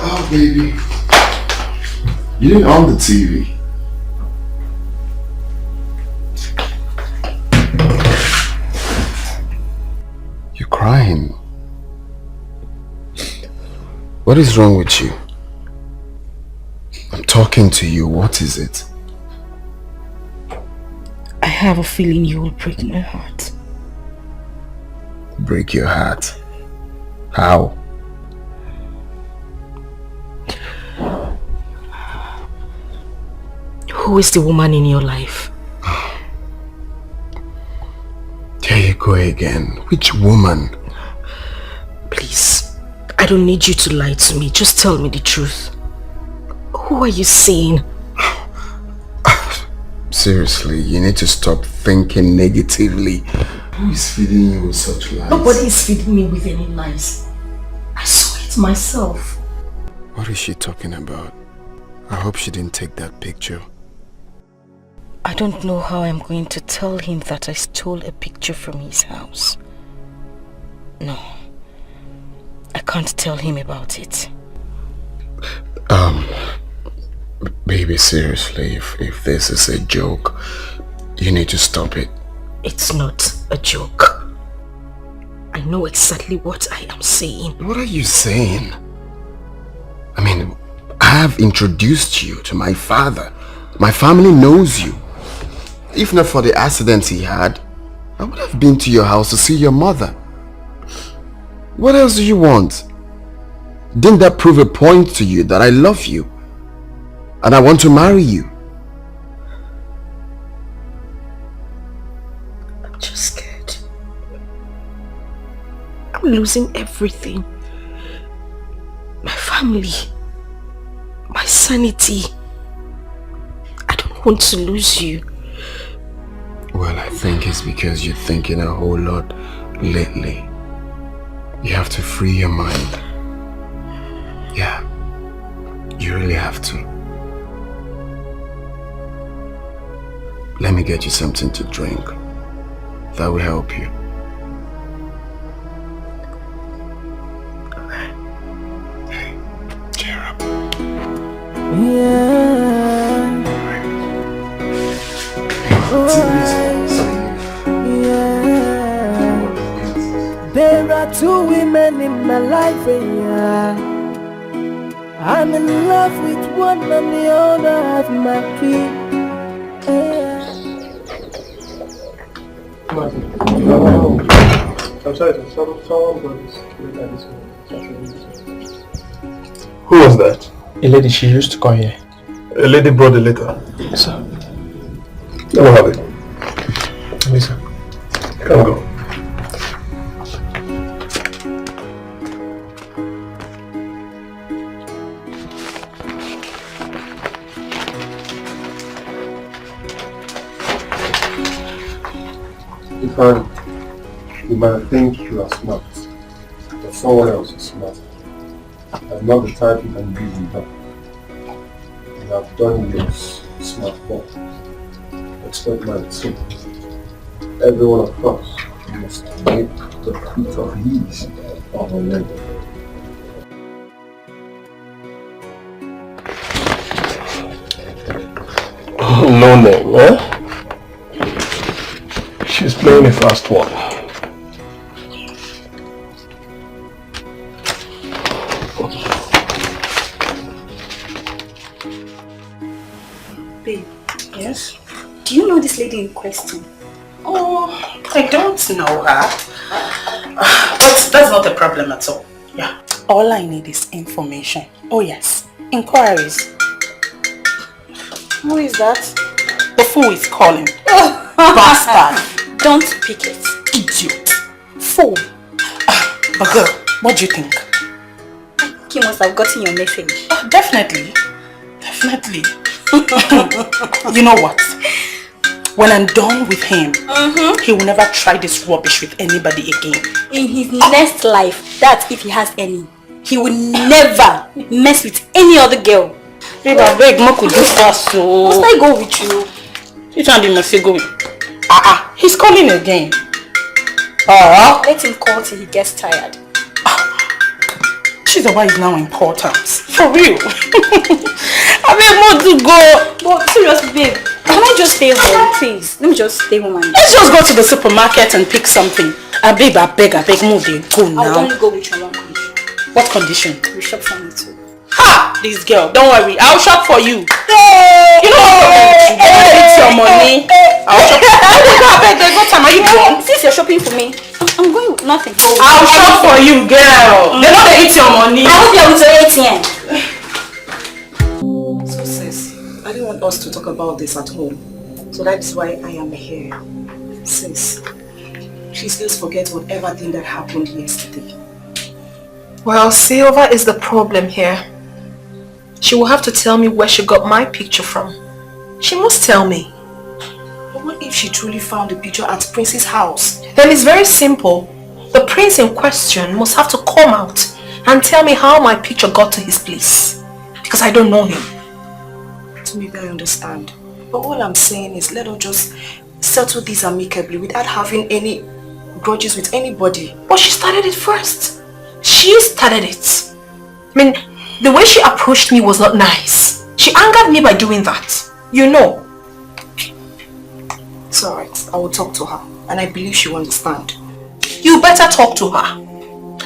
Oh, baby. You didn't on the TV. You're crying. What is wrong with you? I'm talking to you. What is it? I have a feeling you will break my heart. Break your heart? How? Who is the woman in your life? There you go again. Which woman? Please, I don't need you to lie to me. Just tell me the truth. Who are you seeing? Seriously, you need to stop thinking negatively. Who is feeding you with such lies? Nobody is feeding me with any lies. I saw it myself. What is she talking about? I hope she didn't take that picture. I don't know how I'm going to tell him that I stole a picture from his house. No, I can't tell him about it. Baby, seriously, if this is a joke, you need to stop it. It's not a joke. I know exactly what I am saying. What are you saying? I mean, I have introduced you to my father. My family knows you. If not for the accident he had, I would have been to your house to see your mother. What else do you want? Didn't that prove a point to you that I love you and I want to marry you? I'm just scared. I'm losing everything. My family, my sanity. I don't want to lose you. Well, I think it's because you're thinking a whole lot lately. You have to free your mind. Yeah, you really have to. Let me get you something to drink. That will help you. Hey, cheer up. Yeah. Yeah. There are two women in my life, yeah. I'm in love with one and the other have my key. I'm sorry, someone brought this letter this morning. Who was that? A lady, she used to come here. A lady brought the letter. Yes, sir. Let me have it. Yes, sir. Come go. You might think you are smart, but someone else is smart. I'm not the type you can reason with. You have done your smart work. Expect my too. Every one of us must make the fruit of his on our labor. No name, eh? She's playing a fast one. Babe. Yes? Do you know this lady in question? Oh, I don't know her. But that's not a problem at all. Yeah. All I need is information. Oh yes. Inquiries. Who is that? The fool is calling. Bastard. Don't pick it. Idiot. Fool. But girl, what do you think? He must have gotten your message. Definitely. Definitely. You know what? When I'm done with him, he will never try this rubbish with anybody again. In his next life, that's if he has any, he will never mess with any other girl. Babe, I beg, Mo could do fast, so... Must I go with you? You trying to must go with? He's calling again. Let him call till he gets tired. She's why is now important. For real. I mean, more to go. But seriously, babe, can I just stay home, please? Let me just stay home and... Let's just go to the supermarket and pick something. Babe, I beg, move there. Go now. I'll only go with your one condition. What condition? You shop for me too. Ha! This girl, don't worry. I'll shop for you. You know what? It's your money. I'll shop. There's no time. Are you drunk? Since you're shopping for me, I'm going with nothing. I'll shop for you, girl. They're not gonna eat your money. I hope you're with your ATM. So sis, I didn't want us to talk about this at home. So that's why I am here. Sis, please let's forget whatever thing that happened yesterday. Well, Silva is the problem here. She will have to tell me where she got my picture from. She must tell me. But what if she truly found the picture at Prince's house? Then it's very simple. The prince in question must have to come out and tell me how my picture got to his place. Because I don't know him. So maybe I understand. But all I'm saying is let us just settle this amicably without having any grudges with anybody. But she started it first. She started it. I mean, the way she approached me was not nice. She angered me by doing that. You know. It's alright. I will talk to her. And I believe she will understand. You better talk to her.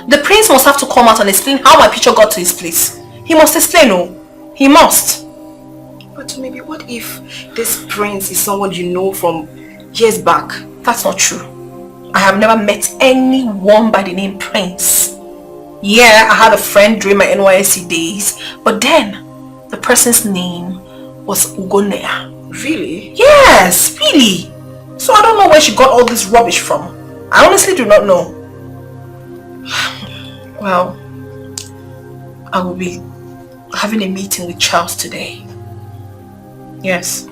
The prince must have to come out and explain how my picture got to his place. He must explain, oh. He must. But maybe what if this prince is someone you know from years back? That's not true. I have never met anyone by the name Prince. Yeah, I had a friend during my NYSC days, but then the person's name was Ugonea. Really? Yes, really. So I don't know where she got all this rubbish from. I honestly do not know. Well, I will be having a meeting with Charles today. Yes,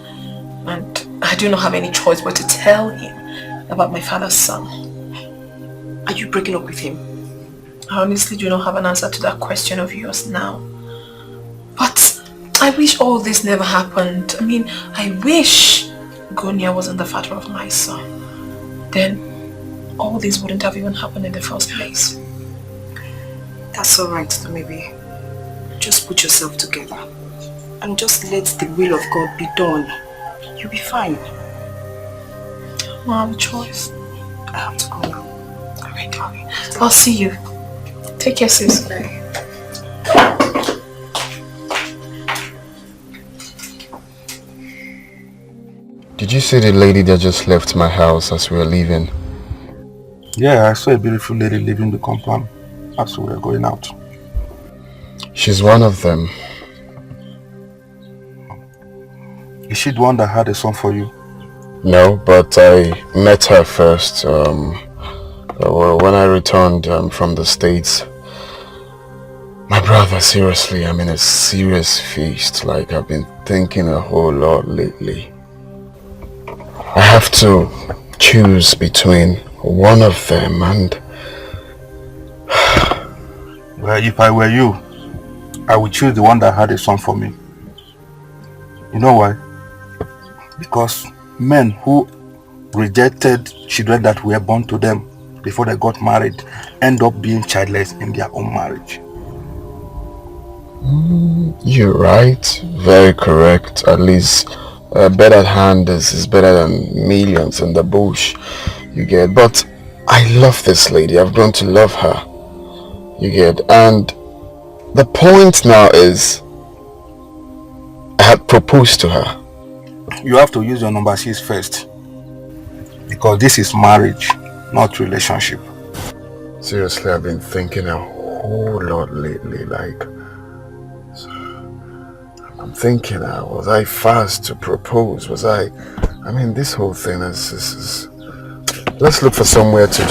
and I do not have any choice but to tell him about my father's son. Are you breaking up with him? I honestly do not have an answer to that question of yours now. But I wish all this never happened. I mean, I wish Gonia wasn't the father of my son. Then all this wouldn't have even happened in the first place. That's alright, maybe. Just put yourself together and just let the will of God be done. You'll be fine. I don't have a choice. I have to go now. Alright, darling. I'll see you. Take care, sis. Bye. Did you see the lady that just left my house as we were leaving? Yeah, I saw a beautiful lady leaving the compound as we were going out. She's one of them. Is she the one that had a son for you? No, but I met her first when I returned from the States. My brother, seriously, I'm in a serious feast. Like, I've been thinking a whole lot lately. I have to choose between one of them and... Well, if I were you, I would choose the one that had a son for me. You know why? Because men who rejected children that were born to them before they got married end up being childless in their own marriage. You're right. Very correct. At least a bird at hand is better than millions in the bush. You get. But I love this lady. I've grown to love her. You get. And the point now is I had proposed to her. You have to use your number 6 first. Because this is marriage, not relationship. Seriously, I've been thinking a whole lot lately. Like, I'm thinking, was I fast to propose? Was I mean, this whole thing is let's look for somewhere to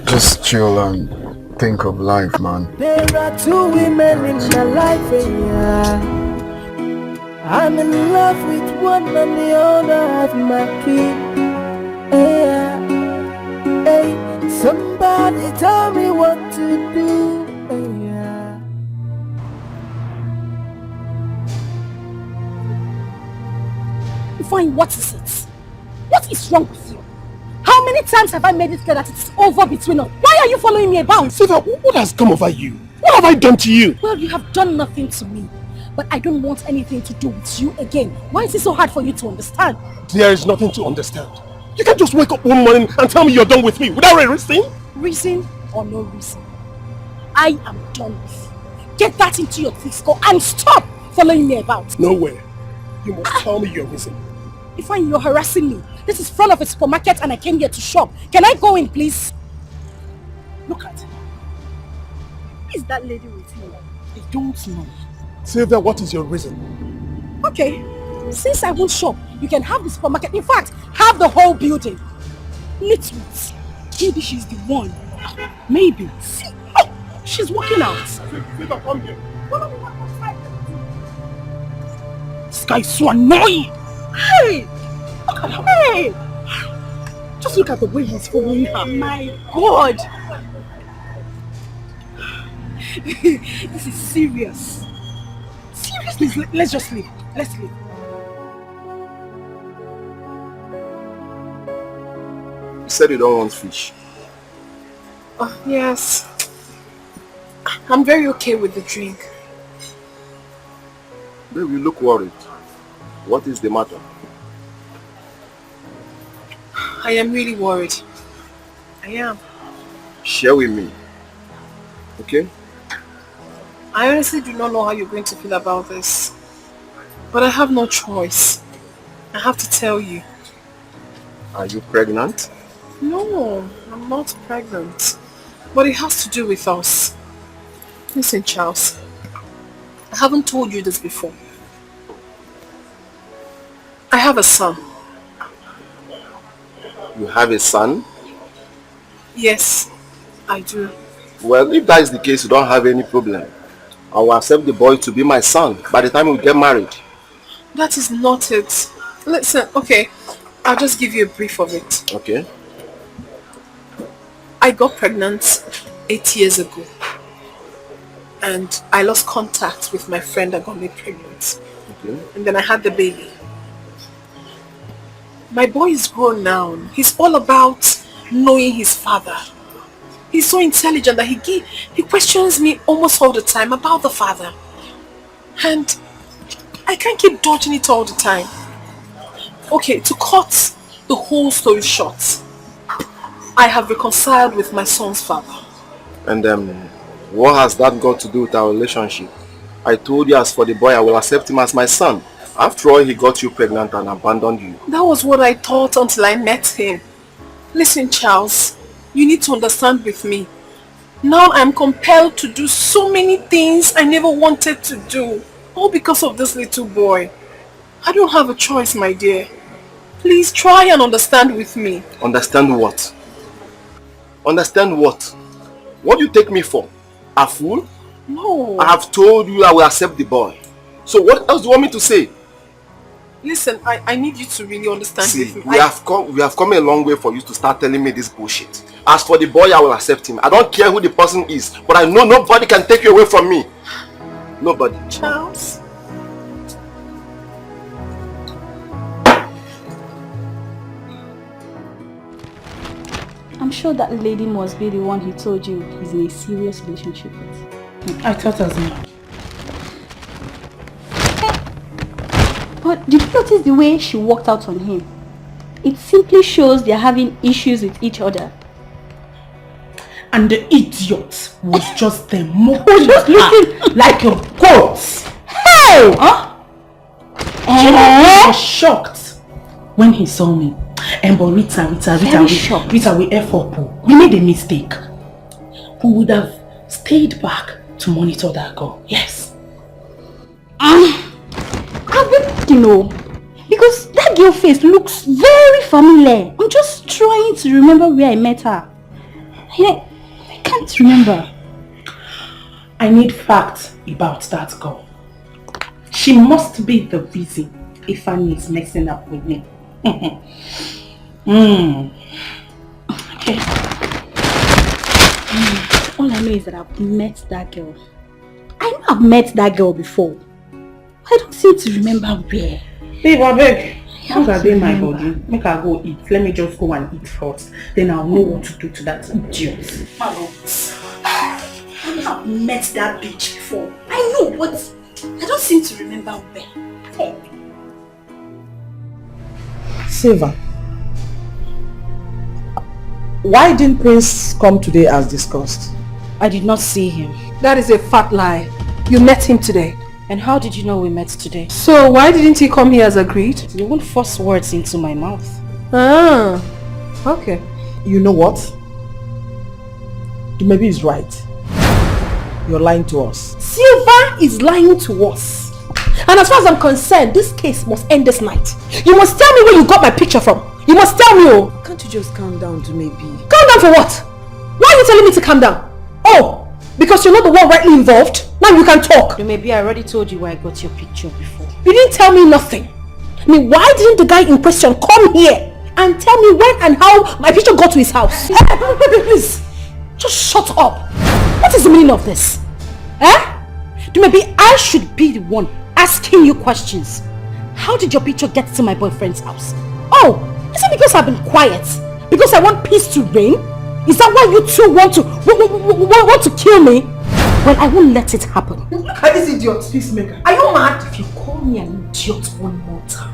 just chill and think of life, man. There are 2 women in my life, yeah. I'm in love with one and the other have my key. Yeah. Hey, somebody tell me what to do. Yeah. Fine, what is it? What is wrong with you? How many times have I made it clear that it's over between us? Why are you following me about? Siva, what has come over you? What have I done to you? Well, you have done nothing to me. But I don't want anything to do with you again. Why is it so hard for you to understand? There is nothing to understand. You can't just wake up one morning and tell me you're done with me without a reason. Reason or no reason, I am done with you. Get that into your thick skull and stop following me about. Nowhere. You must tell me your reason. If you're harassing me, this is front of a supermarket and I came here to shop. Can I go in, please? Look at her. Who is that lady with you? I don't know. Sylvia, what is your reason? Okay, since I won't shop, you can have the supermarket. In fact, have the whole building. Nitwit. Maybe she's the one. Maybe. See? Oh, she's walking out. Sylvia, come here. This guy is so annoying. Hey! Look at her. Hey! Just look at the way he's following her. My God! This is serious. Please, let's just leave. Let's leave. You said you don't want fish. Oh, yes. I'm very okay with the drink. Babe, you look worried. What is the matter? I am really worried. I am. Share with me. Okay? I honestly do not know how you're going to feel about this. But I have no choice. I have to tell you. Are you pregnant? No, I'm not pregnant. But it has to do with us. Listen, Charles. I haven't told you this before. I have a son. You have a son? Yes, I do. Well, if that is the case, you don't have any problem. I will accept the boy to be my son by the time we get married. That is not it. Listen, okay, I'll just give you a brief of it. Okay. I got pregnant 8 years ago. And I lost contact with my friend that got me pregnant. Okay. And then I had the baby. My boy is grown now. He's all about knowing his father. He's so intelligent that he questions me almost all the time about the father. And I can't keep dodging it all the time. Okay, to cut the whole story short, I have reconciled with my son's father. And what has that got to do with our relationship? I told you as for the boy, I will accept him as my son. After all, he got you pregnant and abandoned you. That was what I thought until I met him. Listen, Charles, you need to understand with me. Now I'm compelled to do so many things I never wanted to do. All because of this little boy. I don't have a choice, my dear. Please try and understand with me. Understand what? Understand what? What do you take me for? A fool? No. I have told you I will accept the boy. So what else do you want me to say? Listen, I need you to really understand. See, we have come a long way for you to start telling me this bullshit. As for the boy, I will accept him. I don't care who the person is, but I know nobody can take you away from me. Nobody. Charles. I'm sure that lady must be the one he told you he's in a serious relationship with. I thought as much. But did you notice the way she walked out on him? It simply shows they're having issues with each other. And the idiot was just there mocking her like a goat. Hey! Huh? He was shocked when he saw me. But Rita, we F up. We made a mistake. We would have stayed back to monitor that girl. Yes. Because that girl face looks very familiar. I'm just trying to remember where I met her. I can't remember. I need facts about that girl. She must be the reason Ifeanyi is messing up with me. Okay. All I know is that I've met that girl. I know I've met that girl before. I don't seem to remember where. Babe, I beg. How's that in my body? Make her go eat. Let me just go and eat first. Then I'll know what to do to that idiot. I've met that bitch before. I know, but I don't seem to remember where. Silva, why didn't Prince come today as discussed? I did not see him. That is a fat lie. You met him today. And how did you know we met today? So why didn't he come here as agreed? You won't force words into my mouth. Ah, okay. You know what? Maybe he's right. You're lying to us. Silva is lying to us. And as far as I'm concerned, this case must end this night. You must tell me where you got my picture from. You must tell me, oh. Can't you just calm down to maybe? Calm down for what? Why are you telling me to calm down? Oh, because you're not the one rightly involved? Now you can talk. Maybe I already told you where I got your picture before. You didn't tell me nothing. I mean, why didn't the guy in question come here and tell me when and how my picture got to his house? Please, just shut up. What is the meaning of this? Maybe I should be the one asking you questions. How did your picture get to my boyfriend's house? Oh, is it because I've been quiet? Because I want peace to reign? Is that why you two want to kill me? Well, I won't let it happen. Look at this idiot, peacemaker. Are you mad? If you call me an idiot one more time,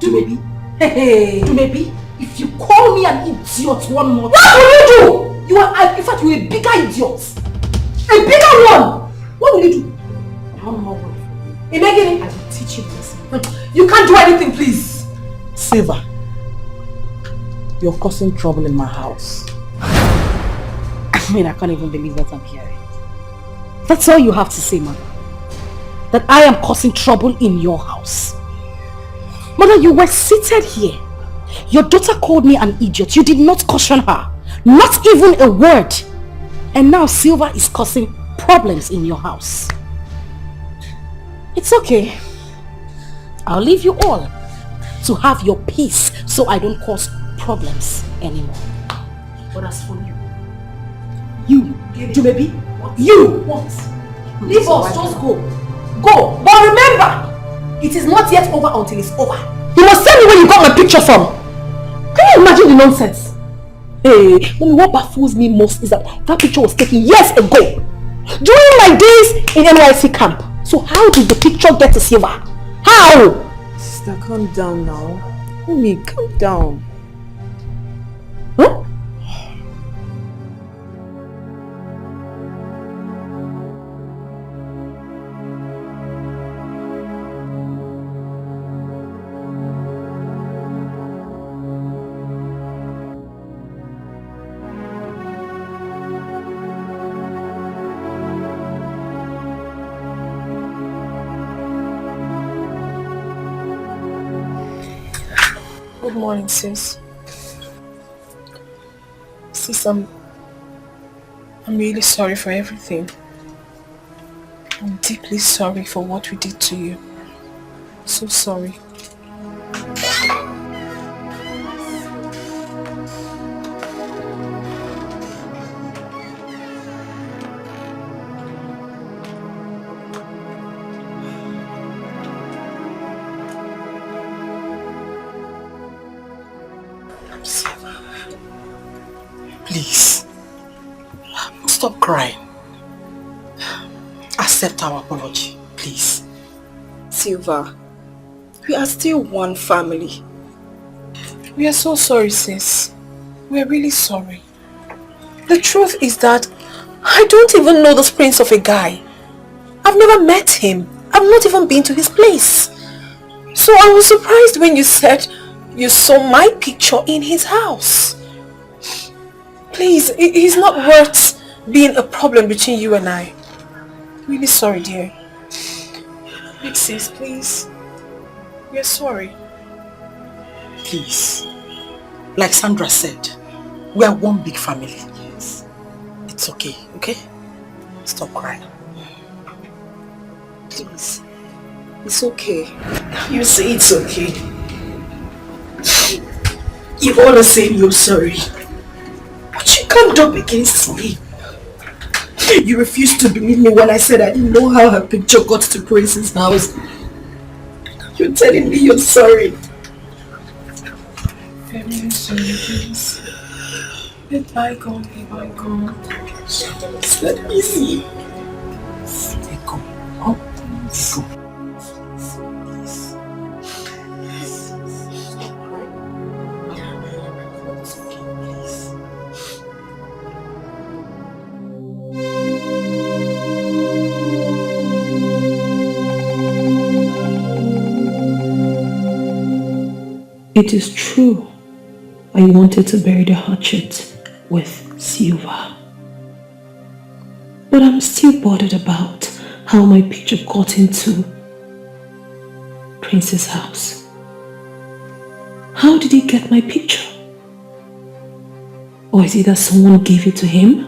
Maybe. Hey. maybe if you call me an idiot one more time, What will you do? You are, in fact, you're a bigger idiot. A bigger one. What will you do? one more word. Imagine I will teach you this. You can't do anything, please. Silver, you're causing trouble in my house. I mean, I can't even believe what I'm hearing. That's all you have to say, Mother. That I am causing trouble in your house. Mother, you were seated here. Your daughter called me an idiot. You did not caution her. Not even a word. And now Silver is causing problems in your house. It's okay. I'll leave you all to have your peace so I don't cause problems anymore. But as for you, Jumebi, you, what? Leave us, just go. Go. But remember, it is not yet over until it's over. You must tell me where you got my picture from. Can you imagine the nonsense? Hey, mommy, what baffles me most is that picture was taken years ago. During my days in NYC camp. So how did the picture get to Silver? How? Sister, calm down now. Mommy, calm down. Huh? Good morning, sis. Sis, I'm really sorry for everything. I'm deeply sorry for what we did to you. So sorry. Please, stop crying. Accept our apology, please. Silva, we are still one family. We are so sorry, sis. We are really sorry. The truth is that I don't even know this prince of a guy. I've never met him. I've not even been to his place. So I was surprised when you said you saw my picture in his house. Please, he's not worth being a problem between you and I. Really sorry, dear. Big sis, please. We're sorry. Please. Like Sandra said, we are one big family. Yes. It's okay, okay? Stop crying. Please. It's okay. You say it's okay. You all saying you're sorry. But you can't up against me. You refused to believe me when I said I didn't know how her picture got to Prince's house. You're telling me you're sorry. Very sorry, please. Let bygone be bygone. It's not easy. Etiko. Oh, Etiko. It is true, I wanted to bury the hatchet with Silva. But I'm still bothered about how my picture got into Prince's house. How did he get my picture? Or is it that someone gave it to him?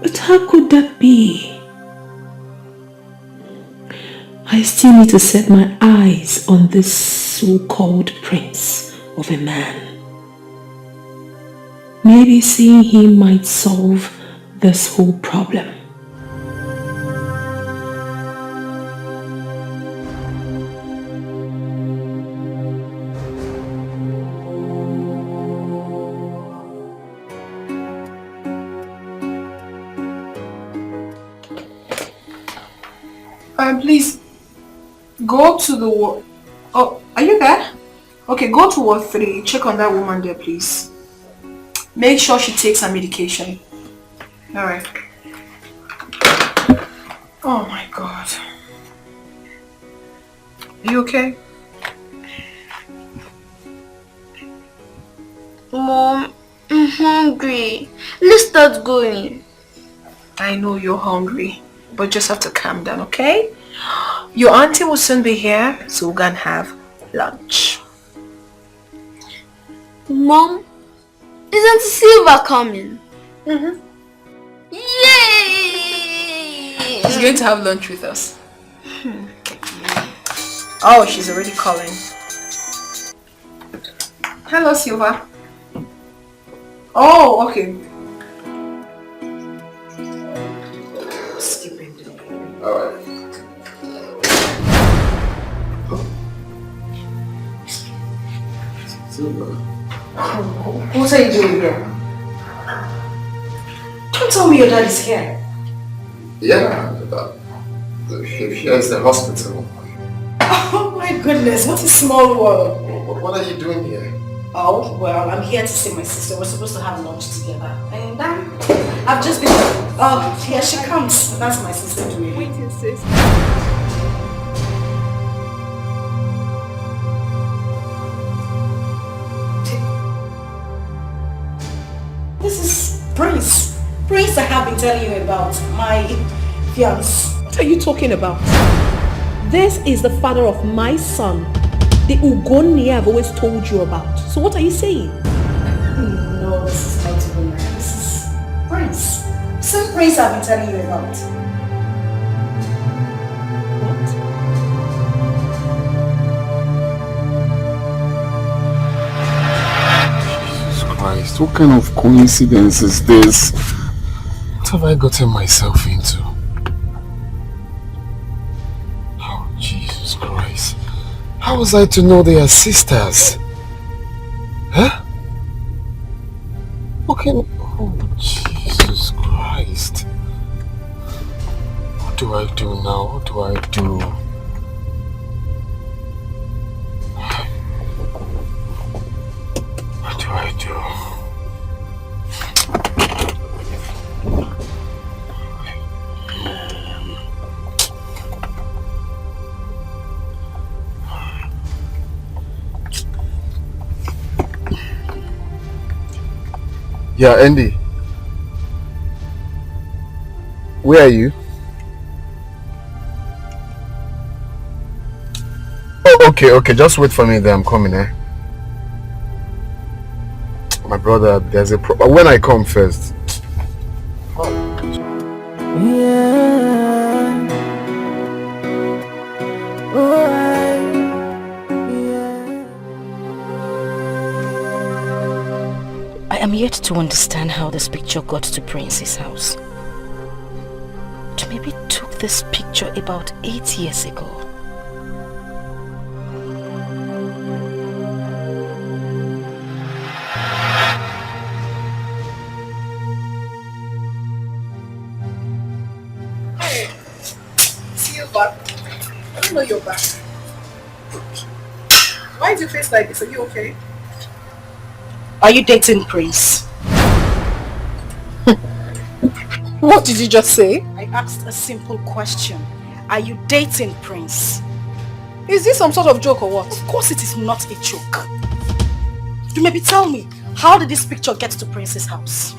But how could that be? I still need to set my eyes on this so-called prince of a man. Maybe seeing him might solve this whole problem. Please, go to the ward. Oh, are you there? Okay, go to ward 3. Check on that woman there, please. Make sure she takes her medication. Alright. Oh my God. Are you okay? Mom, I'm hungry. Let's start going. I know you're hungry, but just have to calm down, okay? Your auntie will soon be here, so we're gonna have lunch. Mom, isn't Silva coming? Mm-hmm. Yay! She's going to have lunch with us. Oh, she's already calling. Hello, Silva. Oh, okay. Stupid. Alright. What are you doing here? Don't tell me your dad is here. Yeah, here's the hospital. Oh my goodness, what a small world. What are you doing here? Oh, well, I'm here to see my sister. We're supposed to have lunch together. And I've just been... Oh, here she comes. That's my sister doing. Waiting, sis. This is Prince. Prince I have been telling you about. My fiance. What are you talking about? This is the father of my son. The Ugoni I've always told you about. So what are you saying? No, this is not even right. This is Prince. Same Prince I've been telling you about. Christ, what kind of coincidence is this? What have I gotten myself into? Oh, Jesus Christ. How was I to know they are sisters? Huh? What can... Oh, Jesus Christ. What do I do now? What do I do? What do I do? Yeah, Andy. Where are you? Oh, okay. Just wait for me there. I'm coming, eh? My brother, there's a problem. When I come first. I am yet to understand how this picture got to Prince's house. Maybe took this picture about 8 years ago. See you back. I don't know you're back. Why is your face like this? Are you okay? Are you dating Prince? What did you just say? I asked a simple question. Are you dating Prince? Is this some sort of joke or what? Of course it is not a joke. You maybe tell me, how did this picture get to Prince's house?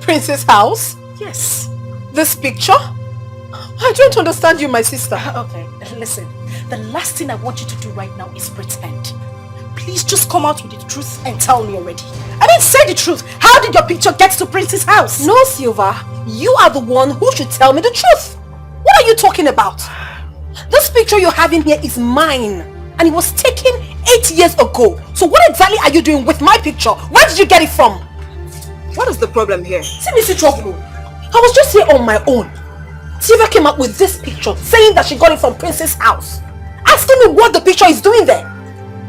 Prince's house? Yes. This picture? I don't understand you, my sister. Okay, listen. The last thing I want you to do right now is pretend. Please just come out with the truth and tell me already. I mean, say the truth. How did your picture get to Prince's house? No, Silva. You are the one who should tell me the truth. What are you talking about? This picture you have in here is mine. And it was taken 8 years ago. So what exactly are you doing with my picture? Where did you get it from? What is the problem here? See, Mr. Trouble. I was just here on my own. Silva came up with this picture saying that she got it from Prince's house. Asking me what the picture is doing there.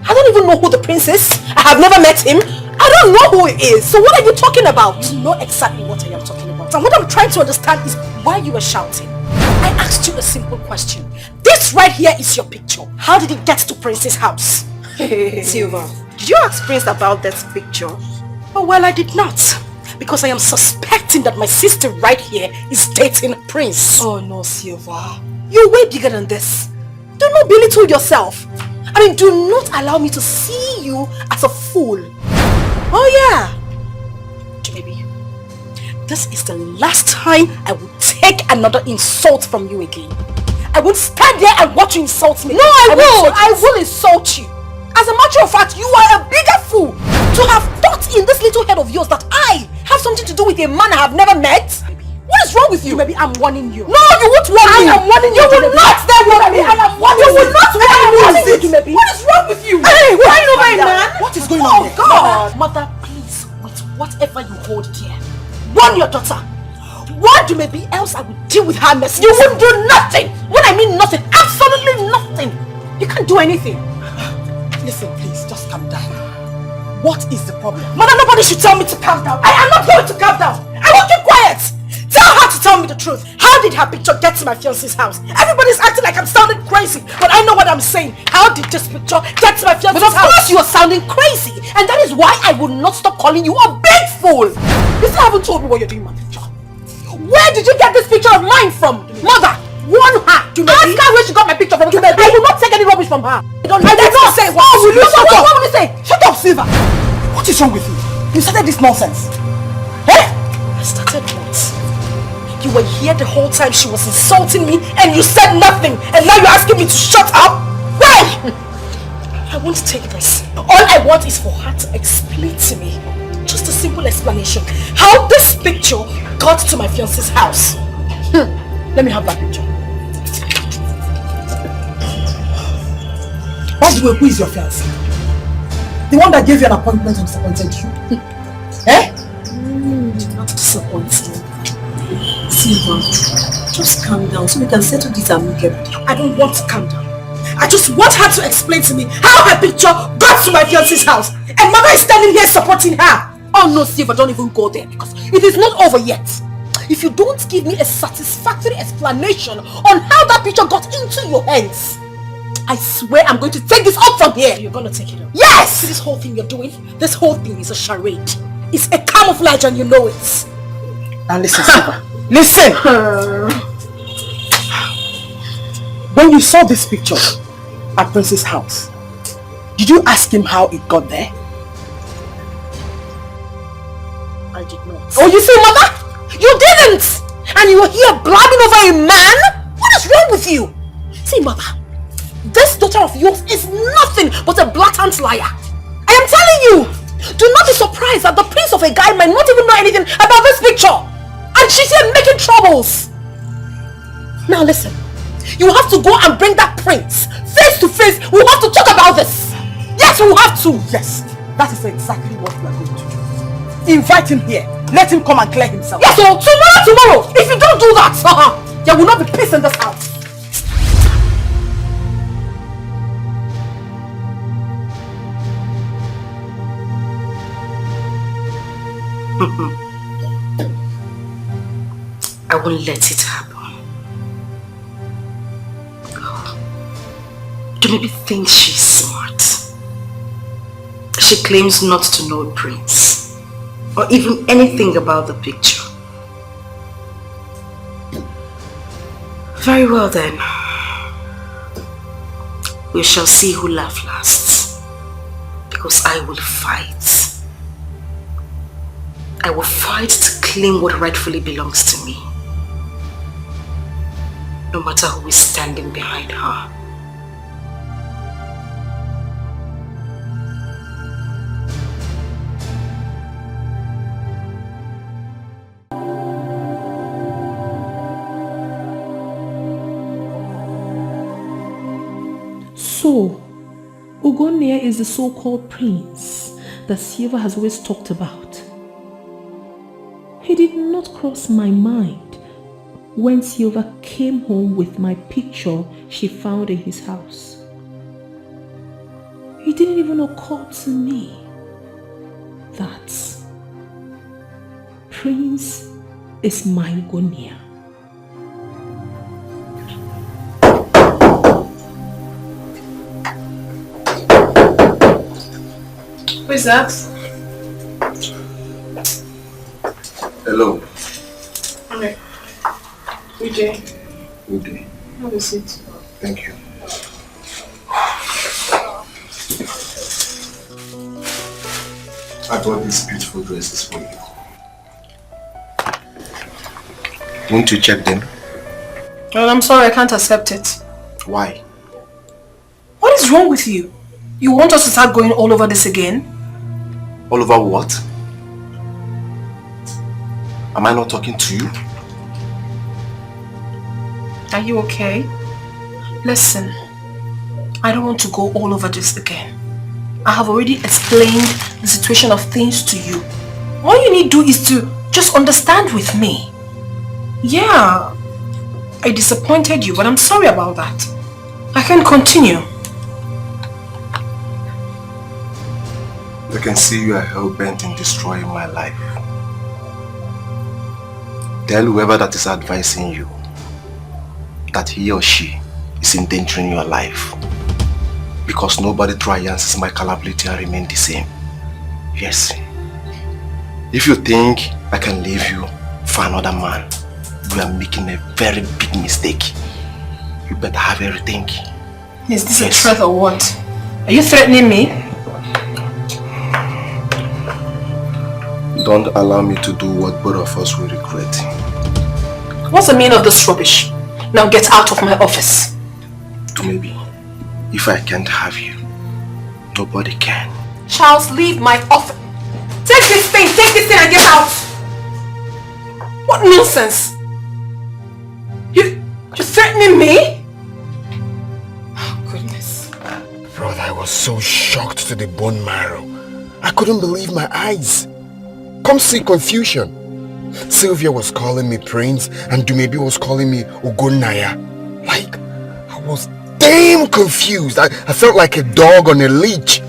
I don't even know who the prince is. I have never met him. I don't know who he is. So what are you talking about? You know exactly what I am talking about. about. And what I'm trying to understand is why you were shouting. I asked you a simple question. This right here is your picture. How did it get to Prince's house? Silva, did you ask Prince about that picture? Oh, well, I did not. Because I am suspecting that my sister right here is dating Prince. Oh no, Silva. You're way bigger than this. Do not belittle yourself. I mean, do not allow me to see you as a fool. Oh yeah. Baby, this is the last time I will take another insult from you again. I won't stand there and watch you insult me. No, I will insult you. As a matter of fact, you are a bigger fool to have thought in this little head of yours that I have something to do with a man I have never met. What is wrong with you? Maybe I'm warning you. No, you won't warn me. I am warning you. You will not then warn me. I am warning you. You will not warn me. What is wrong with you? Hey, why you my man? What is going on here? God. Mother, please, with whatever you hold dear, warn your daughter. What maybe else I will deal with her mess. You won't do nothing. When I mean nothing, absolutely nothing. You can't do anything. Listen, please, just calm down. What is the problem? Mother, nobody should tell me to calm down. I am not going to calm down. I will keep quiet. Tell her to tell me the truth. How did her picture get to my fiancé's house? Everybody's acting like I'm sounding crazy, but I know what I'm saying. How did this picture get to my fiancé's house? But of course you are sounding crazy, and that is why I will not stop calling you a big fool. You still haven't told me what you're doing with my picture. Where did you get this picture of mine from? Mother, warn her. Ask her where she got my picture from. I will not take any rubbish from her. I did not say what. Will you shut up? What will you say? Shut up, Silva. What is wrong with you? You started this nonsense. Eh? I started what? You were here the whole time she was insulting me and you said nothing. And now you're asking me to shut up? Why? I won't take this. All I want is for her to explain to me. Just a simple explanation. How this picture got to my fiancé's house. Let me have that picture. By the way, who is your fiancé? The one that gave you an appointment and disappointed you? Eh? Not disappointing. Silva, just calm down so we can settle this amicably. I don't want to calm down. I just want her to explain to me how her picture got to my fiancé's house. And Mother is standing here supporting her. Oh no, Silva, don't even go there because it is not over yet. If you don't give me a satisfactory explanation on how that picture got into your hands, I swear I'm going to take this up from here. You're going to take it up? Yes! See this whole thing you're doing? This whole thing is a charade. It's a camouflage and you know it. Now listen, Silva. Listen! When you saw this picture at Prince's house, did you ask him how it got there? I did not. Oh, you see, Mother? You didn't! And you were here blabbing over a man? What is wrong with you? See, Mother, this daughter of yours is nothing but a blatant liar. I am telling you, do not be surprised that the prince of a guy might not even know anything about this picture. And she's here making troubles. Now listen, you have to go and bring that prince face to face. We have to talk about this. Yes, we have to. Yes, that is exactly what we are going to do. Invite him here. Let him come and clear himself. Yes, so tomorrow. If you don't do that, there will not be peace in this house. I won't let it happen. Do maybe think she's smart. She claims not to know Prince or even anything about the picture. Very well then. We shall see who laughs last. Because I will fight. I will fight to claim what rightfully belongs to me. No matter who is standing behind her. So, Ugonia is the so-called prince that Silva has always talked about. He did not cross my mind when Silva came home with my picture she found in his house. It didn't even occur to me that Prince is my Ugonia. Who is that? Hello. Okay. Good day. Good day. Have a seat. Thank you. I bought these beautiful dresses for you. Won't you check them? Well, I'm sorry, I can't accept it. Why? What is wrong with you? You want us to start going all over this again? All over what? Am I not talking to you? Are you okay? Listen, I don't want to go all over this again. I have already explained the situation of things to you. All you need to do is to just understand with me. Yeah, I disappointed you, but I'm sorry about that. I can continue. I can see you are hell-bent in destroying my life. Tell whoever that is advising you that he or she is endangering your life. Because nobody triumphs my capability and remain the same. Yes. If you think I can leave you for another man, you are making a very big mistake. You better have everything. Is this a threat or what? Are you threatening me? Don't allow me to do what both of us will regret. What's the meaning of this rubbish? Now get out of my office. Maybe. If I can't have you, nobody can. Charles, leave my office. Take this thing and get out. What nonsense. You're threatening me? Oh, goodness. Brother, I was so shocked to the bone marrow. I couldn't believe my eyes. Come see confusion. Sylvia was calling me Prince and Dumebi was calling me Ugonaya. Like, I was damn confused. I felt like a dog on a leash.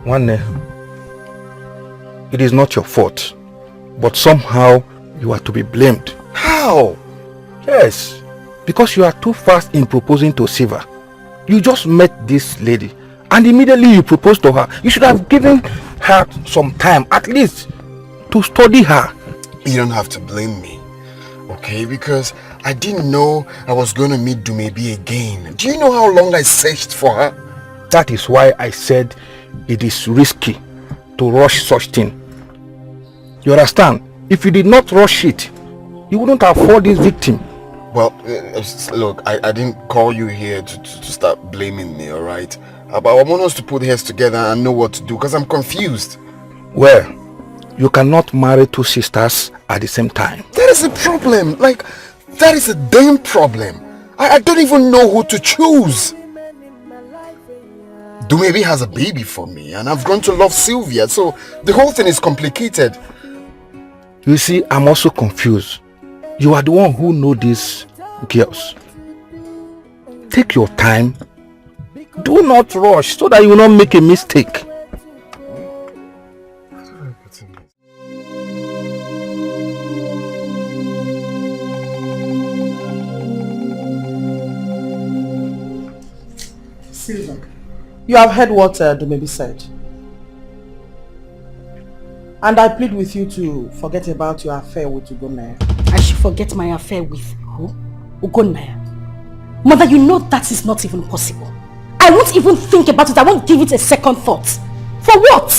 One, it is not your fault, but somehow you are to be blamed. How? Yes, because you are too fast in proposing to Siva. You just met this lady and immediately you proposed to her. You should have given her some time, at least, to study her. You don't have to blame me, okay? Because I didn't know I was going to meet Dumebi again. Do you know how long I searched for her? That is why I said it is risky to rush such thing. You understand? If you did not rush it, you wouldn't have fought this victim. Well, look, I didn't call you here to start blaming me, alright? But I want us to put heads together and know what to do, because I'm confused. Well, you cannot marry two sisters at the same time. That is a problem. Like, that is a damn problem. I don't even know who to choose. Dumebi has a baby for me and I've grown to love Sylvia, so the whole thing is complicated. You see, I'm also confused. You are the one who know these girls. Take your time. Do not rush so that you will not make a mistake. Sylvia, you have heard what Dumebi said. And I plead with you to forget about your affair with Ugonaya. I should forget my affair with who? Ugonaya. Mother, you know that is not even possible. I won't even think about it. I won't give it a second thought. For what?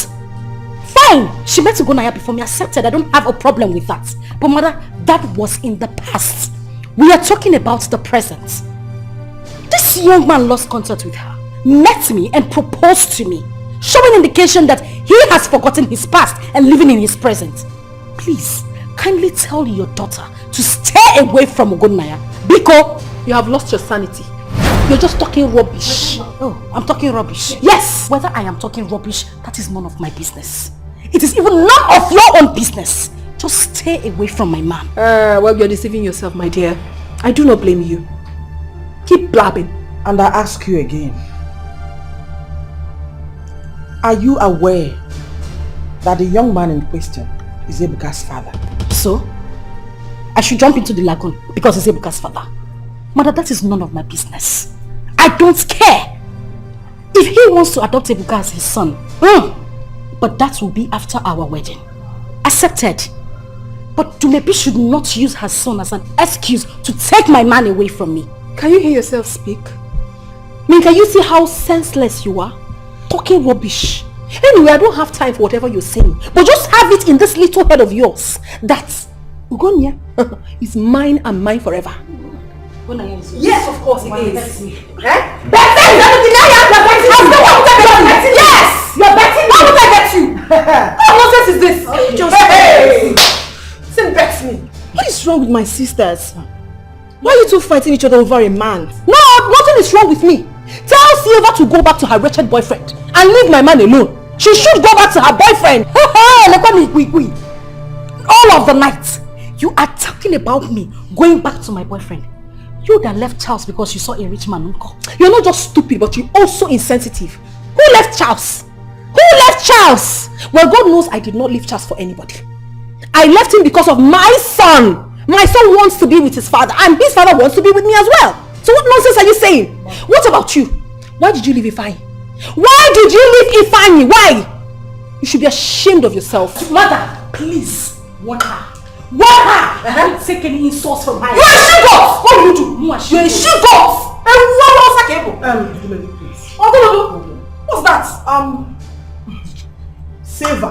Fine, she met Ugonaya before me. Accepted. I don't have a problem with that. But mother, that was in the past. We are talking about the present. This young man lost contact with her, met me and proposed to me, showing indication that he has forgotten his past and living in his present. Please, kindly tell your daughter to stay away from Ugonaya. Biko, you have lost your sanity. You're just talking rubbish. Oh, I'm talking rubbish. Yes, whether I am talking rubbish, that is none of my business. It is even none of your own business. Just stay away from my man. Well, you're deceiving yourself, my dear. I do not blame you. Keep blabbing. And I ask you again, are you aware that the young man in question is Ebuka's father. So? I should jump into the lagoon because it's Ebuka's father. Mother, that is none of my business. I don't care. If he wants to adopt Ebuka as his son, but that will be after our wedding. Accepted. But Dumebi should not use her son as an excuse to take my man away from me. Can you hear yourself speak? Can you see how senseless you are? Talking rubbish. Anyway, I don't have time for whatever you're saying. But just have it in this little head of yours that Ugonia is mine and mine forever. Yes, of course it is. Yes! You're betting! Why would I bet you? What nonsense is this? Just say bet me. What is wrong with my sisters? Why are you two fighting each other over a man? No, nothing is wrong with me. Tell Silva to go back to her wretched boyfriend and leave my man alone. She should go back to her boyfriend. All of the night, you are talking about me going back to my boyfriend. You that left Charles because you saw a rich man, uncle. You're not just stupid, but you're also insensitive. Who left Charles? Who left Charles? Well, God knows I did not leave Charles for anybody. I left him because of my son. My son wants to be with his father, and his father wants to be with me as well. So what nonsense are you saying? What about you? Why did you leave Ifeanyi? Why did you leave Ifeanyi? Why? You should be ashamed of yourself. Mother, please, warn her. Warn her! Don't take any insults from her. You're a she-goat! What will you do? You're a she-goat! What's that? Silva,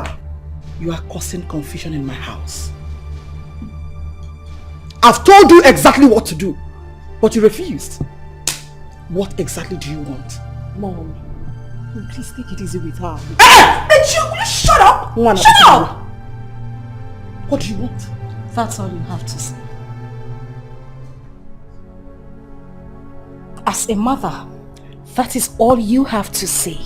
you are causing confusion in my house. I've told you exactly what to do, but you refused. What exactly do you want? Mom, please take it easy with her. Hey! Will you shut up? Shut up! What do you want? That's all you have to say. As a mother, that is all you have to say.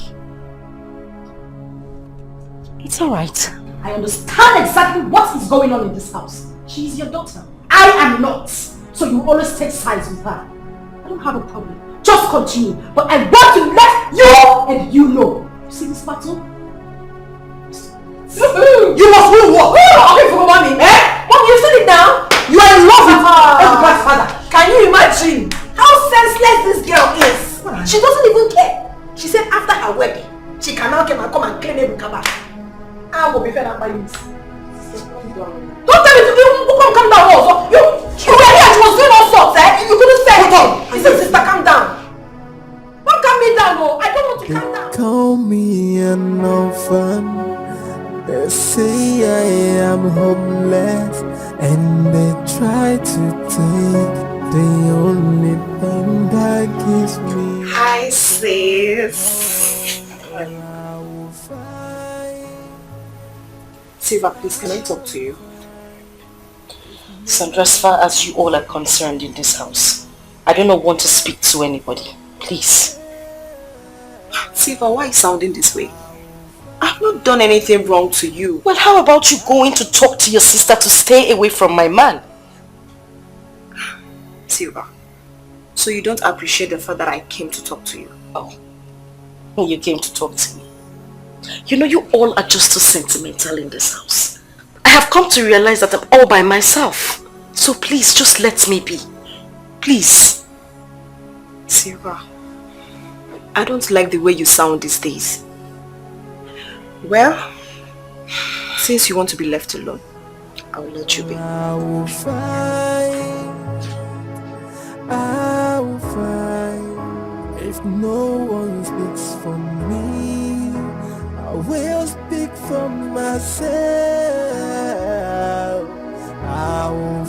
It's alright. I understand exactly what is going on in this house. She is your daughter. I am not. So you always take sides with her. I don't have a problem. Just continue. But I want to let you and you know. You see this battle? You must win what? Okay, for money. Mom, you said it now. You are in love with Ebuka's father. Can you imagine how senseless this girl is? She doesn't even care. She said after her wedding, she can now come and claim Ebuka back. I will be fed up by you. Don't tell me to come down also. You were here, she was doing all sorts, eh? You couldn't say anything. He said, sister, calm down. Don't calm me down, no. I don't want to calm down. Call me an orphan. They say I am homeless, and they try to take the only thing that gives me. Hi, sis. Silva, please, can I talk to you? Sandra, as far as you all are concerned in this house, I do not want to speak to anybody. Please. Silva, why are you sounding this way? I've not done anything wrong to you. Well, how about you going to talk to your sister to stay away from my man? Silva, so you don't appreciate the fact that I came to talk to you? Oh, you came to talk to me. You know, you all are just too sentimental in this house. I have come to realize that I'm all by myself. So please, just let me be. Please. Silva, I don't like the way you sound these days. Well, since you want to be left alone, I will let you be. I will find. If no one speaks for me, I will speak for myself. I will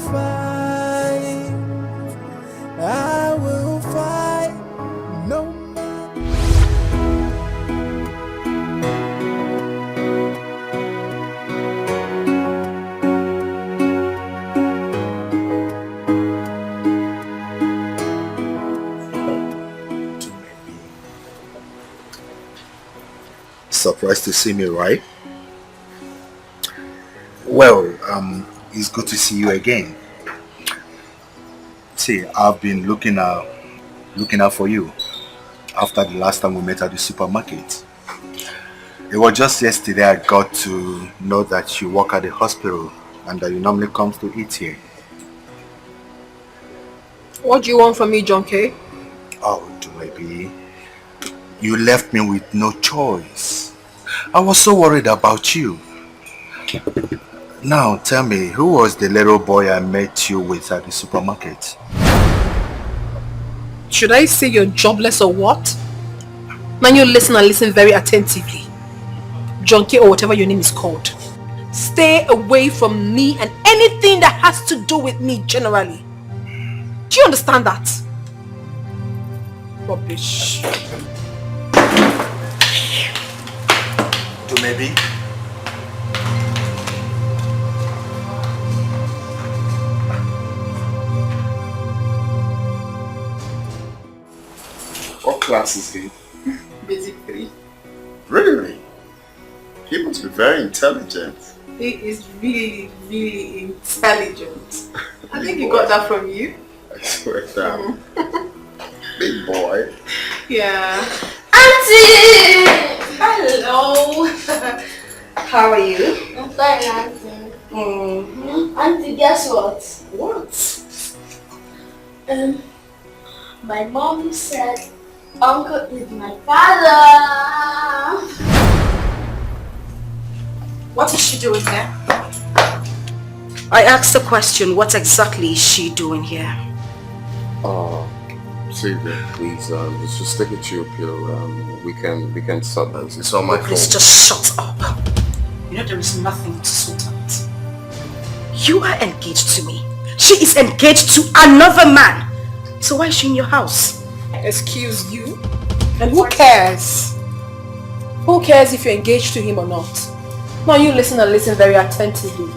fight, no matter. Surprised to see me, right? Well, it's good to see you again. See, I've been looking out for you after the last time we met at the supermarket. It was just yesterday I got to know that you work at the hospital and that you normally come to eat here. What do you want from me, John K? Oh, baby. You left me with no choice. I was so worried about you. Now tell me, who was the little boy I met you with at the supermarket? Should I say you're jobless or what? Now you listen and listen very attentively. John K or whatever your name is called. Stay away from me and anything that has to do with me generally. Do you understand that? Rubbish. To maybe? What class is he? Basic 3. Really? He must be very intelligent. He is really, really intelligent. I think he got that from you. I swear down. Big boy. Yeah. Auntie! Hello. How are you? I'm fine, Auntie. Auntie, guess what? What? My mom said Uncle is my father. What is she doing here? I asked the question, what exactly is she doing here? Sylvia, please, let's just take a chill pill. We can sort this. It's on my phone. Please just shut up. You know there is nothing to sort out. You are engaged to me. She is engaged to another man. So why is she in your house? Excuse you? And who cares? Who cares if you're engaged to him or not? Now you listen and listen very attentively.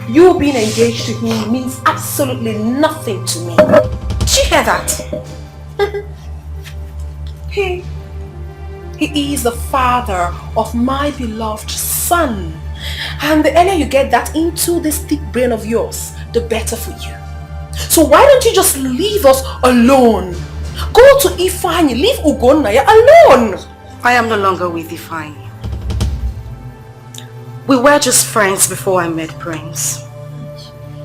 You being engaged to him means absolutely nothing to me. Did you hear that? He is the father of my beloved son. And the earlier you get that into this thick brain of yours, the better for you. So why don't you just leave us alone? Go to Ifeanyi, leave Ugonnaya alone. I am no longer with Ifeanyi. We were just friends before I met Prince.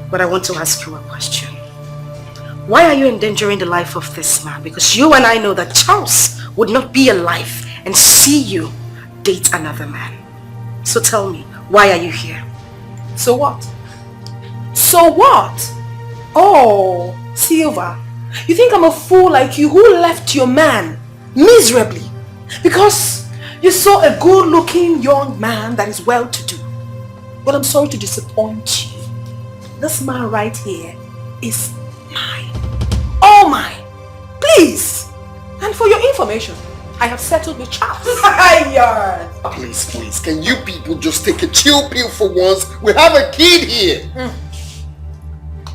But I want to ask you a question. Why are you endangering the life of this man? Because you and I know that Charles would not be alive and see you date another man. So tell me, why are you here? So what? So what? Oh, Silva, you think I'm a fool like you who left your man miserably because you saw a good-looking young man that is well-to-do? Well, I'm sorry to disappoint you. This man right here is mine. All mine. Please. And for your information, I have settled with Charles. Please, can you people just take a chill pill for once? We have a kid here.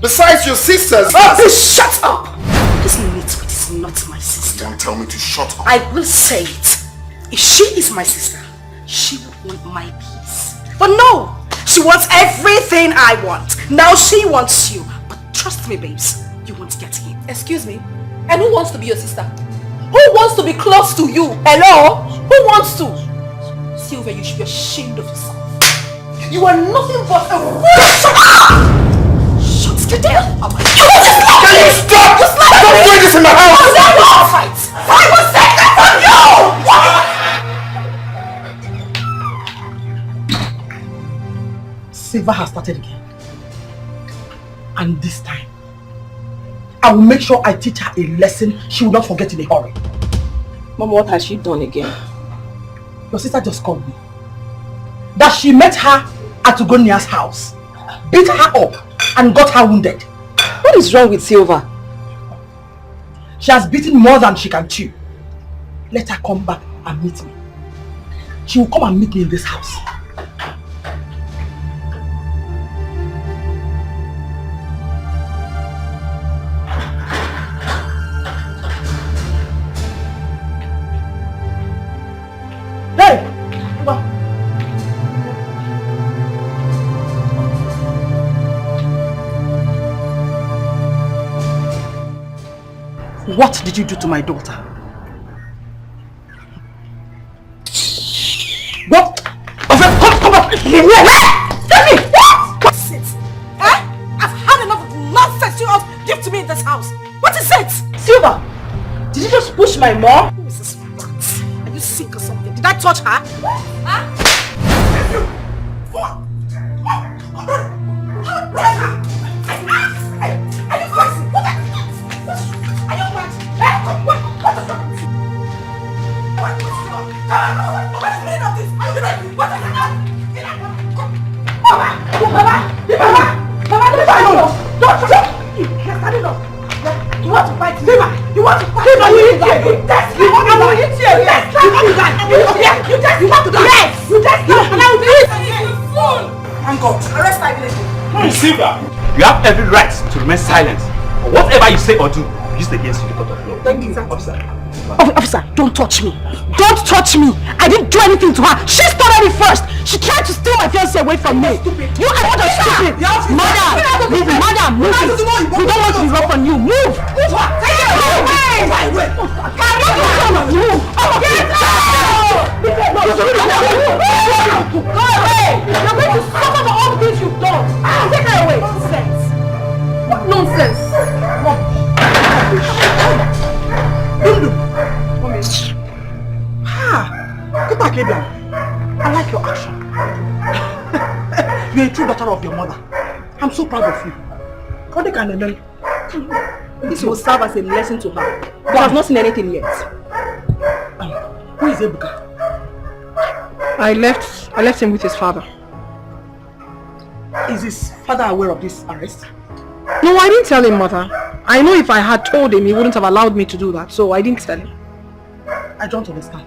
Besides your sisters. Oh, please shut up! This Nitwit is not my sister. Don't tell me to shut up. I will say it. If she is my sister, she would want my peace. But no! She wants everything I want. Now she wants you. But trust me, babes, you won't get him. Excuse me? And who wants to be your sister? Who wants to be close to you? Hello? Who wants to? Sylvia, you should be ashamed of yourself. You are nothing but a Shut the hell up! You just like Can you stop? Stop doing this in my house! I will take that from you! Silva has started again. And this time, I will make sure I teach her a lesson she will not forget in a hurry. Mom, what has she done again? Your sister just called me. That she met her at Ugonia's house, beat her up, and got her wounded. What is wrong with Silva? She has beaten more than she can chew. Let her come back and meet me. She will come and meet me in this house. Hey! Come on. What did you do to my daughter? What house. What is it? Silver, did you just push my mom? Who is this rat? Are you sick or something? Did I touch her? Huh? You want to fight me? You want to fight me? You test me. You want to hit you again. You test me. You want to die. Yes. You test me. And I will beat you. Fool. Thank God. Arrest my village. Silver, you have every right to remain silent. Or whatever you say or do, used against you in the court of law. Thank you, officer. Officer, don't touch me. Don't touch me. I didn't do anything to her. She started it first. She tried to steal my fiancé away from me. You are not stupid. Madam, move. Madam, move. We don't want to be rough on you. Move. Move her. Take it away. Move. Go away. You're going to suffer for all the things you've done. Take her away. Nonsense. What nonsense? Go back, Abraham. I like your action. You're a true daughter of your mother. I'm so proud of you. This will serve as a lesson to her. But I've not seen anything yet. Who is Ebuka? I left him with his father. Is his father aware of this arrest? No, I didn't tell him, mother. I know if I had told him, he wouldn't have allowed me to do that, so I didn't tell him. I don't understand.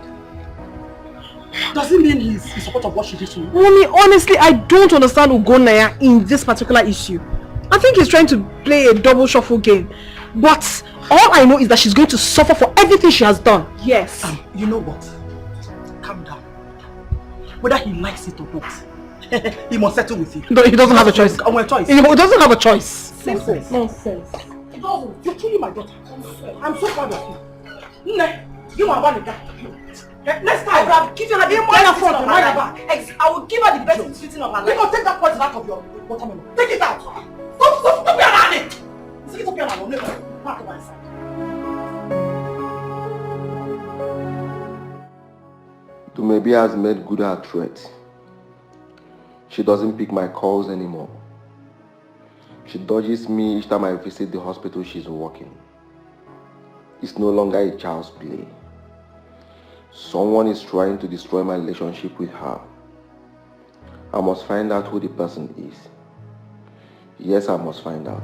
Does it mean he's in support of what she did to you? Mommy, honestly, I don't understand Ugonaya in this particular issue. I think he's trying to play a double shuffle game. But all I know is that she's going to suffer for everything she has done. Yes. You know what? Calm down. Whether he likes it or not, he must settle with you. No, he doesn't have a choice. He doesn't have a choice. Simple. Nonsense. You're killing my daughter. I'm so proud of you. You are one of that. Next time, I will give her the best sitting of her life. I will give her the best sitting of her life. You can take that poison out of your watermelon. Take it out. Stop your hand. Take it up your hand. Back to my side. Maybe has made good her threat. She doesn't pick my calls anymore. She dodges me each time I visit the hospital she's working. It's no longer a child's play. Someone is trying to destroy my relationship with her. I must find out who the person is. Yes, I must find out.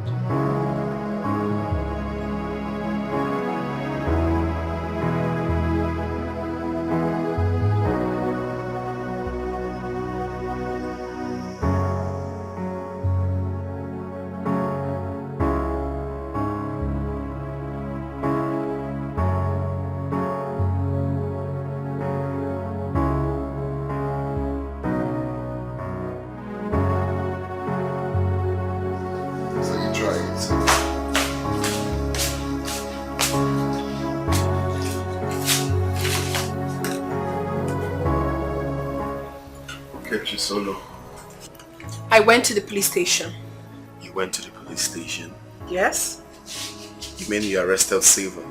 Solo. I went to the police station. You went to the police station? Yes? You mean you arrested Silver?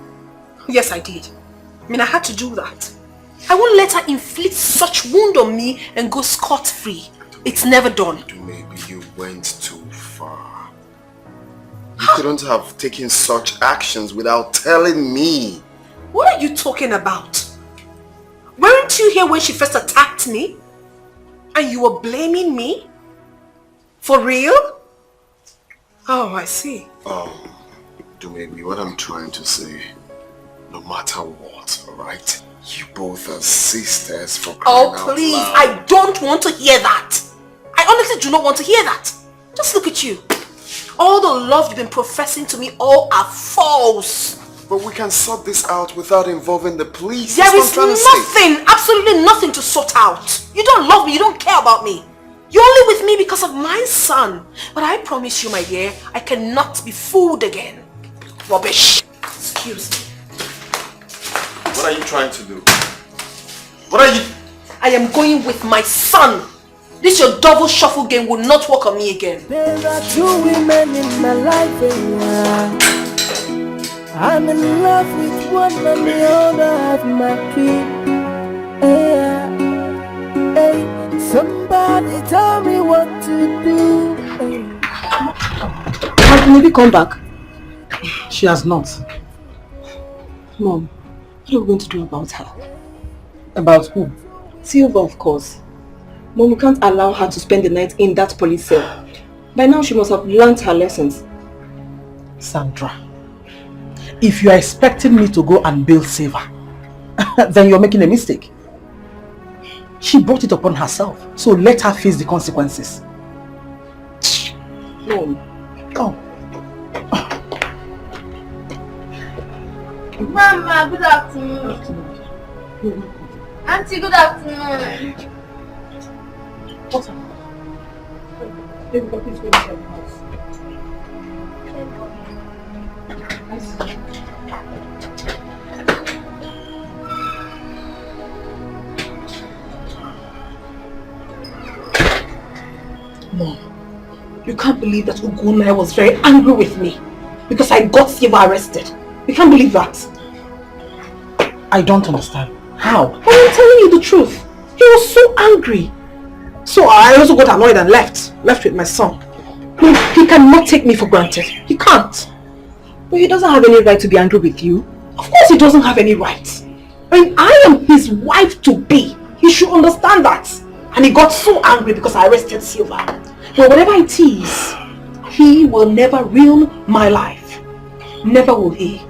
Yes, I did. I mean, I had to do that. I won't let her inflict such wound on me and go scot-free. It's never done. Maybe you went too far. You couldn't have taken such actions without telling me. What are you talking about? Weren't you here when she first attacked me? And you were blaming me? For real? Oh, I see. Maybe what I'm trying to say, no matter what, alright? You both are sisters for crying out please, loud. I don't want to hear that. I honestly do not want to hear that. Just look at you. All the love you've been professing to me, all are false. But we can sort this out without involving the police. There is nothing, absolutely nothing to sort out. You don't love me, you don't care about me. You're only with me because of my son. But I promise you, my dear, I cannot be fooled again. Rubbish. Excuse me. What are you trying to do? What are you... I am going with my son. This your double shuffle game will not work on me again. There are two women in my life, I'm in love with one and the other have my key. Yeah. Hey, somebody tell me what to do. Hey. Has Maybe come back? She has not. Mom, what are we going to do about her? About who? Silva, of course. Mom, we can't allow her to spend the night in that police cell. By now she must have learned her lessons. Sandra, if you are expecting me to go and bail Silva, then you're making a mistake. She brought it upon herself, so let her face the consequences. Mom. Oh. Mama, good afternoon. Auntie, good afternoon. What's up? Baby, please go into the house. Mom, you can't believe that Ugunaya was very angry with me because I got Siva arrested. You can't believe that. I don't understand. How? I'm telling you the truth. He was so angry. So I also got annoyed and left with my son. He cannot take me for granted. He can't. But he doesn't have any right to be angry with you. Of course he doesn't have any right. I mean, I am his wife to be. He should understand that. And he got so angry because I arrested Silva. But whatever it is, he will never ruin my life. Never will he.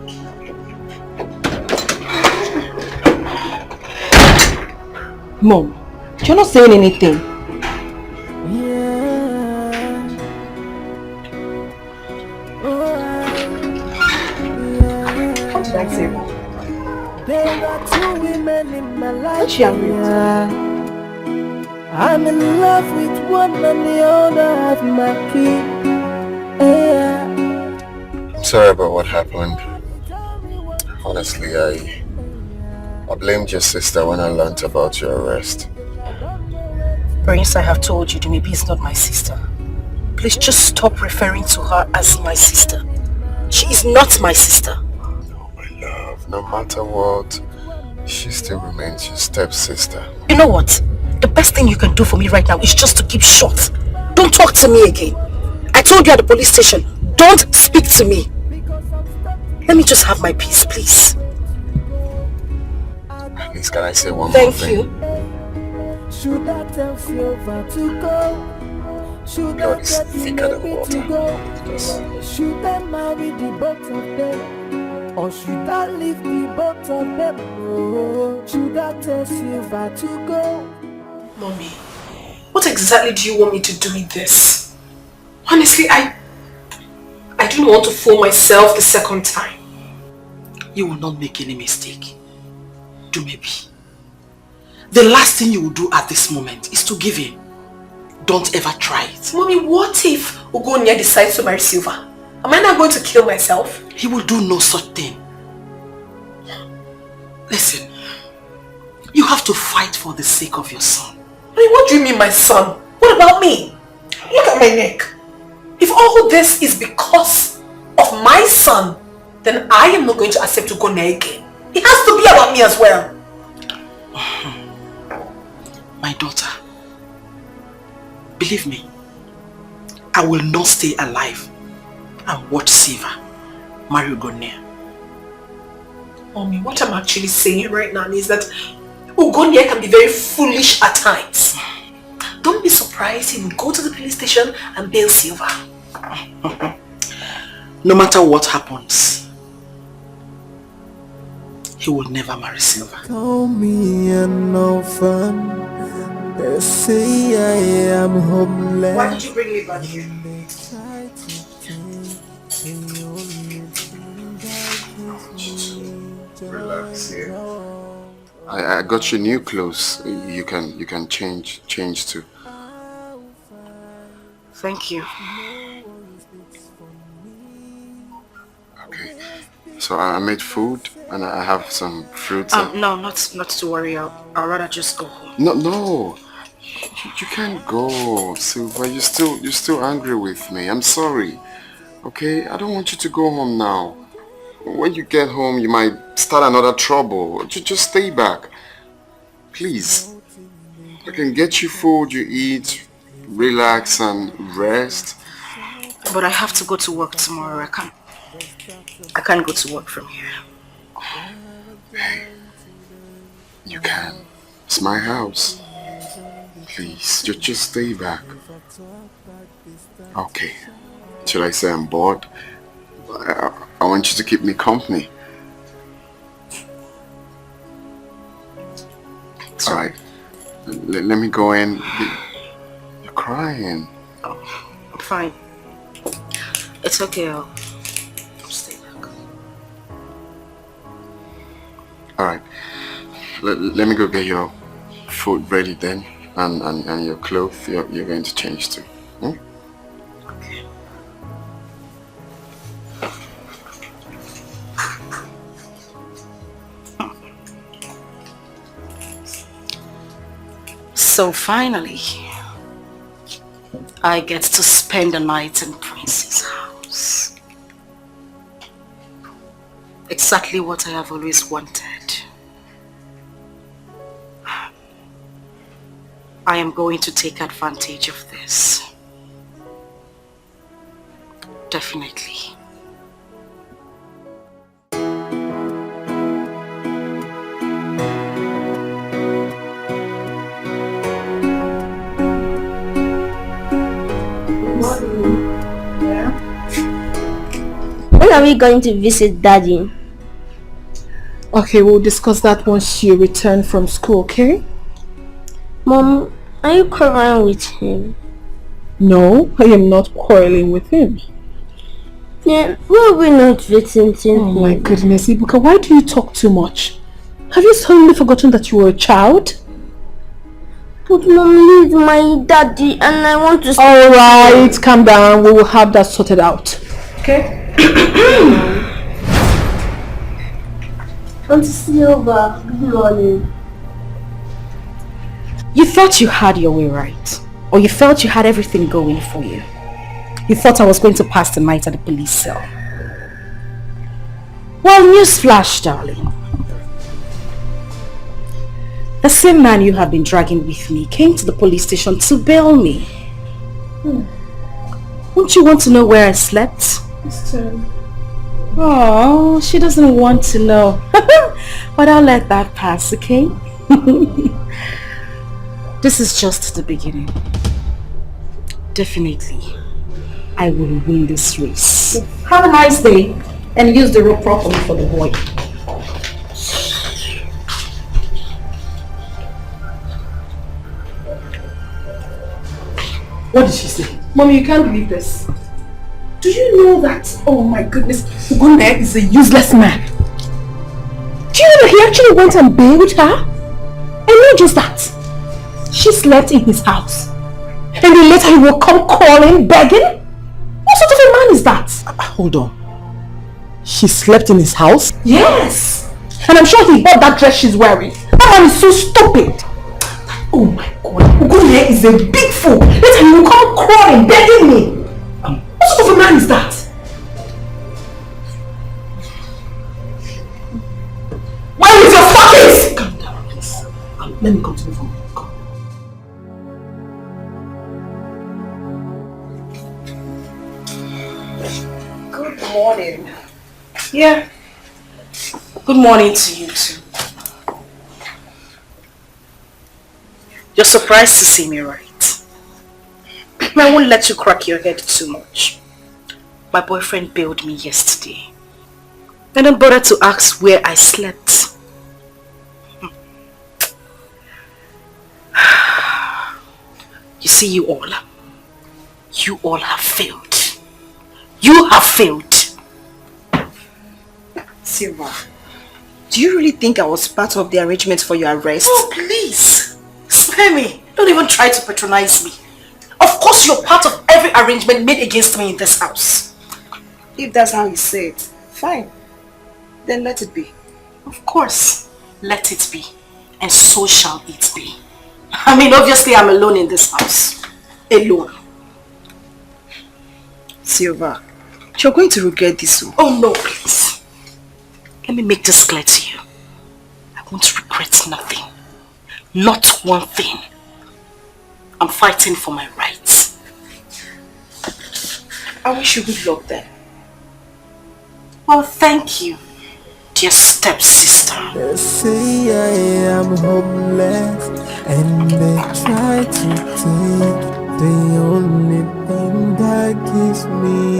Mom, you're not saying anything. What did I say? There are two women in my life. What's she angry with? I'm in love with one and the other have my key. Yeah. I'm sorry about what happened. Honestly, I blamed your sister when I learned about your arrest. Prince, I have told you, Dumibi is not my sister. Please just stop referring to her as my sister. She is not my sister. No, my love, no matter what, she still remains your stepsister. You know what? The best thing you can do for me right now is just to keep short. Don't talk to me again. I told you at the police station, don't speak to me. Let me just have my peace, please. At least can I say one more thing? Thank you. Should I tell Silva to go? Should I get Maybe to go? Should I marry the both of them? Or should I leave the both of them? Oh, should I tell Silva to go? Mommy, what exactly do you want me to do with this? Honestly, I don't want to fool myself the second time. You will not make any mistake. Do maybe. The last thing you will do at this moment is to give in. Don't ever try it. Mommy, what if Ugonia decides to marry Silva? Am I not going to kill myself? He will do no such thing. Listen, you have to fight for the sake of your son. I mean, what do you mean my son? What about me? Look at my neck. If all this is because of my son, then I am not going to accept Ugonia again. It has to be about me as well. My daughter, believe me, I will not stay alive and watch Siva marry Ugonia. Mommy, what I'm actually saying right now is that Ugonia can be very foolish at times. Don't be surprised he will go to the police station and bail Silva. No matter what happens, he will never marry Silva. Call me an orphan. They say I am homeless. Why did you bring me back here? Relax here. I got you new clothes. You can change too. Thank you. Okay. So I made food and I have some fruits. No, not to worry. I'll rather just go home. No. You can't go, Silva. You're still angry with me. I'm sorry. Okay? I don't want you to go home now. when you get home, you might start another trouble. Just stay back. Please. I can get you food, you eat, relax and rest. But I have to go to work tomorrow. I can't go to work from here. Hey, you can. It's my house. Please, just stay back. Okay. Should I say I'm bored? I want you to keep me company. Alright. Let me go in. You're crying. Oh, I'm fine. It's okay. I'll stay back. Alright. Let me go get your food ready then. And your clothes you're going to change to. Hmm? Okay. So finally, I get to spend the night in Prince's house. Exactly what I have always wanted. I am going to take advantage of this. Definitely. When are we going to visit Daddy? Okay, we'll discuss that once you return from school, okay? Mom, are you quarreling with him? No, I am not quarreling with him. Yeah, why are we not visiting him? Oh my goodness, Ibuka, why do you talk too much? Have you suddenly forgotten that you were a child? But Mom, he's my daddy and I want to... Alright, calm down. We will have that sorted out. Okay? Auntie Silva, good morning. You thought you had your way right, or you felt you had everything going for you. You thought I was going to pass the night at the police cell. Well, newsflash, darling. The same man you have been dragging with me came to the police station to bail me. Won't you want to know where I slept? Oh, she doesn't want to know. But I'll let that pass, okay? This is just the beginning. Definitely, I will win this race. Have a nice day and use the rope properly for the boy. What did she say? Mommy, you can't believe this. Do you know that, oh my goodness, Ugunde is a useless man? Do you know that he actually went and bailed her? And not just that, she slept in his house. And then later he will come calling, begging? What sort of a man is that? Hold on. She slept in his house? Yes! And I'm sure he bought that dress she's wearing. That man is so stupid. Oh my God, Ugunde is a big fool. Later he will come crawling, begging me. What sort of a man is that? Where is your fucking? Calm down, please. Let me continue from here. Come. Good morning. Yeah. Good morning to you too. You're surprised to see me, right? I won't let you crack your head too much. My boyfriend bailed me yesterday. I didn't bother to ask where I slept. You see, you all have failed. You have failed. Silva, do you really think I was part of the arrangement for your arrest? Oh, please. Spare me. Don't even try to patronize me. Of course you're part of every arrangement made against me in this house. If that's how you say it, fine. Then let it be. Of course, let it be. And so shall it be. I mean, obviously I'm alone in this house. Alone. Silva, you're going to regret this. Oh no, please. Let me make this clear to you. I won't regret nothing. Not one thing. I'm fighting for my rights. I wish you good luck then. Well, thank you, dear stepsister. They say I am hopeless, and they try to take the only thing that gives me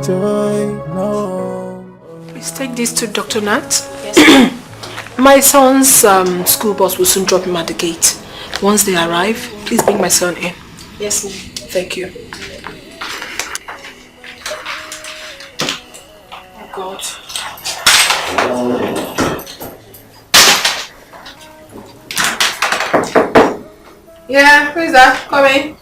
joy. No. Please take this to Dr. Nat. Yes, my son's school bus will soon drop him at the gate. Once they arrive, please bring my son in. yes, ma'am. Thank you. Oh God. Yeah, who is that? Come in.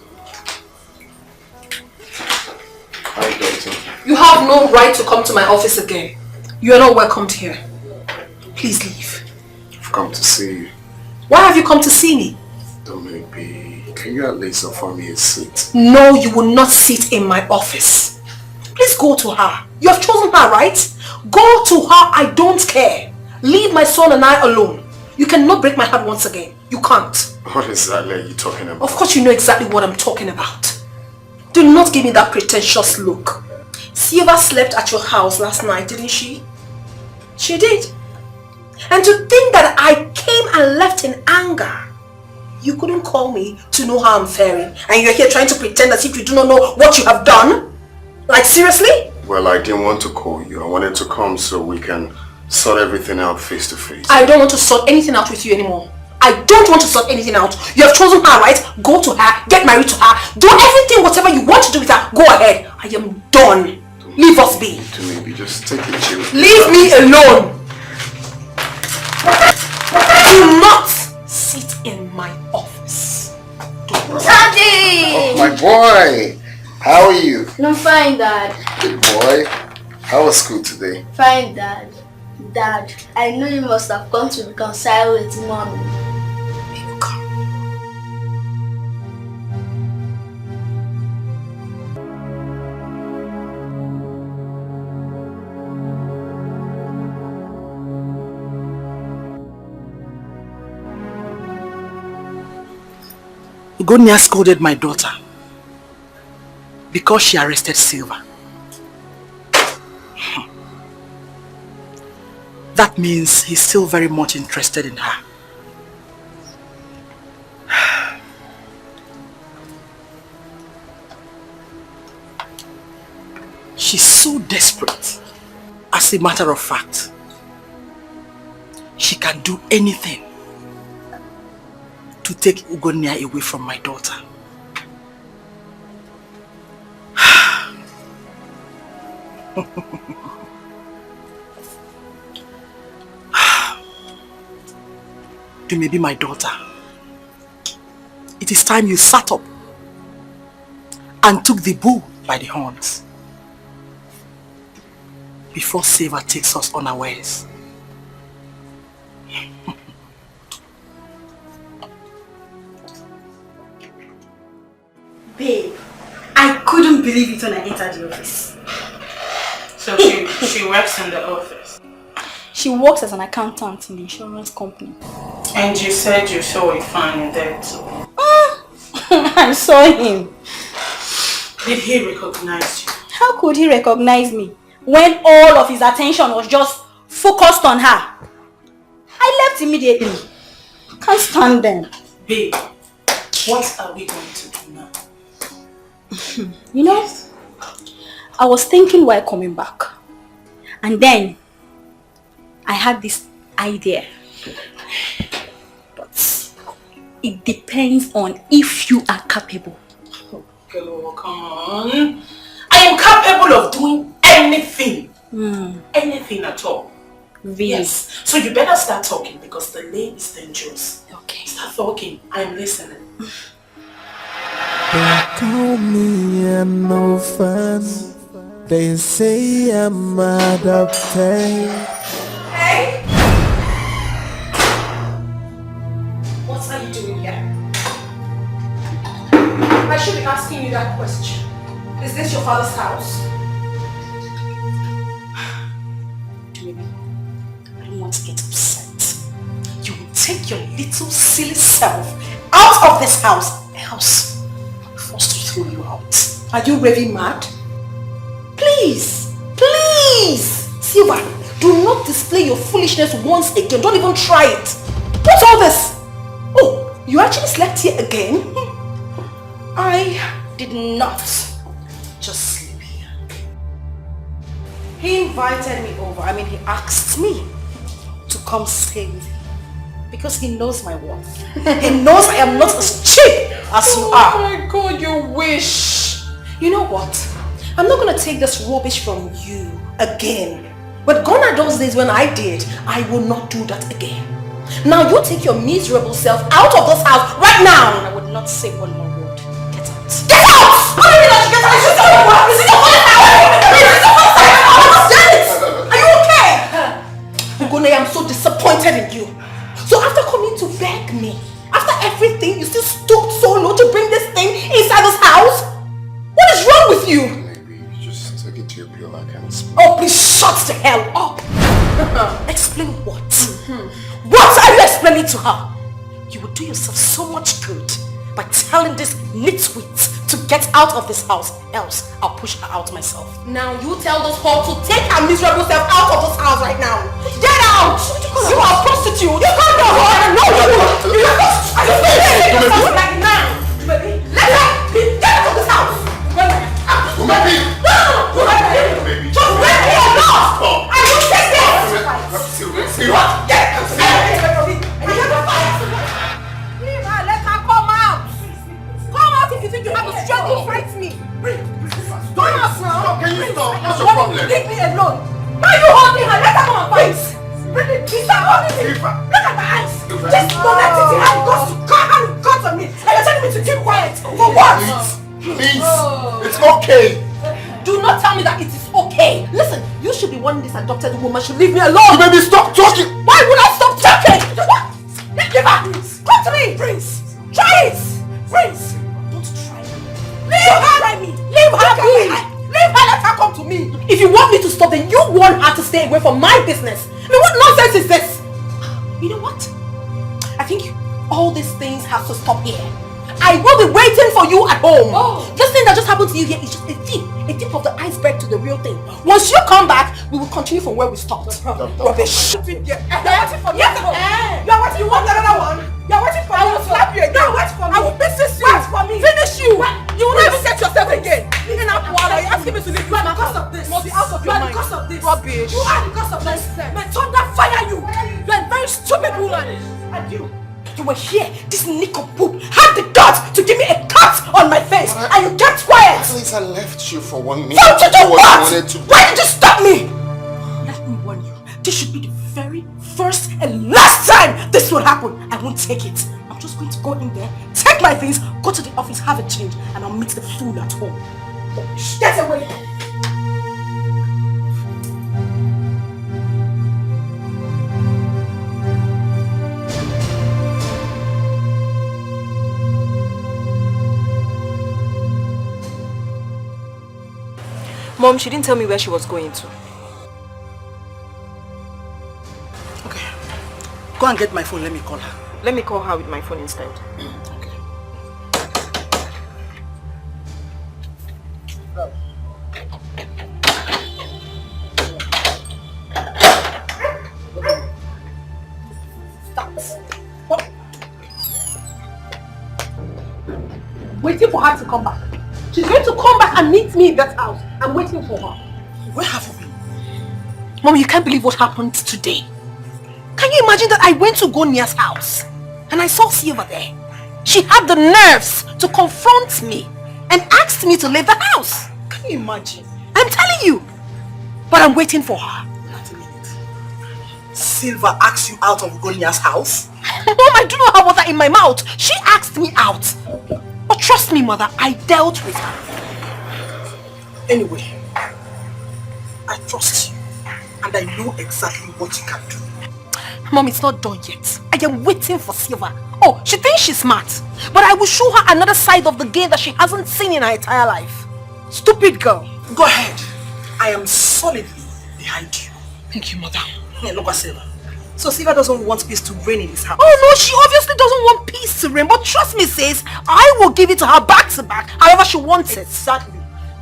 Hi, doctor. You have no right to come to my office again. You are not welcomed here. Please leave. I've come to see you. Why have you come to see me? Dominic B, can you at least offer me a seat? No, you will not sit in my office. Please go to her. You have chosen her, right? Go to her. I don't care. Leave my son and I alone. You cannot break my heart once again. You can't. What exactly are you talking about? Of course you know exactly what I'm talking about. Do not give me that pretentious look. Silva slept at your house last night, didn't she? She did. And to think that I came and left in anger. You couldn't call me to know how I'm faring. And you're here trying to pretend as if you do not know what you have done? Like seriously? Well, I didn't want to call you. I wanted to come so we can sort everything out face to face. I don't want to sort anything out with you anymore. I don't want to sort anything out. You have chosen her, right? Go to her, get married to her, do everything, whatever you want to do with her. Go ahead. I am done. Leave us be. Maybe just take it chill. Leave me alone. Do not sit in my office. Daddy! Oh, my boy! How are you? No, fine, Dad. Good boy. How was school today? Fine, Dad. Dad, I know you must have come to reconcile with Mommy. Ugonia scolded my daughter because she arrested Silva. That means he's still very much interested in her. She's so desperate. As a matter of fact, she can do anything to take Ugonia away from my daughter. You may be my daughter. It is time you sat up and took the bull by the horns before Silva takes us unawares. Babe, I couldn't believe it when I entered the office. So she works in the office. She works as an accountant in the insurance company. And you said you saw a fan in there too. I saw him. Did he recognize you? How could he recognize me when all of his attention was just focused on her? I left immediately. Can't stand them. Babe, what are we going to do now? You know, I was thinking while coming back. And then I had this idea. But it depends on if you are capable. Girl, come on. I am capable of doing anything. Anything at all. Really? Yes. So you better start talking because the lane is dangerous. Okay. Start talking. I am listening. They call me an orphan. They say I'm adopted. Hey! What are you doing here? I should be asking you that question. Is this your father's house? take your little silly self out of this house, else I'm forced to throw you out. Are you really mad? Please, please, Silva, do not display your foolishness once again. Don't even try it. What's all this? Oh, you actually slept here again? I did not just sleep here. He invited me over. He asked me to come stay with him. Because he knows my worth. He knows I am not as cheap as you are. Oh my God, you wish. You know what? I'm not going to take this rubbish from you again. But gone are those days when I did. I will not do that again. Now you take your miserable self out of this house right now. And I would not say one more word. Get out. Get out! How do you mean I should get out? Is it your fault now? Are you okay? Ugone, I'm so disappointed in you. So after coming to beg me, after everything, you still stooped so low to bring this thing inside this house? What is wrong with you? Maybe just take it to your pillow, I can explain. Oh, please shut the hell up. Explain what? What are you explaining to her? You would do yourself so much good by telling this nitwit to get out of this house, else I'll push her out myself. Now you tell this whore to take her miserable self out of this house right now. Get out! You are a prostitute! You can't go home! No, you are you like now! Baby, let her get out of this house! Baby! Just let me alone! I will take this! What? Get out! Leave her, let her come out! Come out if you think you have the strength to fight me! Come out now! Can you stop? What's your problem? Leave me alone! Why are you holding her? Let her come and fight! Stop holding me! Look at my eyes! Just connected hand goes to cut on me! And you're telling me to keep quiet! For what? Please! It's okay! Do not tell me that it is okay! Listen, you should be wanting this adopted woman should leave me alone! You made me stop talking! Why would I stop talking? What? Give her! Come to me! Prince! Try it! Prince! Don't try me! Leave her! Try me! Leave her be! Leave her! Let her come to me! If you want me to stop, then you want her to stay away from my business! What nonsense is this? You know what? I think all these things have to stop here. I will be waiting for you at home. This thing that just happened to you here is just a tip of the iceberg to the real thing. Once you come back, we will continue from where we stopped. Rubbish. You're waiting for me. You're waiting. You want another one? You're waiting for me. I will slap you again. No, wait for me. I will business you. Wait for me. Finish you. You will not even set yourself again. Even after what are you asking me to leave? You are because of this. Must be out of your mind. Because of this. Rubbish. You are because of this. May thunder fire you. You are a very stupid woman. And you. You were here, this nincompoop had the guts to give me a cut on my face, and you kept quiet! At least I left you for 1 minute. So to do what? Why did you stop me? Let me warn you, this should be the very first and last time this will happen. I won't take it. I'm just going to go in there, take my things, go to the office, have a change, and I'll meet the fool at home. Get away! Mom, she didn't tell me where she was going to. Okay. Go and get my phone, let me call her. Let me call her with my phone instead. Okay. Waiting for her to come back. She's going to come back and meet me in that house. I'm waiting for her. Where have you been? Mom, you can't believe what happened today. Can you imagine that I went to Gonia's house and I saw Silva there? She had the nerves to confront me and asked me to leave the house. Can you imagine? I'm telling you. But I'm waiting for her. Wait a minute. Silva asked you out of Gonia's house? Mom, I do not have water in my mouth. She asked me out. But trust me, mother, I dealt with her. Anyway, I trust you and I know exactly what you can do. Mom, it's not done yet. I am waiting for Silva. Oh, she thinks she's smart. But I will show her another side of the game that she hasn't seen in her entire life. Stupid girl. Go ahead. I am solidly behind you. Thank you, mother. Hey, look at Silva. So Silva doesn't want peace to reign in this house? Oh no, she obviously doesn't want peace to reign. But trust me, sis, I will give it to her back to back, however she wants it. Exactly.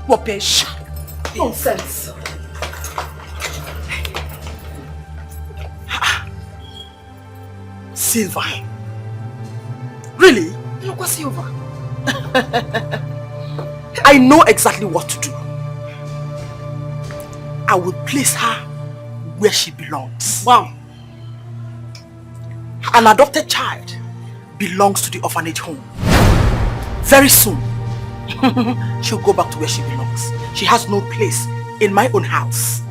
Rubbish. Nonsense. Silva. Really? Look at Silva. I know exactly what to do. I will place her where she belongs. Wow. An adopted child belongs to the orphanage home. Very soon, she'll go back to where she belongs. She has no place in my own house.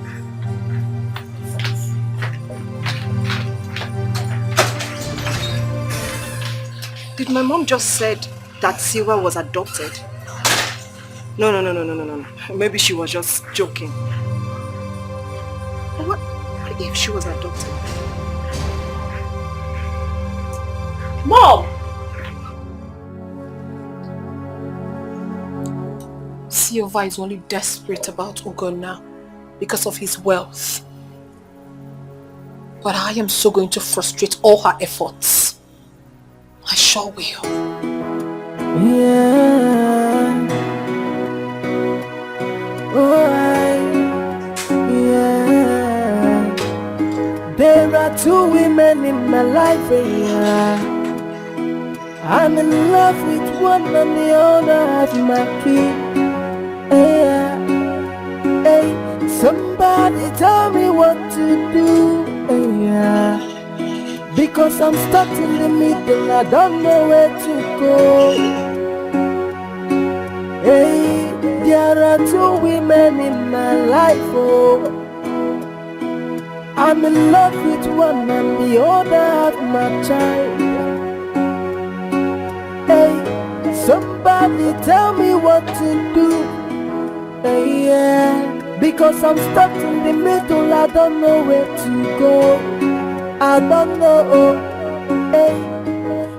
Did my mom just said that Silva was adopted? No. Maybe she was just joking. But what if she was adopted? Mom! Silva is only desperate about Ugo now because of his wealth. But I am so going to frustrate all her efforts. I sure will. Yeah. Yeah. There are two women in my life, yeah. I'm in love with one and the other has my key. Yeah. Hey, somebody tell me what to do. Yeah. Because I'm stuck in the middle, I don't know where to go. Hey, there are two women in my life, oh. I'm in love with one and the other have my child. Hey, somebody tell me what to do. Hey, yeah. Because I'm stuck in the middle, I don't know where to go. I don't know. Hey,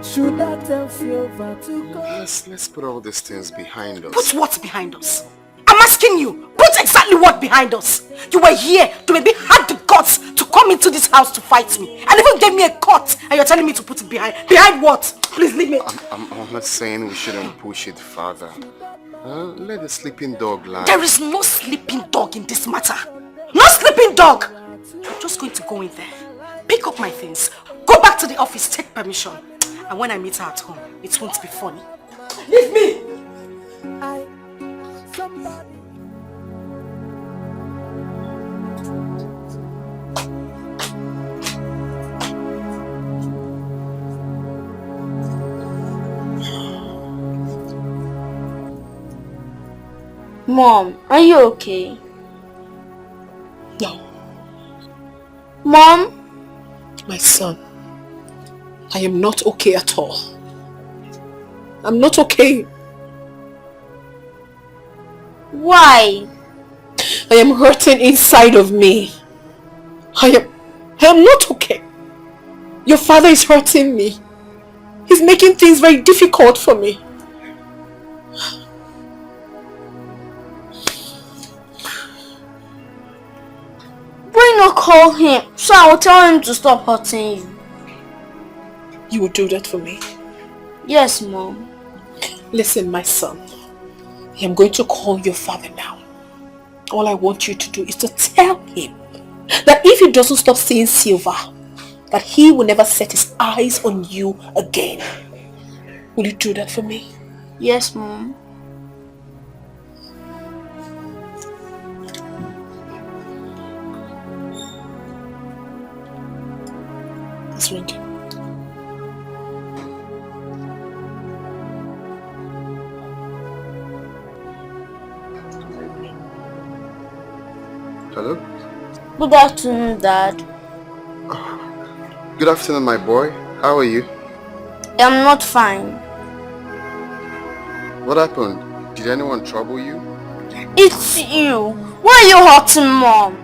should I tell Silva to go? Let's put all these things behind us. Put what behind us? I'm asking you, put exactly what behind us? You were here to maybe had the guts to come into this house to fight me and even gave me a cut, and you're telling me to put it behind. Behind what? Please leave me. I'm not saying we shouldn't push it further. Let the sleeping dog lie. There is no sleeping dog in this matter. No sleeping dog! I'm just going to go in there, pick up my things, go back to the office, take permission. And when I meet her at home, it won't be funny. Leave me! Mom, are you okay? No. Mom? My son, I am not okay at all. I'm not okay. Why? I am hurting inside of me. I am not okay. Your father is hurting me. He's making things very difficult for me. Why not call him so I will tell him to stop hurting you? You will do that for me? Yes, Mom. Listen, my son. I am going to call your father now. All I want you to do is to tell him that if he doesn't stop seeing Silva, that he will never set his eyes on you again. Will you do that for me? Yes, Mom. It's ringing. Hello? Good afternoon, Dad. Good afternoon, my boy. How are you? I'm not fine. What happened? Did anyone trouble you? It's you. Why are you hurting Mom?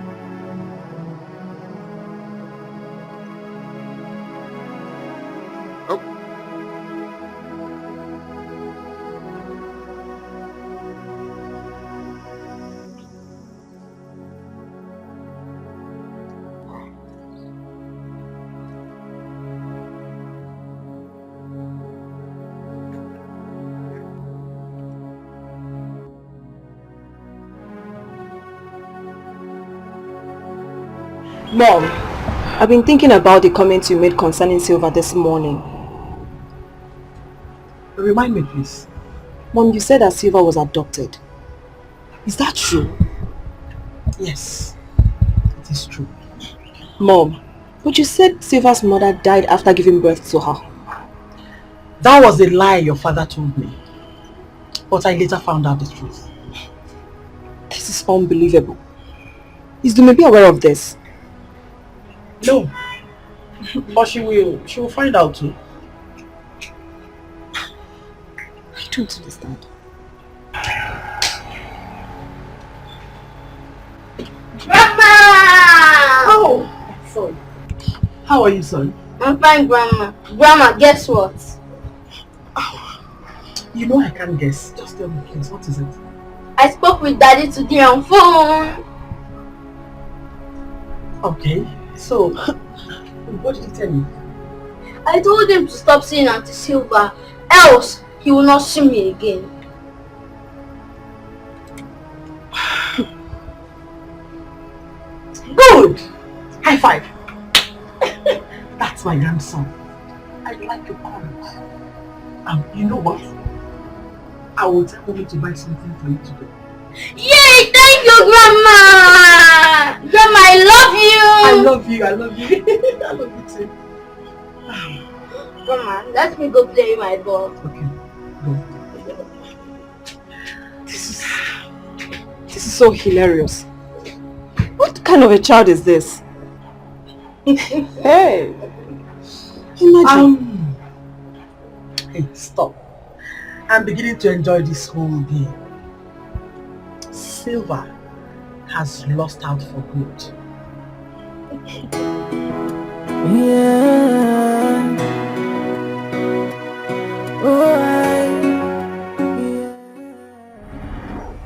Mom, I've been thinking about the comments you made concerning Silva this morning. Remind me, please. Mom, you said that Silva was adopted. Is that true? Yes, it is true. Mom, but you said Silva's mother died after giving birth to her. That was a lie your father told me. But I later found out the truth. This is unbelievable. Is Dumebi aware of this? No. But she will find out too. I don't understand. Grandma! Oh, sorry. How are you, son? I'm fine, Grandma. Grandma, guess what? You know I can't guess. Just tell me, please. What is it? I spoke with Daddy today on phone. Okay. So, what did he tell you? I told him to stop seeing Auntie Silva, else he will not see me again. Good! High five! That's my grandson. I like your comments. You know what? I will tell mommy to buy something for you today. Yay! Thank you, Grandma! Grandma, I love you! I love you. I love you too. Grandma, let me go play my ball. Okay, go. This is so hilarious. What kind of a child is this? Hey! Imagine. Hey, stop. I'm beginning to enjoy this whole game. Silva has lost out for good. Yeah.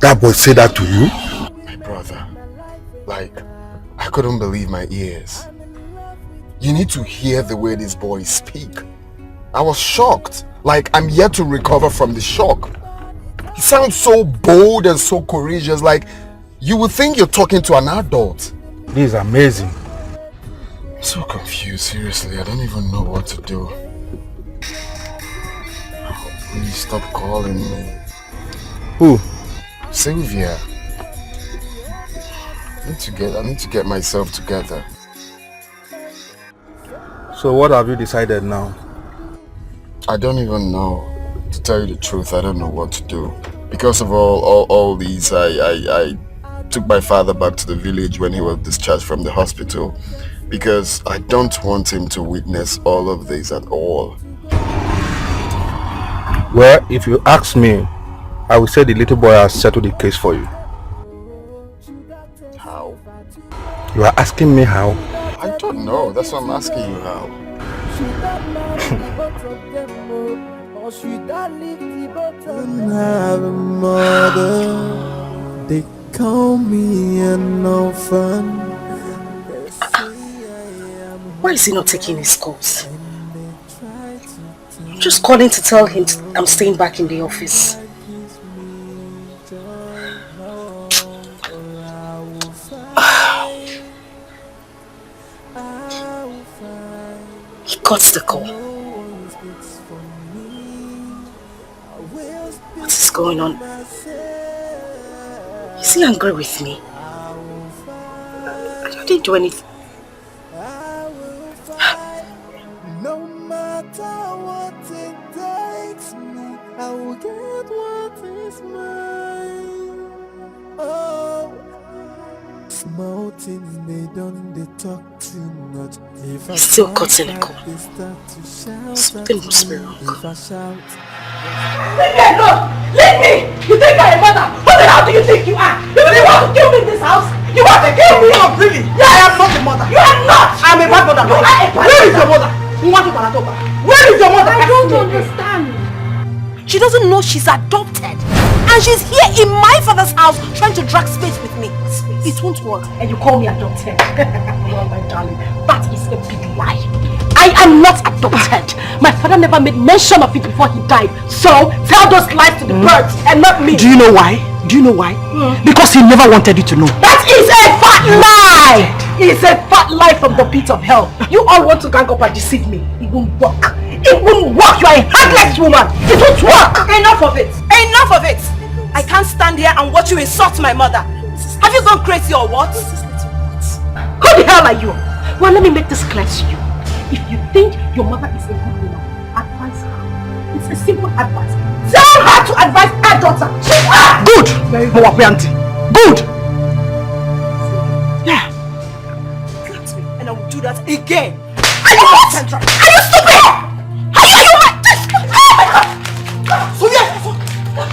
That boy said that to you? My brother, like, I couldn't believe my ears. You need to hear the way these boys speak. I was shocked. Like, I'm yet to recover from the shock. He sounds so bold and so courageous, like you would think you're talking to an adult. This is amazing. I'm so confused, seriously. I don't even know what to do. Please stop calling me. Who? Sylvia. I need to get myself together. So what have you decided now? I don't even know. To tell you the truth, I don't know what to do. Because of all these, I took my father back to the village when he was discharged from the hospital. Because I don't want him to witness all of this at all. Well, if you ask me, I will say the little boy has settled the case for you. How? You are asking me how? I don't know. That's why I'm asking you how. Or should I leave the bottom? Have a mother, they call me an orphan. Why is he not taking his calls? I'm just calling to tell him I'm staying back in the office. He got the call. What is going on? Is he angry with me? I didn't do anything. No matter what it takes me, I will get what is mine. Oh, small things they don't they talk too much. If He's still cutting a call. Something must be wrong. Leave me alone! Leave me! You think I'm a mother? Who the hell do you think you are? You really want to kill me in this house? You want to kill me? Oh, really? Yeah, I am not a mother. You are not! I'm a bad mother. You are a bad mother. Where is your mother? Where is your mother? I don't understand. She doesn't know she's adopted. And she's here in my father's house trying to drag space with me. It won't work. And you call me adopted. Oh my darling, that is a big lie. I am not adopted. My father never made mention of it before he died. So tell those lies to the birds and not me. Do you know why? Do you know why? Because he never wanted you to know. That is a fat lie! is a fat lie from the pit of hell. You all want to gang up and deceive me. It won't work. It won't work. You are a heartless woman. It won't work. Enough of it. Enough of it. I can't stand here and watch you insult my mother. Have you gone crazy or what? Who the hell are you? Well, let me make this clear to you. If you think your mother is a good woman, advise her. It's a simple advice. Tell her to advise her daughter. Good! Very good. Good! Yeah. And I will do that again. Are you stupid? Are you mad? So yeah,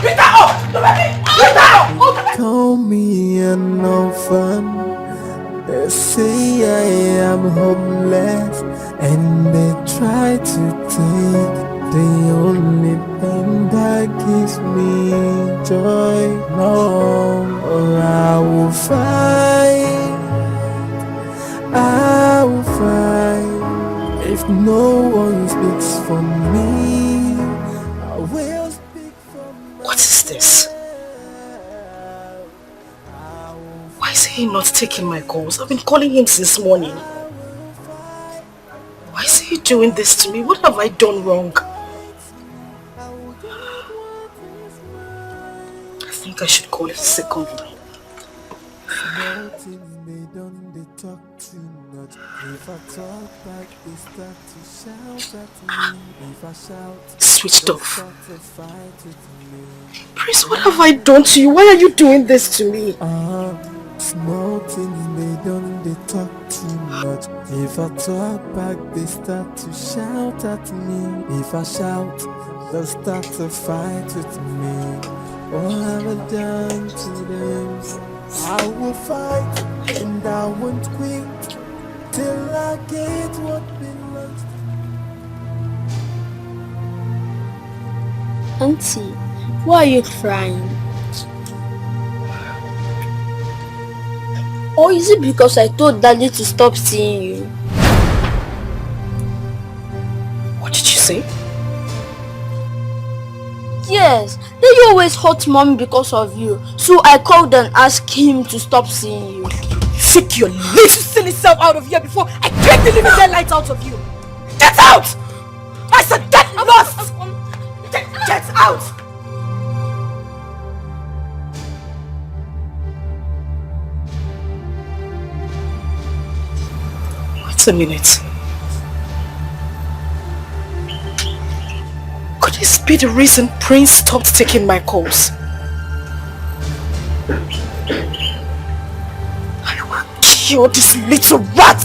beat her up! Beat her up! Call me an orphan. They say I am homeless, and they try to take the only thing that gives me joy. No, I will fight. I will fight. If no one speaks for me, I will speak for myself. What is this? Why is he not taking my calls? I've been calling him since morning. Why is he doing this to me? What have I done wrong? I think I should call it a second line. Switched off. Prince, what have I done to you? Why are you doing this to me? Small things they don't, they talk too much. If I talk back, they start to shout at me. If I shout, they'll start to fight with me. What have I done to them? I will fight and I won't quit till I get what belongs to me. Auntie, why are you crying? Or is it because I told Daddy to stop seeing you? What did you say? Yes, Daddy always hurt Mommy because of you. So I called and asked him to stop seeing you. Take your little silly self out of here before I take the living daylights out of you. Get out! I said get lost! Get out! Wait a minute. Could this be the reason Prince stopped taking my calls? I will kill this little rat!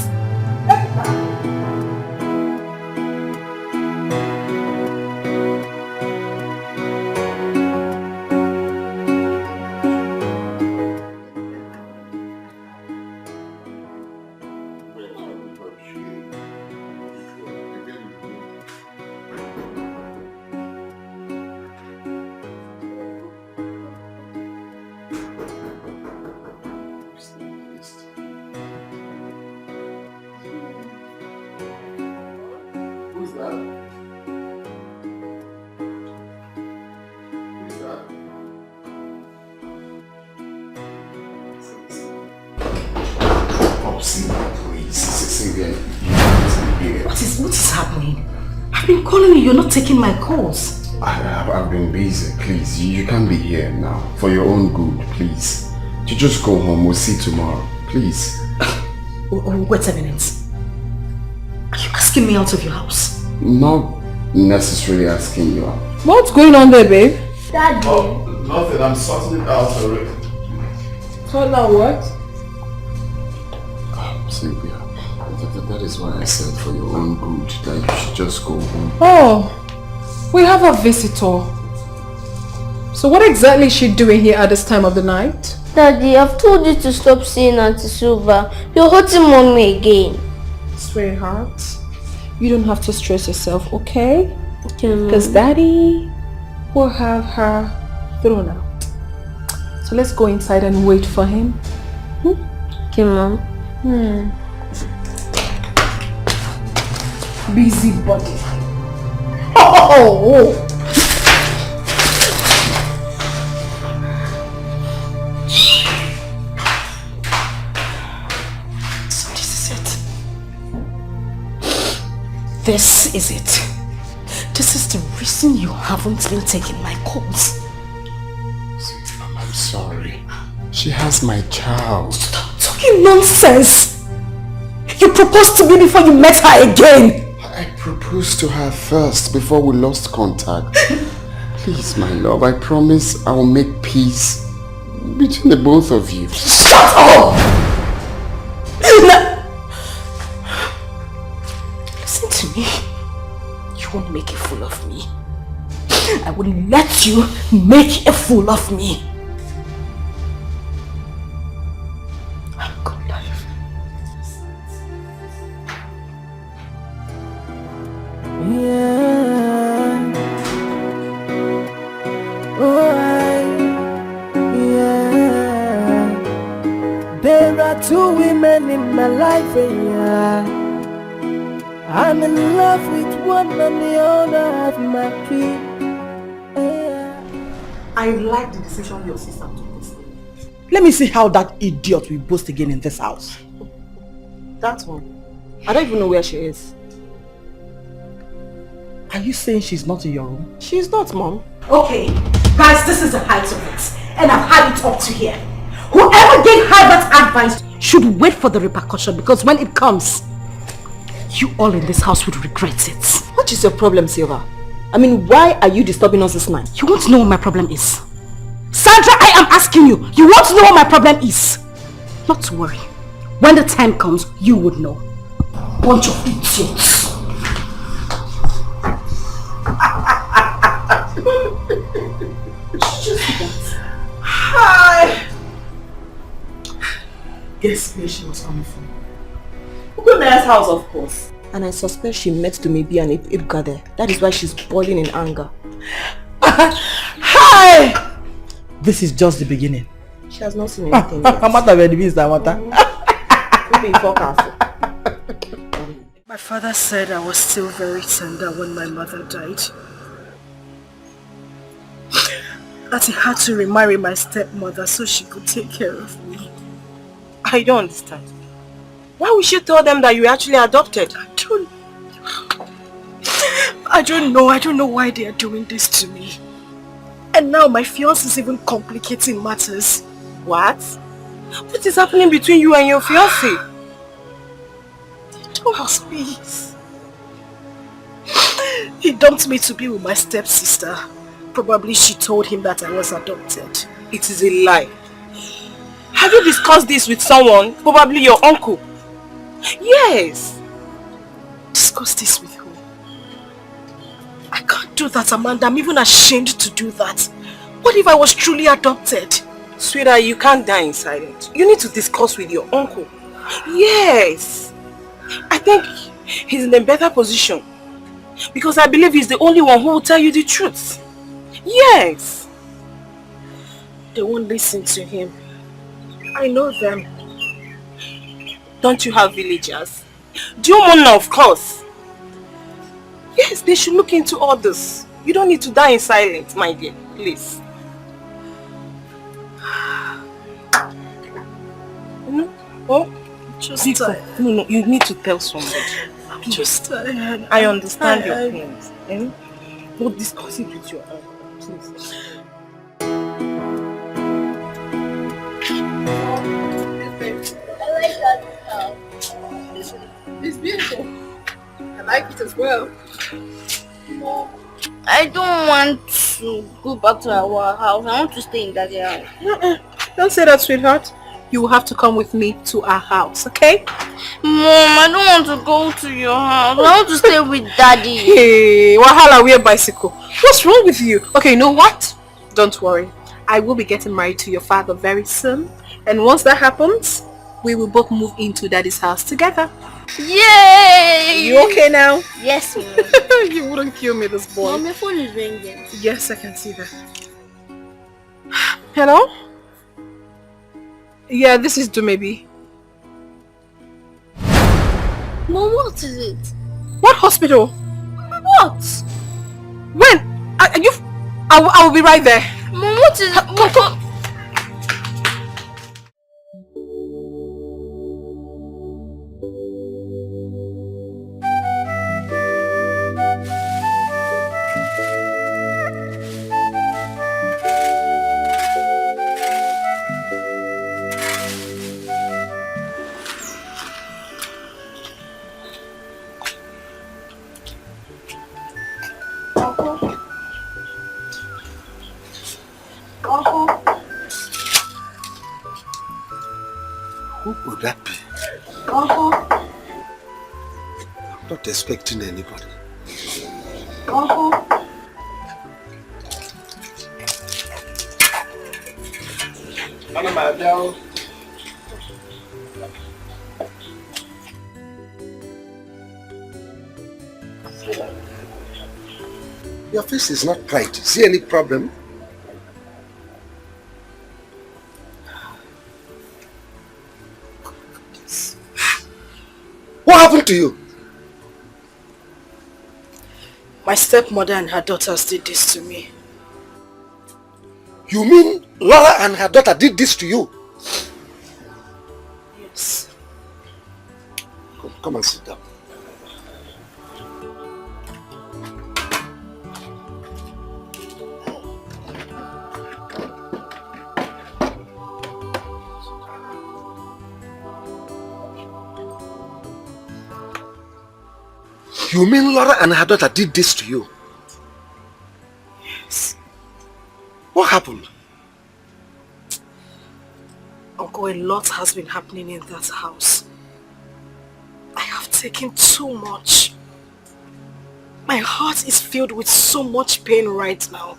What is happening? I've been calling you, you're not taking my calls. I've been busy, please. You can't be here now. For your own good, please. You just go home, we'll see tomorrow. Please. Wait a minute. Are you asking me out of your house? Not necessarily asking you out. What's going on there, babe? Daddy. Oh, nothing. I'm sorting it out already. Sort out what? Sylvia, that is why I said for your own good that you should just go home. Oh, we have a visitor. So what exactly is she doing here at this time of the night? Daddy, I've told you to stop seeing Auntie Silva. You're hurting Mommy again. Sweetheart, you don't have to stress yourself, okay? Okay, because Daddy will have her thrown out. So let's go inside and wait for him. Okay, Mom. Busy body. Oh! This is it. This is the reason you haven't been taking my calls. Sweet mom, I'm sorry. She has my child. Stop talking nonsense. You proposed to me before you met her again. I proposed to her first before we lost contact. Please, my love, I promise I will make peace between the both of you. Shut up! Listen to me. You won't make a fool of me. I wouldn't let you make a fool of me. I'm good life. Yeah. Oh, yeah. There are two women in my life, yeah. I'm in love with one and the other have my key. Yeah. I like the decision your sister took. Let me see how that idiot will boast again in this house. That one. I don't even know where she is. Are you saying she's not in your room? She's not, Mom. Okay, guys, this is the height of it. And I've had it up to here. Whoever gave her that advice should wait for the repercussion, because when it comes, you all in this house would regret it. What is your problem, Silva? I mean, why are you disturbing us this night? You want to know what my problem is? Sandra, I am asking you. You want to know what my problem is? Not to worry. When the time comes, you would know. Bunch of idiots. Hi. Guess where she was coming from? Ugone's house, of course. And I suspect she met Dumebi and Ibka there. That is why she's boiling in anger. Hi! This is just the beginning. She has not seen anything yet. My father said I was still very tender when my mother died. That he had to remarry my stepmother so she could take care of me. I don't understand. Why would you tell them that you actually adopted? I don't know. I don't know why they are doing this to me. And now my fiancé is even complicating matters. What? What is happening between you and your fiancé? Don't ask me. He dumped me to be with my stepsister. Probably she told him that I was adopted. It is a lie. Have you discussed this with someone? Probably your uncle. Yes. Discuss this with who? I can't do that, Amanda. I'm even ashamed to do that. What if I was truly adopted? Sweetheart, you can't die in silence. You need to discuss with your uncle. Yes. I think he's in a better position. Because I believe he's the only one who will tell you the truth. Yes. They won't listen to him. I know them. Don't you have villagers? Diomona, of course. Yes, they should look into all this. You don't need to die in silence, my dear. Please. No? Oh? Just tired. No, you need to tell somebody. I'm just tired. I understand your pains. But discuss it with your uncle, please. I like that house. It's beautiful. I like it as well. Mom, I don't want to go back to our house. I want to stay in Daddy's house. Don't say that, sweetheart. You will have to come with me to our house, okay? Mom, I don't want to go to your house. I want to stay with Daddy. Hey, Wahala, we're bicycle. What's wrong with you? Okay, you know what? Don't worry. I will be getting married to your father very soon. And once that happens, we will both move into Daddy's house together. Yay! You okay now? Yes, Mom. You wouldn't kill me, this boy. Mom, your phone is ringing. Yes, I can see that. Hello? Yeah, this is Dumebi. Mom, what is it? What hospital? What? When? I will be right there. Mom, what is it? Mom, Who could that be? Uncle. I'm not expecting anybody. Uncle. Your face is not bright. See any problem? What happened to you? My stepmother and her daughters did this to me. You mean Laura and her daughter did this to you? Yes. Come and sit down. You mean Laura and her daughter did this to you? Yes. What happened? Uncle, a lot has been happening in that house. I have taken too much. My heart is filled with so much pain right now.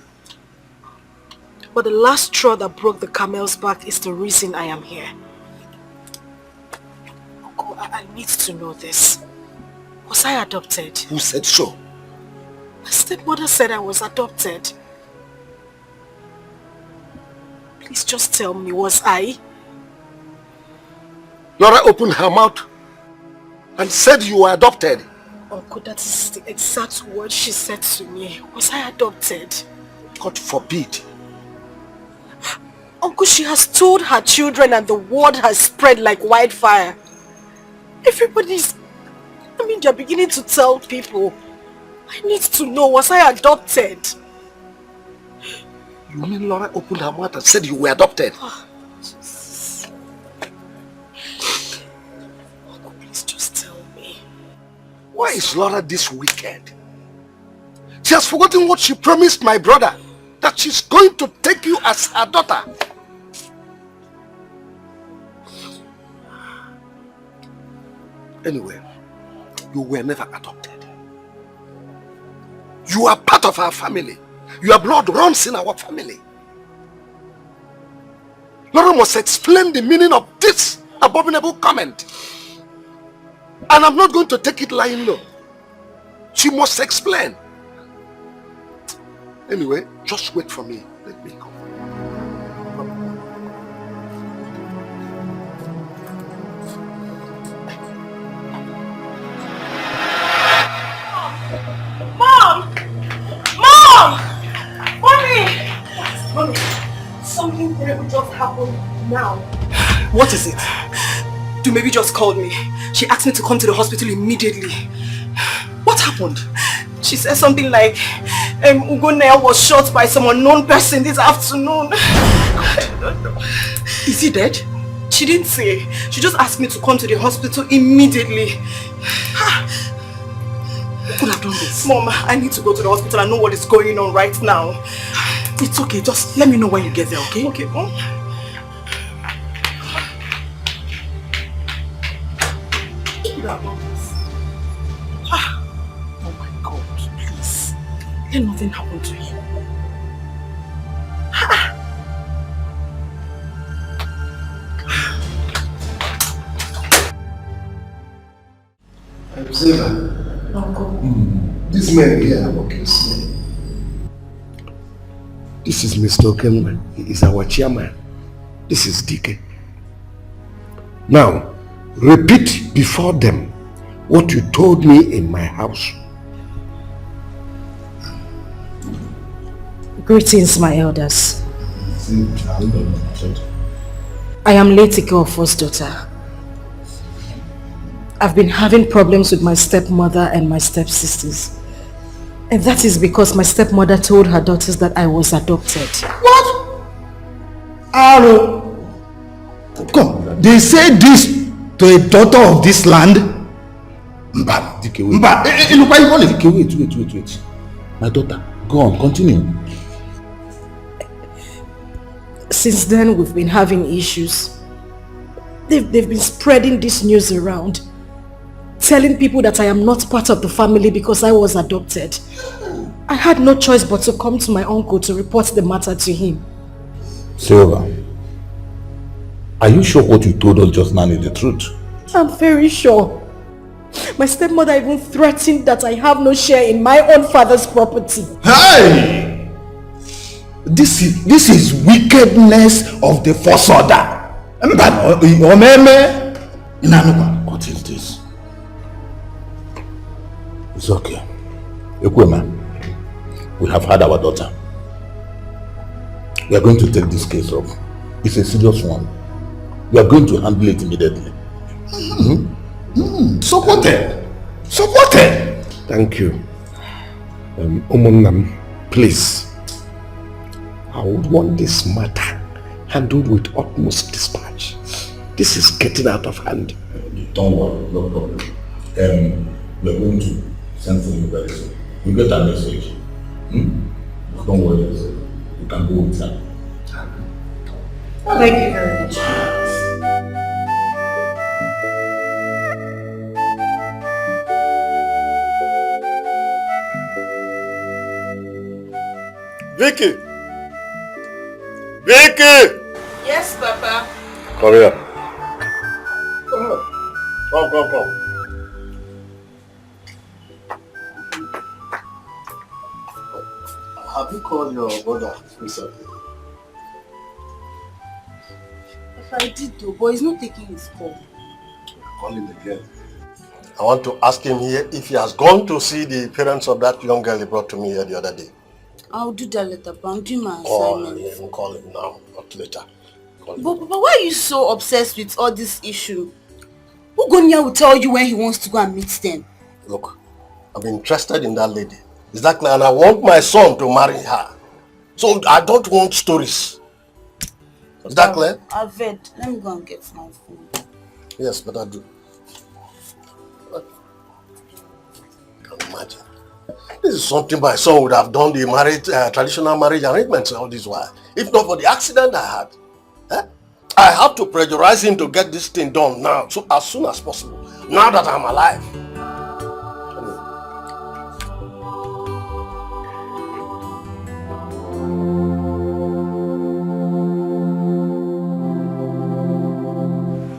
But the last straw that broke the camel's back is the reason I am here. Uncle, I need to know this. Was I adopted? Who said so? My stepmother said I was adopted. Please just tell me, was I? Laura opened her mouth and said you were adopted. Uncle, that is the exact word she said to me. Was I adopted? God forbid. Uncle, she has told her children and the word has spread like wildfire. Everybody's... they're beginning to tell people. I need to know, was I adopted? You mean Laura opened her mouth and said you were adopted? Oh, Jesus. Uncle, please just tell me. Why is Laura this wicked? She has forgotten what she promised my brother, that she's going to take you as her daughter. Anyway, you were never adopted. You are part of our family. Your blood runs in our family. Laura must explain the meaning of this abominable comment. And I'm not going to take it lying low. She must explain. Anyway, just wait for me. Let me go. Mom! Mom! Mommy! Mommy, something terrible just happened now. What is it? Dumebi just called me. She asked me to come to the hospital immediately. What happened? She said something like, Ugonea was shot by some unknown person this afternoon. Is he dead? She didn't say. She just asked me to come to the hospital immediately. Who could have done this? Mom, I need to go to the hospital and know what is going on right now. It's okay, just let me know when you get there, okay? Okay, Mom. Oh my God, please. Let nothing happen to you. Uncle. This man here, okay. This is Mr. Okenman. He is our chairman. This is DK. Now, repeat before them what you told me in my house. Greetings, my elders. I am Etiko, first daughter. I've been having problems with my stepmother and my stepsisters. And that is because my stepmother told her daughters that I was adopted. What? Hello. Come, they say this to a daughter of this land? Mba, wait. My daughter, go on, continue. Since then, we've been having issues. They've been spreading this news around, telling people that I am not part of the family because I was adopted. I had no choice but to come to my uncle to report the matter to him. Silva, are you sure what you told us just now is the truth? I'm very sure. My stepmother even threatened that I have no share in my own father's property. Hey! This is wickedness of the first order. What is this? It's okay. Ekwema, we have had our daughter. We are going to take this case up. It's a serious one. We are going to handle it immediately. Supported. Thank you. Omonam, please. I would want this matter handled with utmost dispatch. This is getting out of hand. Don't worry, no problem. We are going to send for you very soon. You get a message. Don't worry, you can go with her. Thank you very much. Vicky! Vicky! Yes, Papa. Come here. Come. Have you called your brother recently? If I did though, but he's not taking his call. Call him again. I want to ask him here if he has gone to see the parents of that young girl he brought to me here the other day. I'll do that later, but I'm doing my Oh, assignment. yeah, even call him now, not later. But Papa, why are you so obsessed with all this issue? Ugonia will tell you when he wants to go and meet them. Look, I'm interested in that lady. Is that clear? And I want my son to marry her. So I don't want stories. Is that clear? I've read. Let me go and get my phone. Yes, but I do. Can imagine. This is something my son would have done, the marriage, traditional marriage arrangements all this while. If not for the accident I had. I have to pressurize him to get this thing done now, so as soon as possible. Now that I'm alive.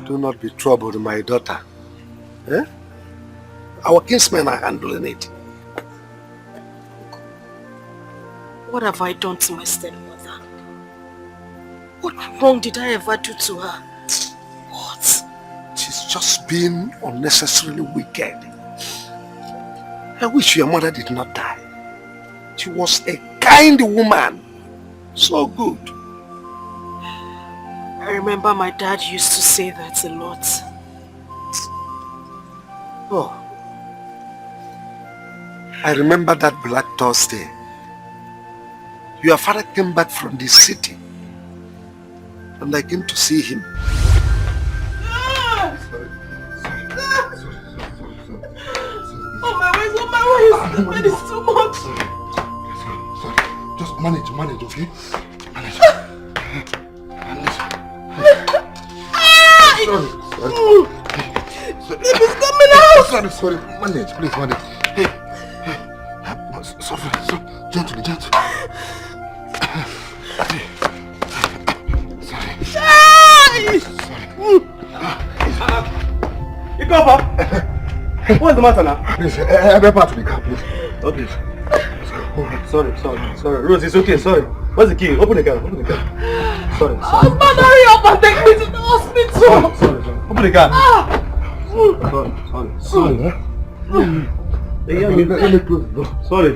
Do not be troubled, my daughter. Our kinsmen are handling it. What have I done to my stepmother? What wrong did I ever do to her? What? She's just been unnecessarily wicked. I wish your mother did not die. She was a kind woman. So good. I remember my dad used to say that a lot. Oh. I remember that Black Thursday. Your father came back from the city. And I came to see him. Oh my ways, that is too much. Just manage, okay? Manage. Baby's coming out. Sorry. Manage, please manage. Hey. Sorry. Gently. What's the matter now? Please, every part of the car, please. Oh, please. Sorry. Rose, it's okay, sorry. Where's the key? Open the car. Sorry. Husband, hurry up and take me to the hospital. Sorry. Open the car. Sorry. Let me close the door. Sorry.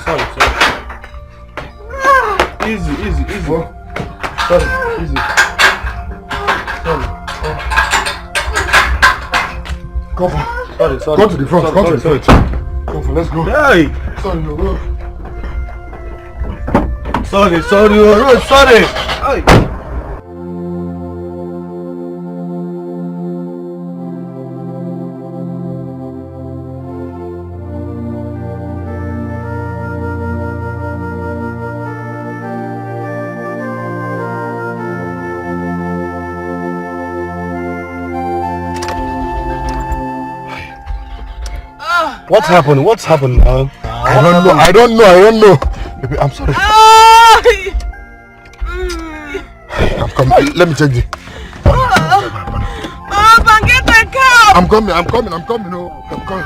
Sorry. Easy. Sorry, easy. Sorry. Come on. Sorry. Go to the front. Sorry. Come on, let's go. Hey! Sorry, no. Sorry. Hey! What's happened? What's happened now? I don't know. Baby, I'm sorry. I'm coming. Let me take the... Get the car! I'm coming. Oh, I'm coming.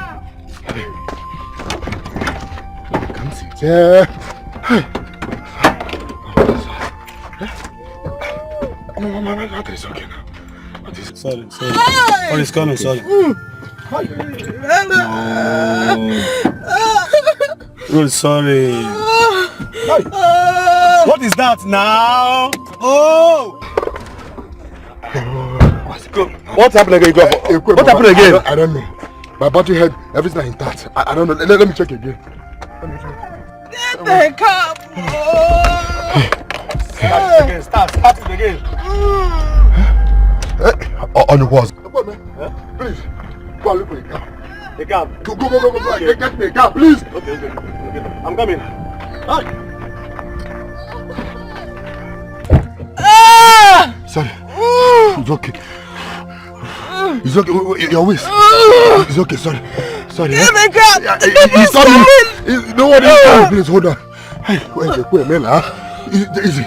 Come sit here. No, it's okay now. Sorry. What is coming? Sorry. No. Oh, sorry. What is that now? Oh! What's happening again? What happened again? I don't know. My body head, everything is intact. I don't know. Let me check again. Get the car! Start it again. On the walls. Please. Go and look for the car. The car. Go. Get me a car, please. Okay. I'm coming. Sorry. It's okay. It's okay. Your waist. It's okay. Sorry. Get the car! It's sorry. No one is sorry. Please hold on. Hey, wait, man. Easy.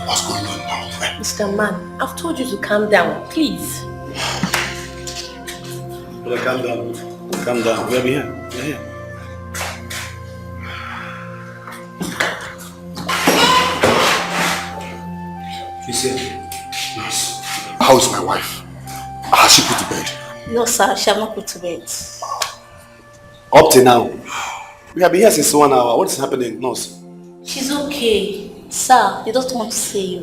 What's going on now? Mr. Man, I've told you to calm down, please. Brother, calm down. We're here. She's here. Yes. How is my wife? Has she put to bed? No, sir, she has not put to bed. Up to now. We have been here since 1 hour. What is happening, nurse? She's okay. Sir, they don't want to see you.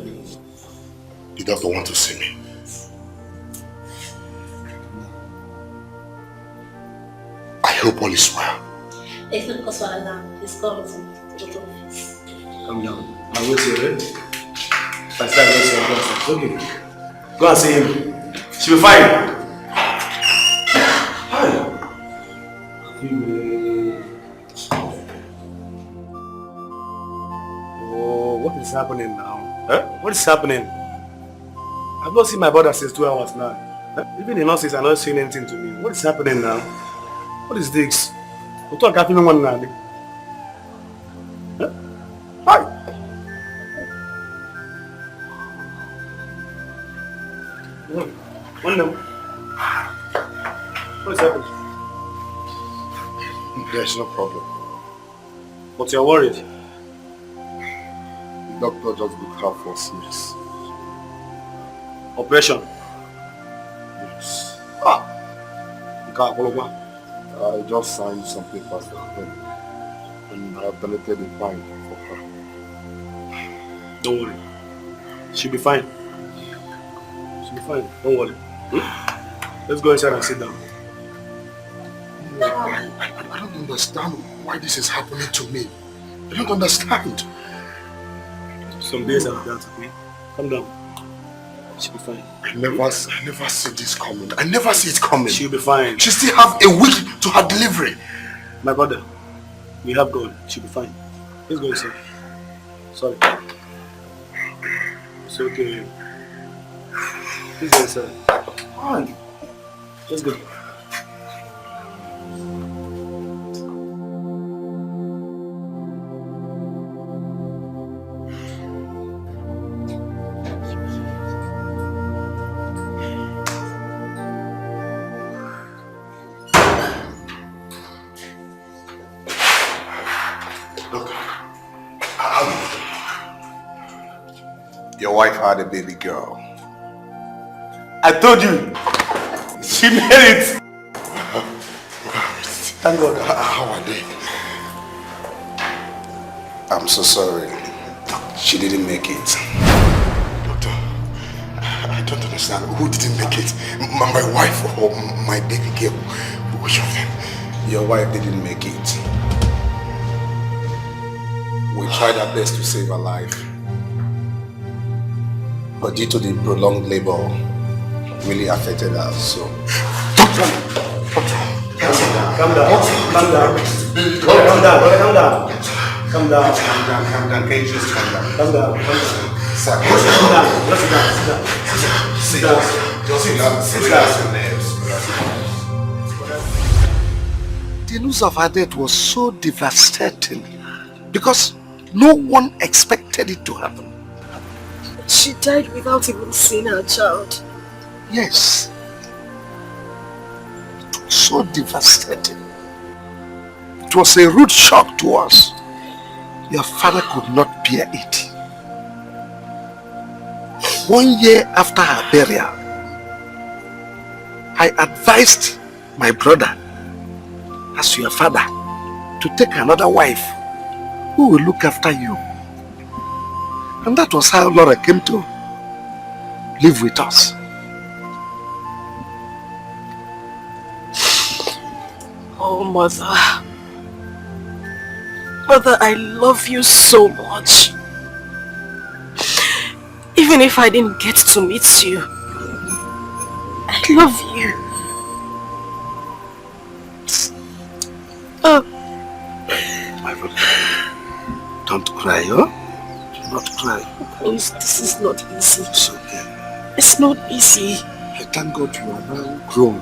The doctor wants to see me. I hope all is well. It's not because of alarm. It's gone to the doctor's office. Calm down. I'll wait here, right? If I start waiting, it's okay. Go and see him. She'll be fine. Hi. Oh, what is happening now? Huh? What is happening? I've not seen my brother since 2 hours now. Huh? Even the nurses are not saying anything to me. What is happening now? What is this? What are you doing now? Huh? Hi. What is happening? There's no problem. But you're worried. The doctor just booked her for serious operation. Yes. I just signed some papers for them and I have donated a fine for her. Don't worry. She'll be fine. Don't worry. Let's go inside and sit down. I don't understand why this is happening to me. I don't understand. Some days like that, okay? Calm down. She'll be fine. I never see this coming. I never see it coming. She'll be fine. She still have a week to her delivery. My brother, we have God. She'll be fine. Let's go inside. Sorry. It's okay. Please go inside. Fine. Let's go. Your wife had a baby girl. I told you. She made it. Thank God. How are they? I'm so sorry. She didn't make it. Doctor, I don't understand. Who didn't make it? My wife or my baby girl? Which of them? Your wife didn't make it. We tried our best to save her life. But due to the prolonged labor, really affected her, so... Calm down. Can you just calm down? Calm down. Sit down. Sit down. The news of her death was so devastating because no one expected it to happen. She died without even seeing her child. Yes. It was so devastating. It was a rude shock to us. Your father could not bear it. 1 year after her burial, I advised my brother, as your father, to take another wife who will look after you. And that was how Laura came to live with us. Oh, Mother. Mother, I love you so much. Even if I didn't get to meet you, I love you. My brother, don't cry, huh? Do not cry. Please, this is not easy. It's okay. It's not easy. I thank God you are now grown.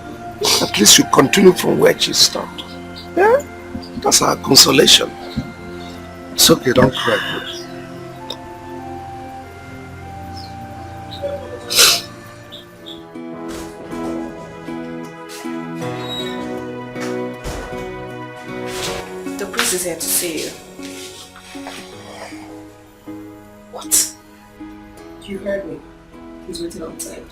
At least you continue from where she stopped. Yeah? That's our consolation. It's okay, don't cry. The priest is here to see you. What? You heard me. He's waiting outside.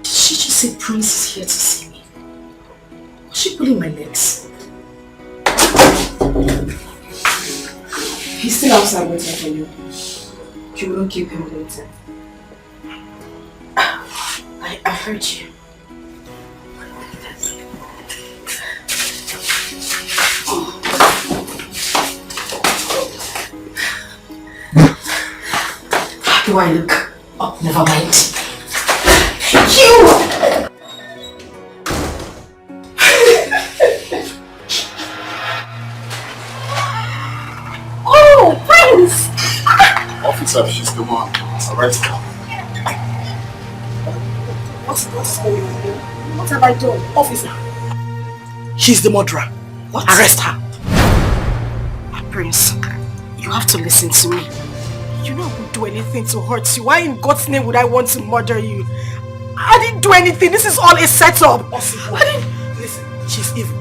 Did she just say Prince is here to see me? Was she pulling my legs? He's still outside waiting for you. You wouldn't keep him waiting. I heard you. How do I look? Oh, never mind. You! Oh, Prince! Officer, she's the one. Arrest her. What's going on here? What have I done? Officer. She's the murderer. What? Arrest her. Prince, you have to listen to me. You know I won't do anything to hurt you. Why in God's name would I want to murder you? I didn't do anything. This is all a setup. I didn't... Listen, she's evil.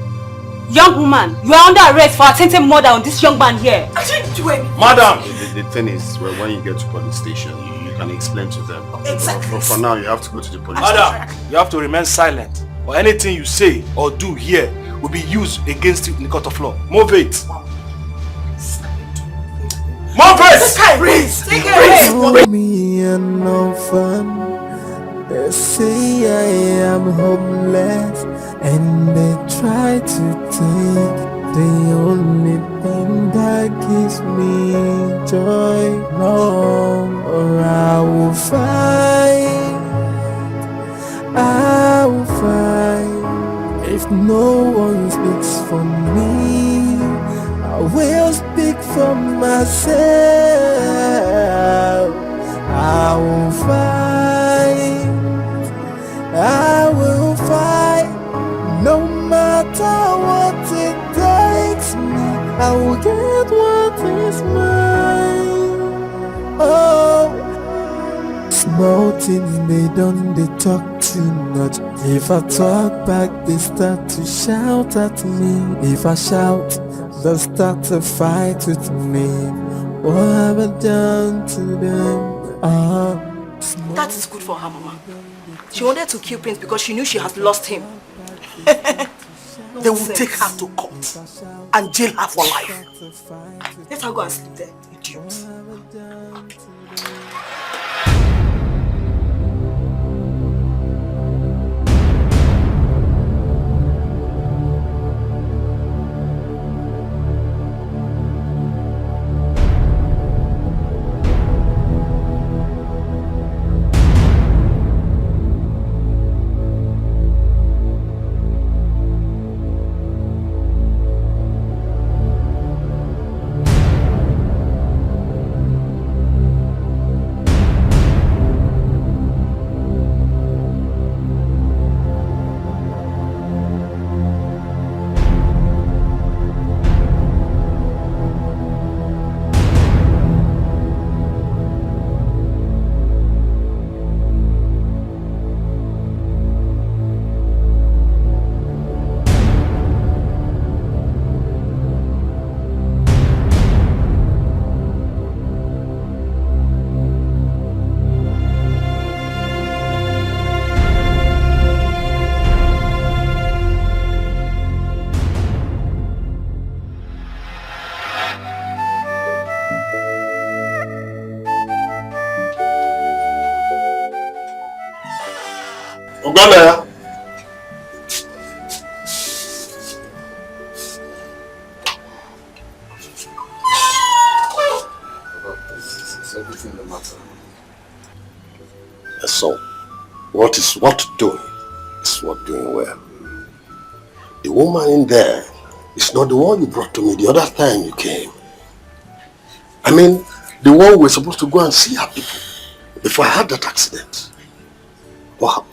Young woman, you are under arrest for attempted murder on this young man here. I didn't do anything. Madam! The thing is, well, when you get to police station, you can explain to them. Exactly. But for now, you have to go to the police Madam, station. you have to remain silent. Or anything you say or do here will be used against you in the court of law. Move it. Move it! Prince! Take Call me an orphan. They say I am homeless, and they try to take the only thing that gives me joy. No, or I will fight. I will fight. If no one speaks for me, I will speak for myself. I will fight. I will fight. No matter what it takes me, I will get what is mine. Oh, small things they don't, they talk too much. If I talk back, they start to shout at me. If I shout, they'll start to fight with me. What have I done to them? That is good for her, Mama. She wanted to kill Prince because she knew she has lost him. They will take her to court and jail her for life. Let her go and sleep there, idiot. Uganda. So, what is what doing is what doing well. The woman in there is not the one you brought to me the other time you came. I mean, the one we're supposed to go and see her people before I had that accident. What happened?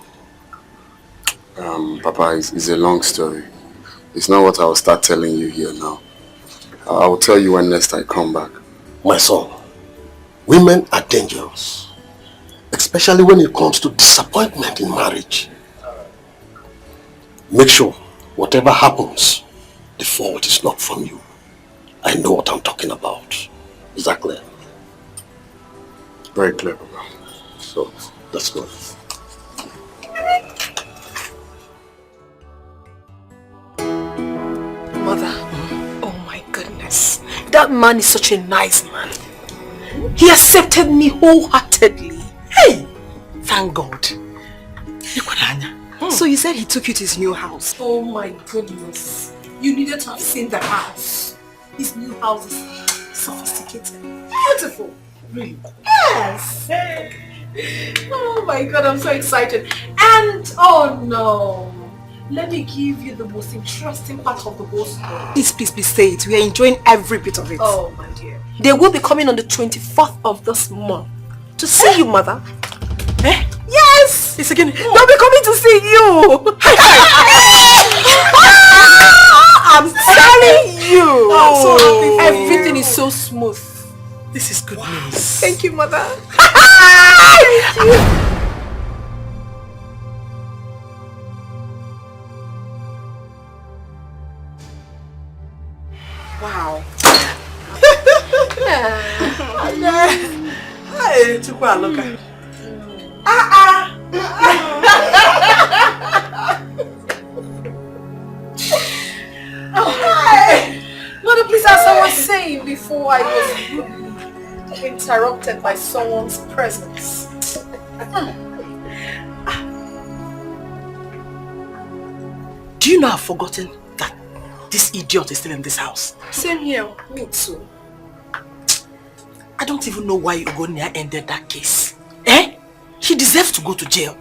Papa, it's a long story. It's not what I will start telling you here now. I will tell you when next I come back. My son, women are dangerous. Especially when it comes to disappointment in marriage. Make sure, whatever happens, the fault is not from you. I know what I'm talking about. Is that clear? Very clear, Papa. So, that's good. Mother, oh my goodness. That man is such a nice man. He accepted me wholeheartedly. Hey! Thank God. So you said he took you to his new house? Oh my goodness. You needed to have seen the house. His new house is sophisticated. Beautiful. Really? Yes. Oh my God, I'm so excited. And, oh no. Let me give you the most interesting part of the whole story. Please say it. We are enjoying every bit of it. Oh my dear. They will be coming on the 24th of this month to see you, mother. Eh? Yes! It's again. They'll be coming to see you. I'm telling you. I'm so happy for Everything you. is so smooth. This is good news. Thank you, mother. Thank you. Wow. Hey, Chukwa, look at Mother, please, as I was saying before, I was rudely interrupted by someone's presence. Do you know I've forgotten that this idiot is still in this house? Same here. Me too. I don't even know why Ugonia ended that case. Eh? She deserves to go to jail.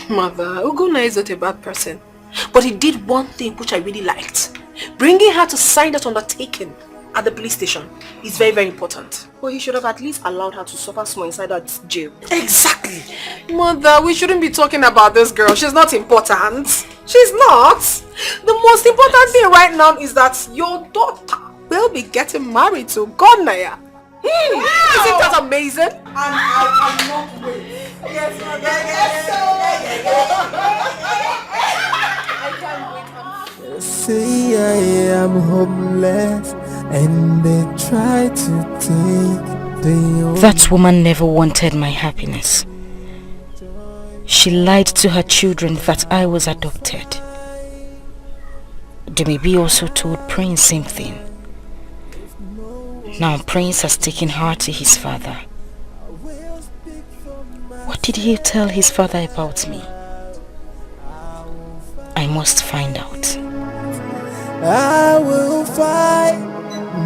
Mother, Ugonna is not a bad person. But he did one thing which I really liked. Bringing her to sign that undertaking at the police station is very, very important. Well, he should have at least allowed her to suffer small inside that jail. Exactly. Mother, we shouldn't be talking about this girl. She's not important. She's not. The most important thing right now is that your daughter will be getting married to Gonaya. Isn't that amazing? I'm not waiting. Yes, mother. I can't wait. Say I am homeless and they try to take the... That woman never wanted my happiness. She lied to her children that I was adopted. Odimgbe also told Prince same thing. Now Prince has taken her to his father. What did he tell his father about me? I must find out. I will fight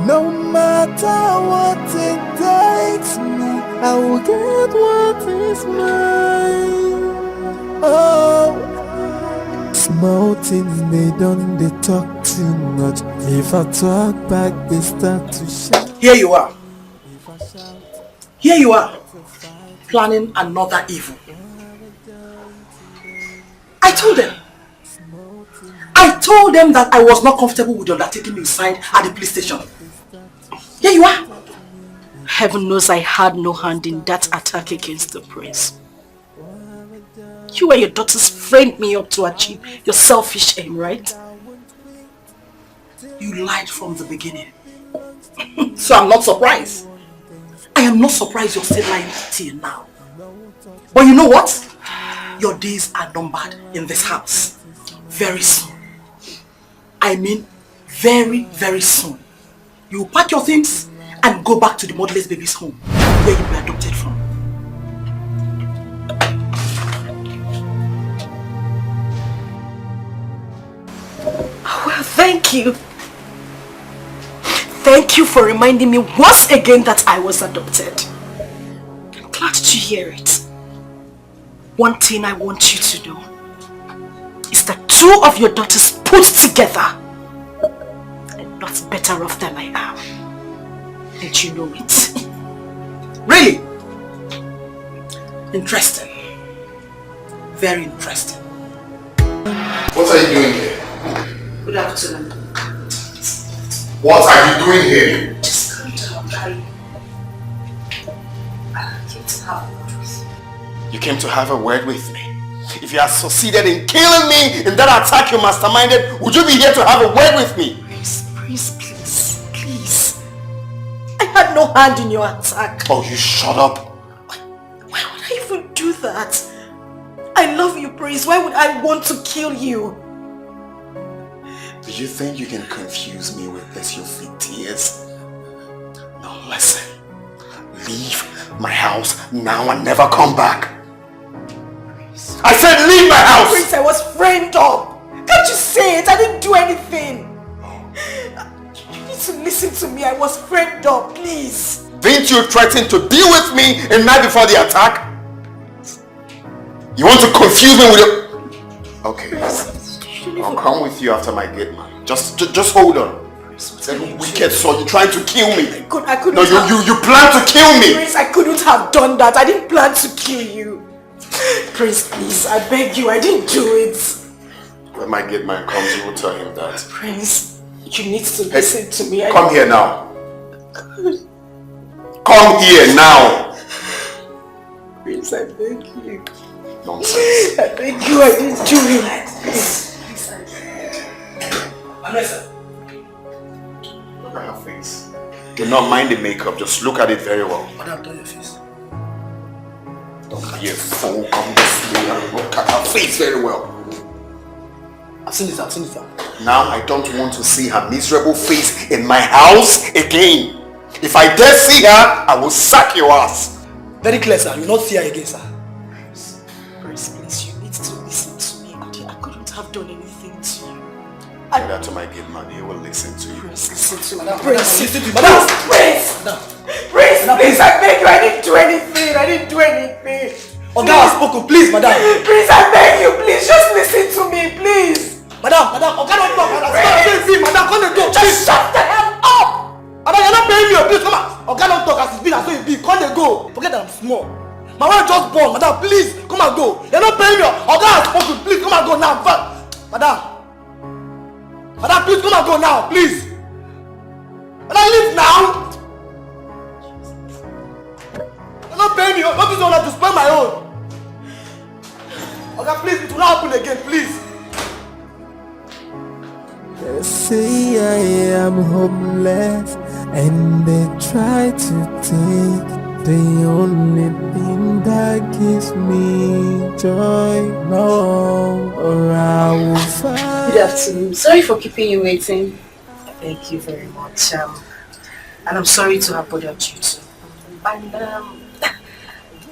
no matter what it takes me. I will get what is mine. Oh, small things they talk too much. If I talk back, they start to shout. Here you are. Here you are. Planning another evil. I told them that I was not comfortable with the undertaking you signed at the police station. Here you are. Heaven knows I had no hand in that attack against the prince. You and your daughters framed me up to achieve your selfish aim, right? You lied from the beginning. So I'm not surprised. I am not surprised you're still lying till now. But you know what? Your days are numbered in this house. Very soon. I mean, very, very soon. You will pack your things and go back to the motherless baby's home where you were adopted from. Thank you. Thank you for reminding me once again that I was adopted. I'm glad to hear it. One thing I want you to know is that 2 of your daughters put together are not better off than I am. And you know it. Really? Interesting. Very interesting. What are you doing here? Good afternoon. What are you doing here? Just calm down, darling. I came to have a word with you. You came to have a word with me. If you had succeeded in killing me in that attack you masterminded, would you be here to have a word with me? Please. I had no hand in your attack. Oh, you shut up. Why would I even do that? I love you, Prince. Why would I want to kill you? Do you think you can confuse me with this, you fake tears? Now listen. Leave my house now and never come back. I said leave my house! Prince, I was framed up. Can't you say it? I didn't do anything. You need to listen to me. I was framed up, please. Didn't you threaten to deal with me a night before the attack? You want to confuse me with your... Okay, I'll come with you after my gate, man. Just hold on. That wicked soul, you're trying to kill me. I couldn't. No, you plan to kill me. Prince, I couldn't have done that. I didn't plan to kill you. Prince, please, I beg you. I didn't do it. When my gate man comes, you will tell him that. Prince, you need to listen to me. Come here now. Come here now. Prince, I beg you. Nonsense. I beg you, I didn't do it. Vanessa. Look at her face. Do not mind the makeup, just look at it very well. Madam, turn your face. Don't be a fool, come this way and look at her face very well. I've seen it. Now I don't want to see her miserable face in my house again. If I dare see her, I will sack your ass. Very clear, sir. You will not see her again, sir. Prince, please, you need to listen to me. I couldn't have done anything to you. Say that to my gate man, he will listen to you. Prince, listen to me. Madam, Prince, listen to me. Madam. Prince, Please, I beg you. I didn't do anything. Oga has spoken, please, madam. Please, I beg you. Please, just listen to me, please. Madam, Oga don't talk. Madam, come and go. Just shut the hell up. Madam, you're not paying me. Please, come on. Oga don't talk as it's been, as so it be. Come and go. Forget that I'm small. My wife just born. Madam, please, come and go. You're not paying me. Oga has spoken. Please, come and go now. Madam, please, come and go now, please. Madam, leave now. You're not paying me. Not this one to spend my own. Oga, please, it will not happen again, please. They say I am homeless, and they try to take the only thing that gives me joy. No, or I will find. Good afternoon. Sorry for keeping you waiting. Thank you very much. And I'm sorry to have bothered you too. And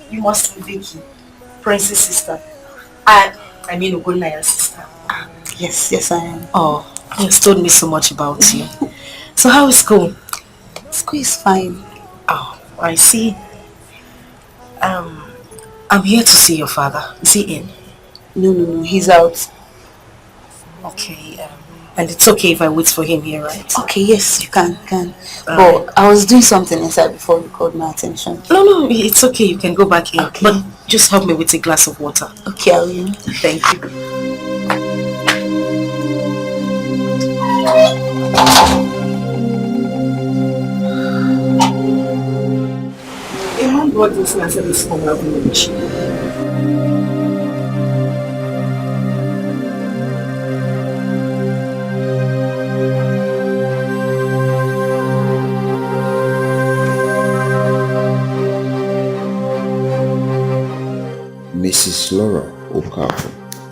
you must be Vicky, Prince's sister. I mean Ugonaya's sister. Yes, I am. Oh, he has told me so much about you. So how is school? School is fine. Oh, I see. I'm here to see your father. Is he in? No, he's out. Okay, and it's okay if I wait for him here, right? Okay, yes, you can. But I was doing something inside before you called my attention. No, it's okay. You can go back in. Okay. But just help me with a glass of water. Okay, I will. Thank you. A man brought this and said this from Reevaluating. Mrs. Laura Okafor,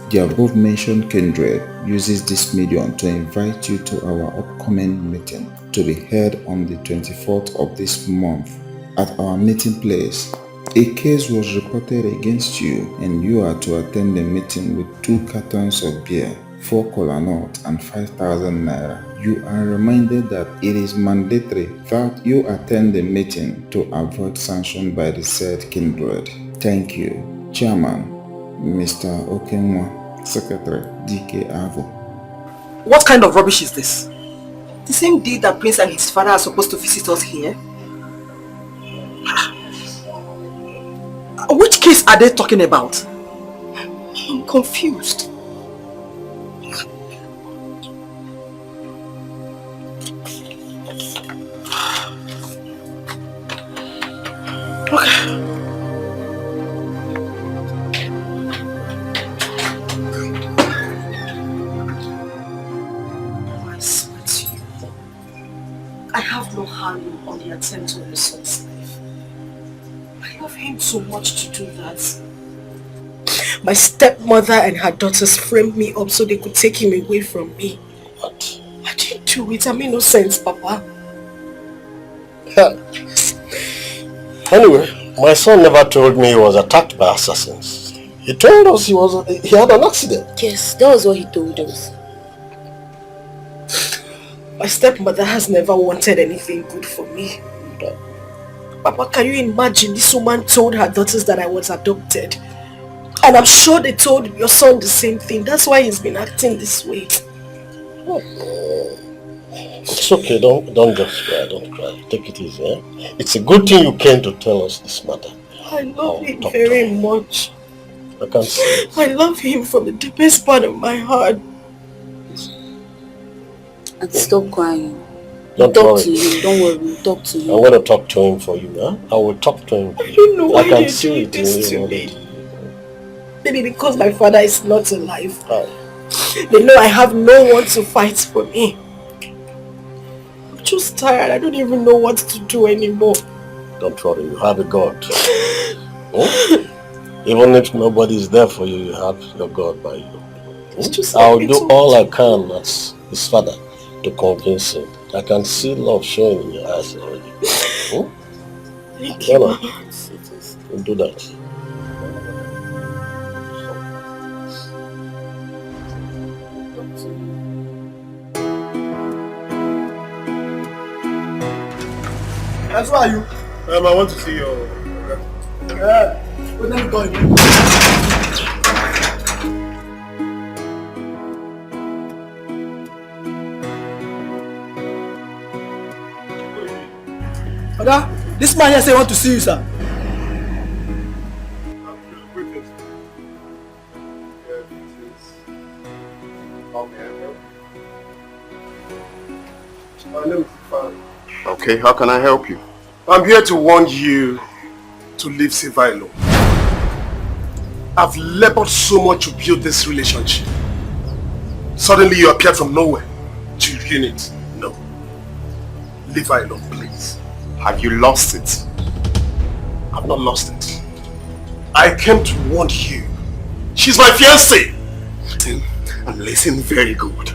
the above-mentioned kindred uses this medium to invite you to our upcoming meeting to be held on the 24th of this month at our meeting place. A case was reported against you and you are to attend the meeting with 2 cartons of beer. 4 kola nuts and 5,000 naira. You are reminded that it is mandatory that you attend the meeting to avoid sanction by the said kindred. Thank you. Chairman, Mr. Okenwa, Secretary, DK Avo. What kind of rubbish is this? The same day that Prince and his father are supposed to visit us here? Which case are they talking about? I'm confused. Okay. I swear to you, I have no hand on the attempt on your son's life. I love him so much to do that. My stepmother and her daughters framed me up so they could take him away from me. What? I didn't do it. I'm innocent, Papa. Anyway, my son never told me he was attacked by assassins. He told us he had an accident. Yes, that was what he told us. My stepmother has never wanted anything good for me. Papa, can you imagine this woman told her daughters that I was adopted? And I'm sure they told your son the same thing. That's why he's been acting this way. It's okay, don't just cry, don't cry. Take it easy, eh? It's a good thing you came to tell us this matter. I love him very much. I can see. I love him from the deepest part of my heart. And stop crying. Don't talk worry. to him, don't worry, we'll talk to him. I'm going to talk to him for you, huh? I will talk to him. I don't know why I can you're see doing it this in to you. me. Maybe because my father is not alive. Oh. They know I have no one to fight for me. I'm just tired. I don't even know what to do anymore. Don't worry, you have a God. Even if nobody is there for you, you have your God by you. I'll do all I can as his father to convince him. I can see love showing in your eyes already. Thank you. We'll do that. That's why you. I want to see your. Yeah. Where are you going? Oga, this man here say he want to see you, sir. Okay, how can I help you? I'm here to warn you to leave Silva alone. I've labored so much to build this relationship. Suddenly you appear from nowhere to ruin it. No. Leave her alone, please. Have you lost it? I've not lost it. I came to warn you. She's my fiancée. And listen very good.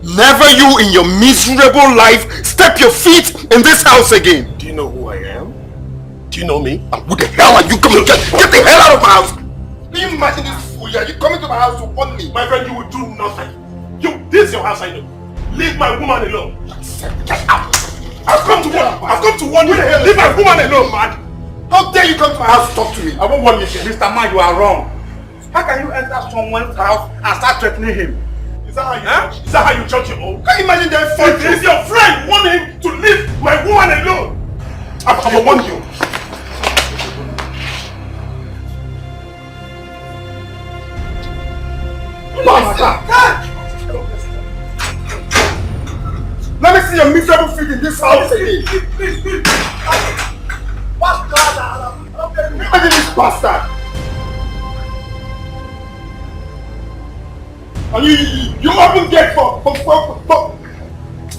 Never you in your miserable life step your feet in this house again. Do you know who I am? Do you know me? And who the hell are you coming to get the hell out of my house? Can you imagine this fool? Are you coming to my house to warn me? My friend, you will do nothing. This is your house, I know. Leave my woman alone. Get out. I've come to warn you. Leave my woman alone, man. How dare you come to my house to talk to me? I won't warn you. Mr. Man, you are wrong. How can you enter someone's house and start threatening him? Is that how you judge? Is that how you judge your own? Can you imagine that? If it's your friend, warn him to leave my woman alone. I will warn you. Let me see your miserable feet in this house again. Imagine this bastard. And you open gate for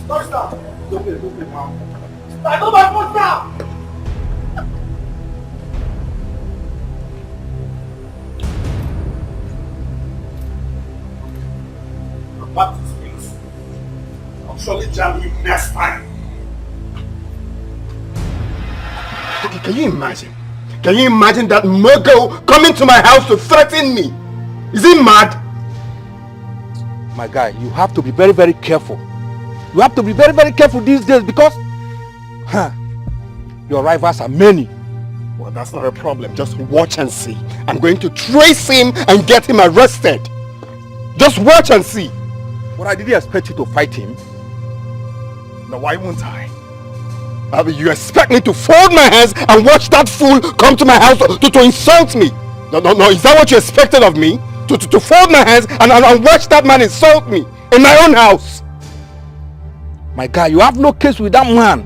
Don't stop. Don't play, man. I know my phone now. Back to things. I'll surely jam you next time. Okay, can you imagine? Can you imagine that Muggle coming to my house to threaten me? Is he mad? My guy, you have to be very, very careful. You have to be very, very careful these days because your rivals are many. Well, that's not a problem. Just watch and see. I'm going to trace him and get him arrested. Just watch and see. But I didn't expect you to fight him. Now why won't I? You expect me to fold my hands and watch that fool come to my house to insult me? No, is that what you expected of me? To fold my hands and watch that man insult me in my own house? My guy, you have no case with that man.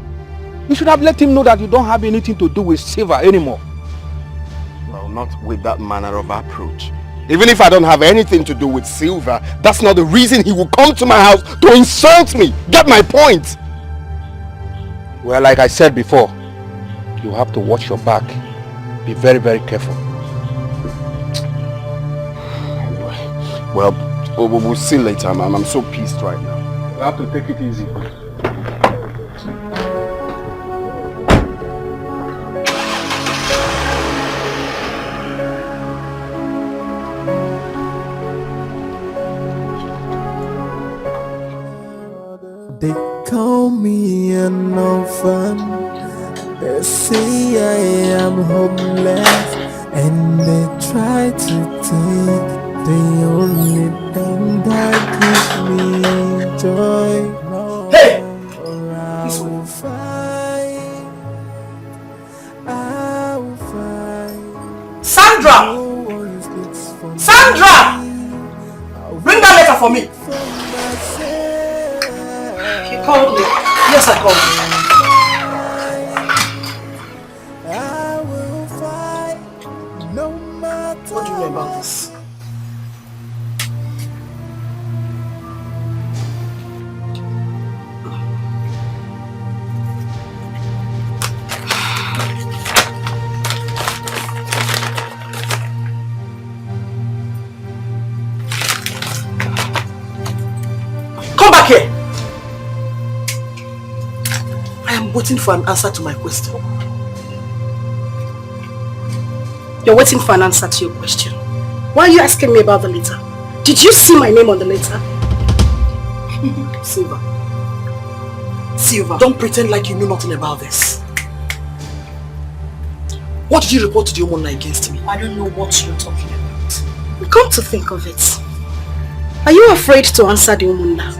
You should have let him know that you don't have anything to do with Silver anymore. Well, not with that manner of approach. Even if I don't have anything to do with Silver, that's not the reason he will come to my house to insult me. Get my point? Well, like I said before, you have to watch your back. Be very, very careful. Well, we'll see later. I'm so pissed right now. You have to take it easy. They call me an orphan. They say I am homeless, and they try to take the only thing that gives me joy. Hey! Sandra! Sandra! Bring that letter for me. You called me. Yes, I called you. What do you know about this? Come back here! I am waiting for an answer to my question. You're waiting for an answer to your question. Why are you asking me about the letter? Did you see my name on the letter? Silver. Silver, don't pretend like you know nothing about this. What did you report to the Omonna against me? I don't know what you're talking about. Come to think of it, are you afraid to answer the Omonna?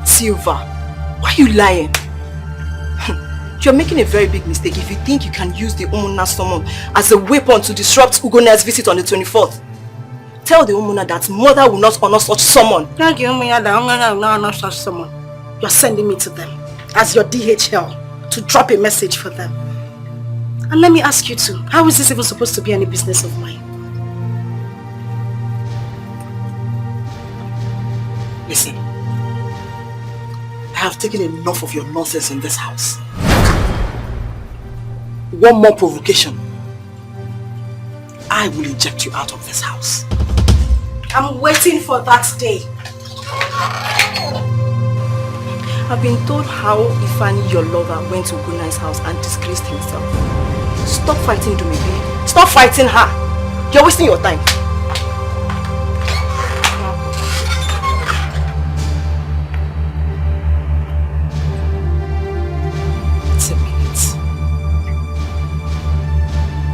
Silver, why are you lying? You're making a very big mistake if you think you can use the Omonna summon as a weapon to disrupt Ugona's visit on the 24th. Tell the Omonna that mother will not honor such summon. Tell the Omonna that mother will not honor such summon. You're sending me to them as your DHL to drop a message for them. And let me ask you too, how is this even supposed to be any business of mine? Listen, I have taken enough of your nonsense in this house. One more provocation, I will eject you out of this house. I'm waiting for that day. I've been told how Ifani, your lover, went to Ugona's house and disgraced himself. Stop fighting Dumibi. Stop fighting her. You're wasting your time.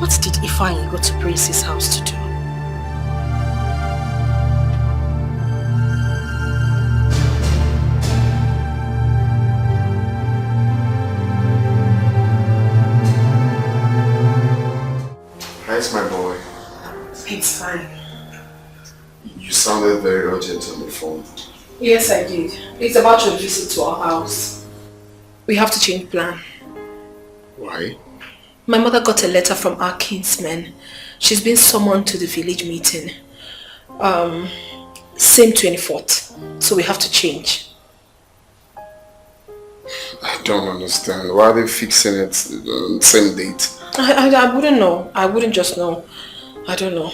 What did Ifeanyi go to Prince's house to do? How's my boy? It's fine. You sounded very urgent on the phone. Yes, I did. It's about your visit to our house. We have to change plan. Why? My mother got a letter from our kinsman. She's been summoned to the village meeting. Same 24th. So we have to change. I don't understand. Why are they fixing it on the same date? I wouldn't know. I wouldn't just know. I don't know.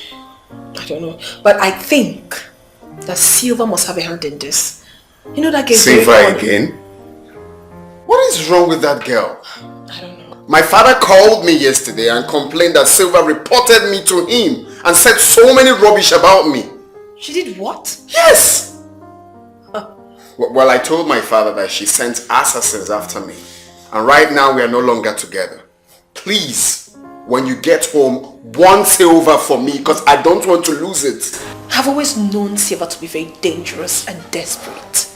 But I think that Silver must have a hand in this. You know that girl. Silver again? What is wrong with that girl? I don't know. My father called me yesterday and complained that Silver reported me to him and said so many rubbish about me. She did what? Yes! Well, I told my father that she sent assassins after me. And right now we are no longer together. Please, when you get home, want silver for me because I don't want to lose it. I've always known Silva to be very dangerous and desperate.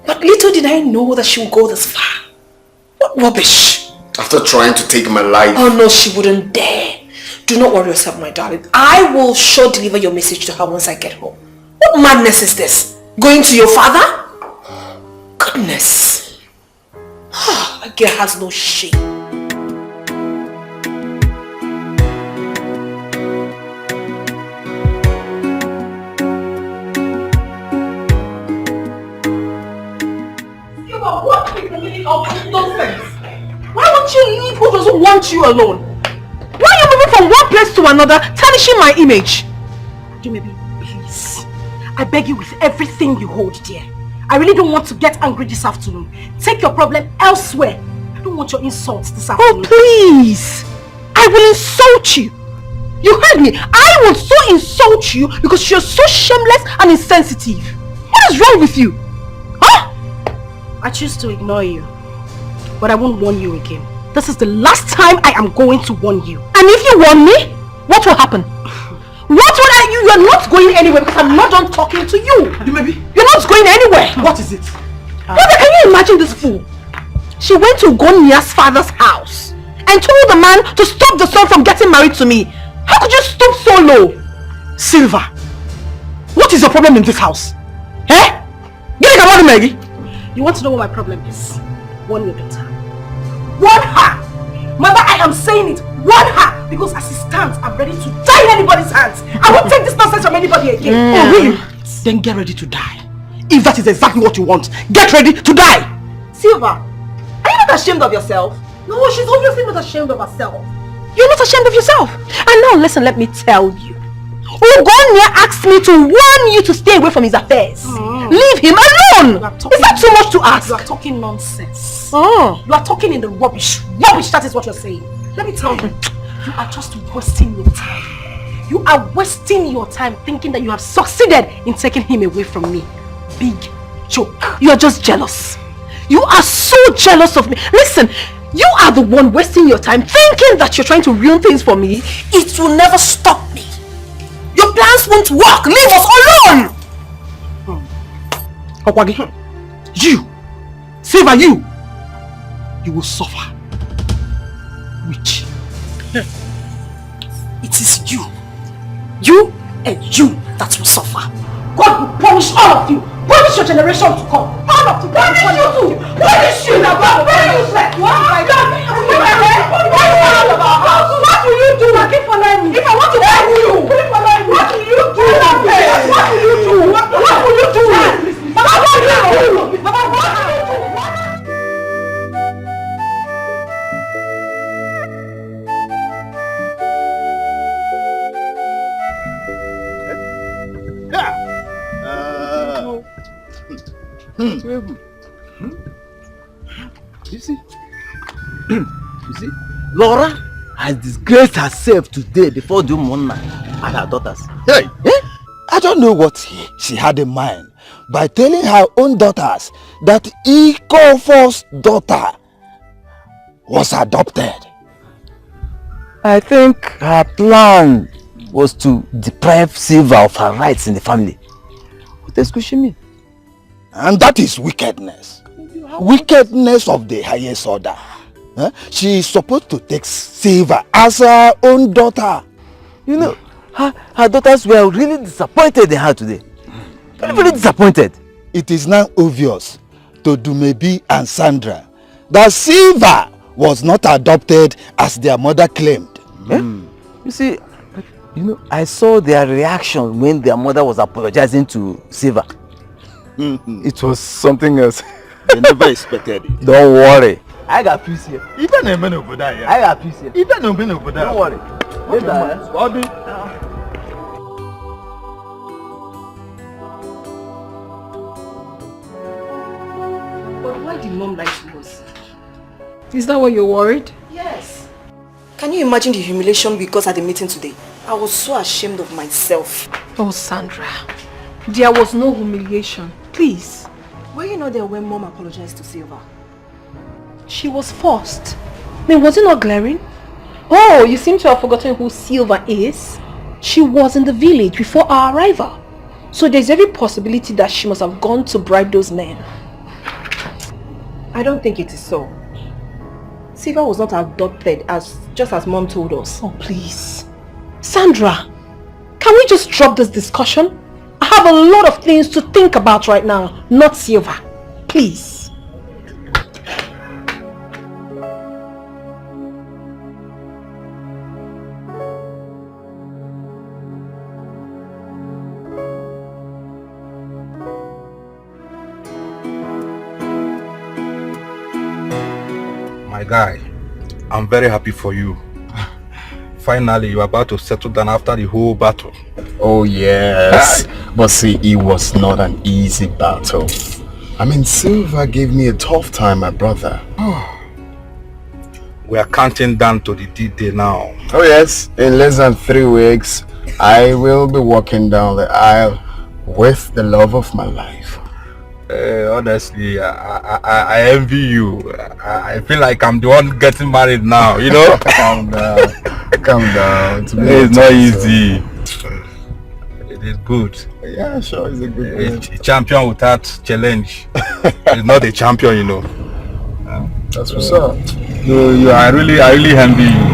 But little did I know that she would go this far. What rubbish! After trying to take my life. Oh no, she wouldn't dare. Do not worry yourself, my darling. I will sure deliver your message to her once I get home. What madness is this? Going to your father? Goodness. That girl has no shame. What is the meaning of this nonsense? Why won't you leave who doesn't want you alone? Why are you moving from one place to another, tarnishing my image? Maybe, please. I beg you with everything you hold dear. I really don't want to get angry this afternoon. Take your problem elsewhere. I don't want your insults this afternoon. Oh, please! I will insult you. You heard me. I will so insult you because you're so shameless and insensitive. What is wrong with you? Huh? I choose to ignore you. But I won't warn you again. This is the last time I am going to warn you. And if you warn me, what will happen? What will I? You are not going anywhere because I'm not done talking to you. You're not going anywhere. What is it? Brother, can you imagine this fool? She went to Gonia's father's house and told the man to stop the son from getting married to me. How could you stoop so low? Silva, what is your problem in this house? Eh? You want to know what my problem is? Warn your daughter. Warn her! Mother, I am saying it. Warn her! Because as it stands, I'm ready to die in anybody's hands. I won't take this nonsense from anybody again. Oh, really? Then get ready to die. If that is exactly what you want, get ready to die! Silva, are you not ashamed of yourself? No, she's obviously not ashamed of herself. You're not ashamed of yourself. And now listen, let me tell you. Ugonia asked me to warn you to stay away from his affairs. Leave him alone! Is that too much to ask? You are talking nonsense. You are talking in the rubbish. Rubbish, that is what you're saying. Let me tell you, you are just wasting your time. You are wasting your time thinking that you have succeeded in taking him away from me. Big joke. You are just jealous. You are so jealous of me. Listen, you are the one wasting your time thinking that you're trying to ruin things for me. It will never stop me. Your plans won't work. Leave us alone. Okwagi, you, Silva, you will suffer. Which? It is you and you that will suffer. God will punish all of you. Punish your generation to come. All of you. Punish you too. Punish you. What will you do? Keep following me. If I want to tell you, what will you do? What will you do? What will you do? Mama, what will you do? Mama, what will you do? You see? You see? Laura has disgraced herself today before the woman and her daughters. Hey! I don't know what she had in mind by telling her own daughters that Ikofo's daughter was adopted. I think her plan was to deprive Silva of her rights in the family. What else could she mean? And that is wickedness. Wickedness of the highest order. She is supposed to take Silva as her own daughter. You know, her daughters were really disappointed in her today. Very disappointed. It is now obvious to Dumebi and Sandra that Silva was not adopted as their mother claimed. You see, you know, I saw their reaction when their mother was apologizing to Silva. It was something else. They never expected it. Don't worry. I got peace here. Even a man over there. I got peace here. Even a man over there. Don't worry. But why did mom lie to us? Is that why you're worried? Yes. Can you imagine the humiliation we got at the meeting today? I was so ashamed of myself. Oh, Sandra. There was no humiliation. Please. Were you not there when Mom apologized to Silva? She was forced. I mean, was it not glaring? Oh, you seem to have forgotten who Silva is. She was in the village before our arrival. So there's every possibility that she must have gone to bribe those men. I don't think it is so. Silva was not abducted just as Mom told us. Oh, please. Sandra, can we just drop this discussion? I have a lot of things to think about right now, not Silva. Please. My guy, I'm very happy for you. Finally, you're about to settle down after the whole battle. Oh yes, but see, it was not an easy battle. I mean, Silva gave me a tough time, my brother. We are counting down to the D-Day now. Oh yes, in less than 3 weeks, I will be walking down the aisle with the love of my life. Honestly, I envy you. I feel like I'm the one getting married now, you know? Calm down. Calm down. It's not easy. It is good. Yeah, sure, it's a good A champion without challenge is not a champion, you know. That's what's up. I really envy you.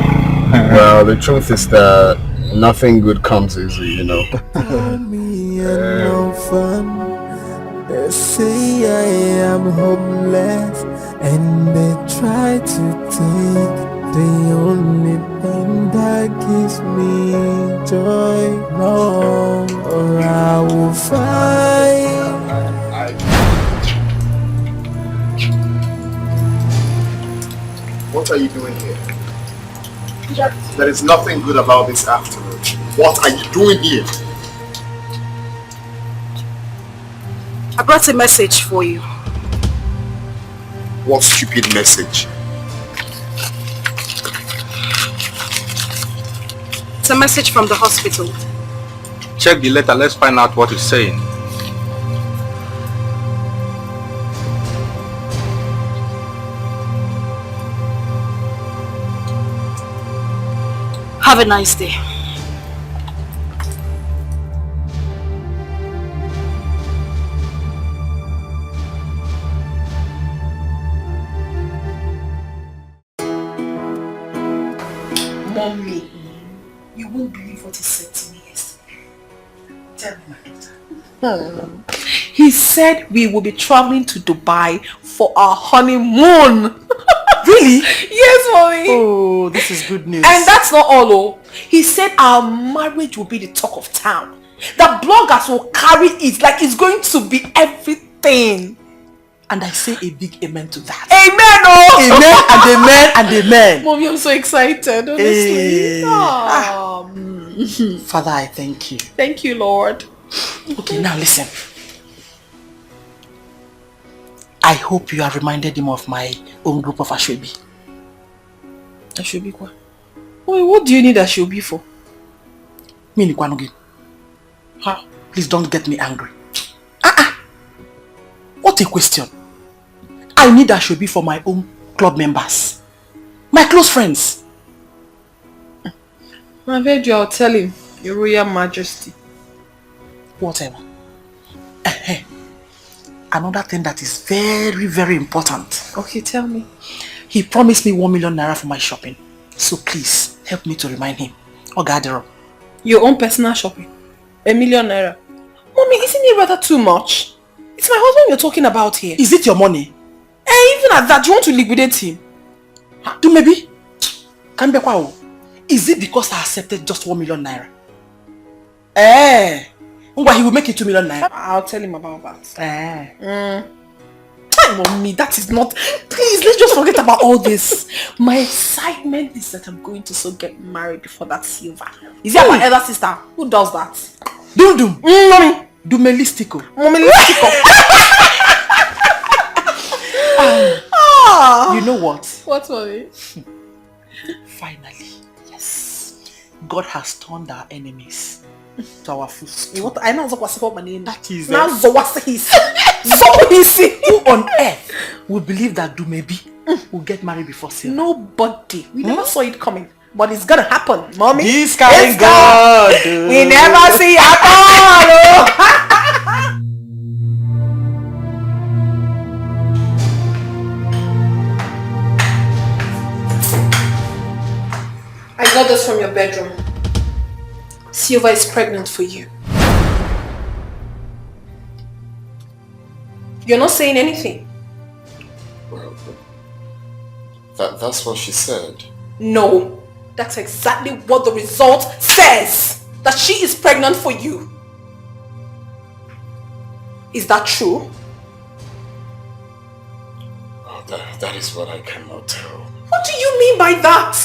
Well, the truth is that nothing good comes easy, you know. They say I am hopeless, and they try to take the only thing that gives me joy. No, or I will fight. What are you doing here? There is nothing good about this afternoon. What are you doing here? I brought a message for you. What stupid message? It's a message from the hospital. Check the letter, let's find out what it's saying. Have a nice day. Mommy, you won't believe what he said to me yesterday. Tell me, my daughter. He said we will be traveling to Dubai for our honeymoon. Really? Yes, mommy. Oh, this is good news. And that's not all. Oh. He said our marriage will be the talk of town. The bloggers will carry it like it's going to be everything. And I say a big amen to that. Amen, oh! Amen and amen and amen. Mommy, I'm so excited, honestly. Father, I thank you. Thank you, Lord. Okay, now listen. I hope you have reminded him of my own group of Ashwebi. Ashwebi kwa? Wait, what do you need Ashwebi for? Mini Kwanugi. Huh? Please don't get me angry. What a question. I need Ashwebi for my own club members. My close friends. I've heard you, I'll tell him. Your Royal Majesty. Whatever. Another thing that is very, very important. Okay, tell me. He promised me 1 million naira for my shopping. So please, help me to remind him. Or gather. Your own personal shopping? 1 million naira? Mommy, isn't it rather too much? It's my husband you're talking about here. Is it your money? Even at that, you want to liquidate him? Do maybe? Can be kwao. Is it because I accepted just 1 million naira? He will make it 2 million naira. I'll tell him about that. Mommy, that is not... Please, let's just forget about all this. My excitement is that I'm going to so get married before that Silva. Is that my elder sister? Who does that? Dum. Mommy. Dumelistico. Mommy, you know what? What, mommy? Finally, yes. God has turned our enemies to our food. What I know what's for money. That is now who on earth will believe that Dumebi will get married before Silva? Nobody. We never saw it coming. But it's gonna happen, mommy. This kind God. We never see it all. I got this from your bedroom. Silva is pregnant for you. You're not saying anything. Well, that's what she said. No. That's exactly what the result says. That she is pregnant for you. Is that true? Oh, that is what I cannot tell. What do you mean by that?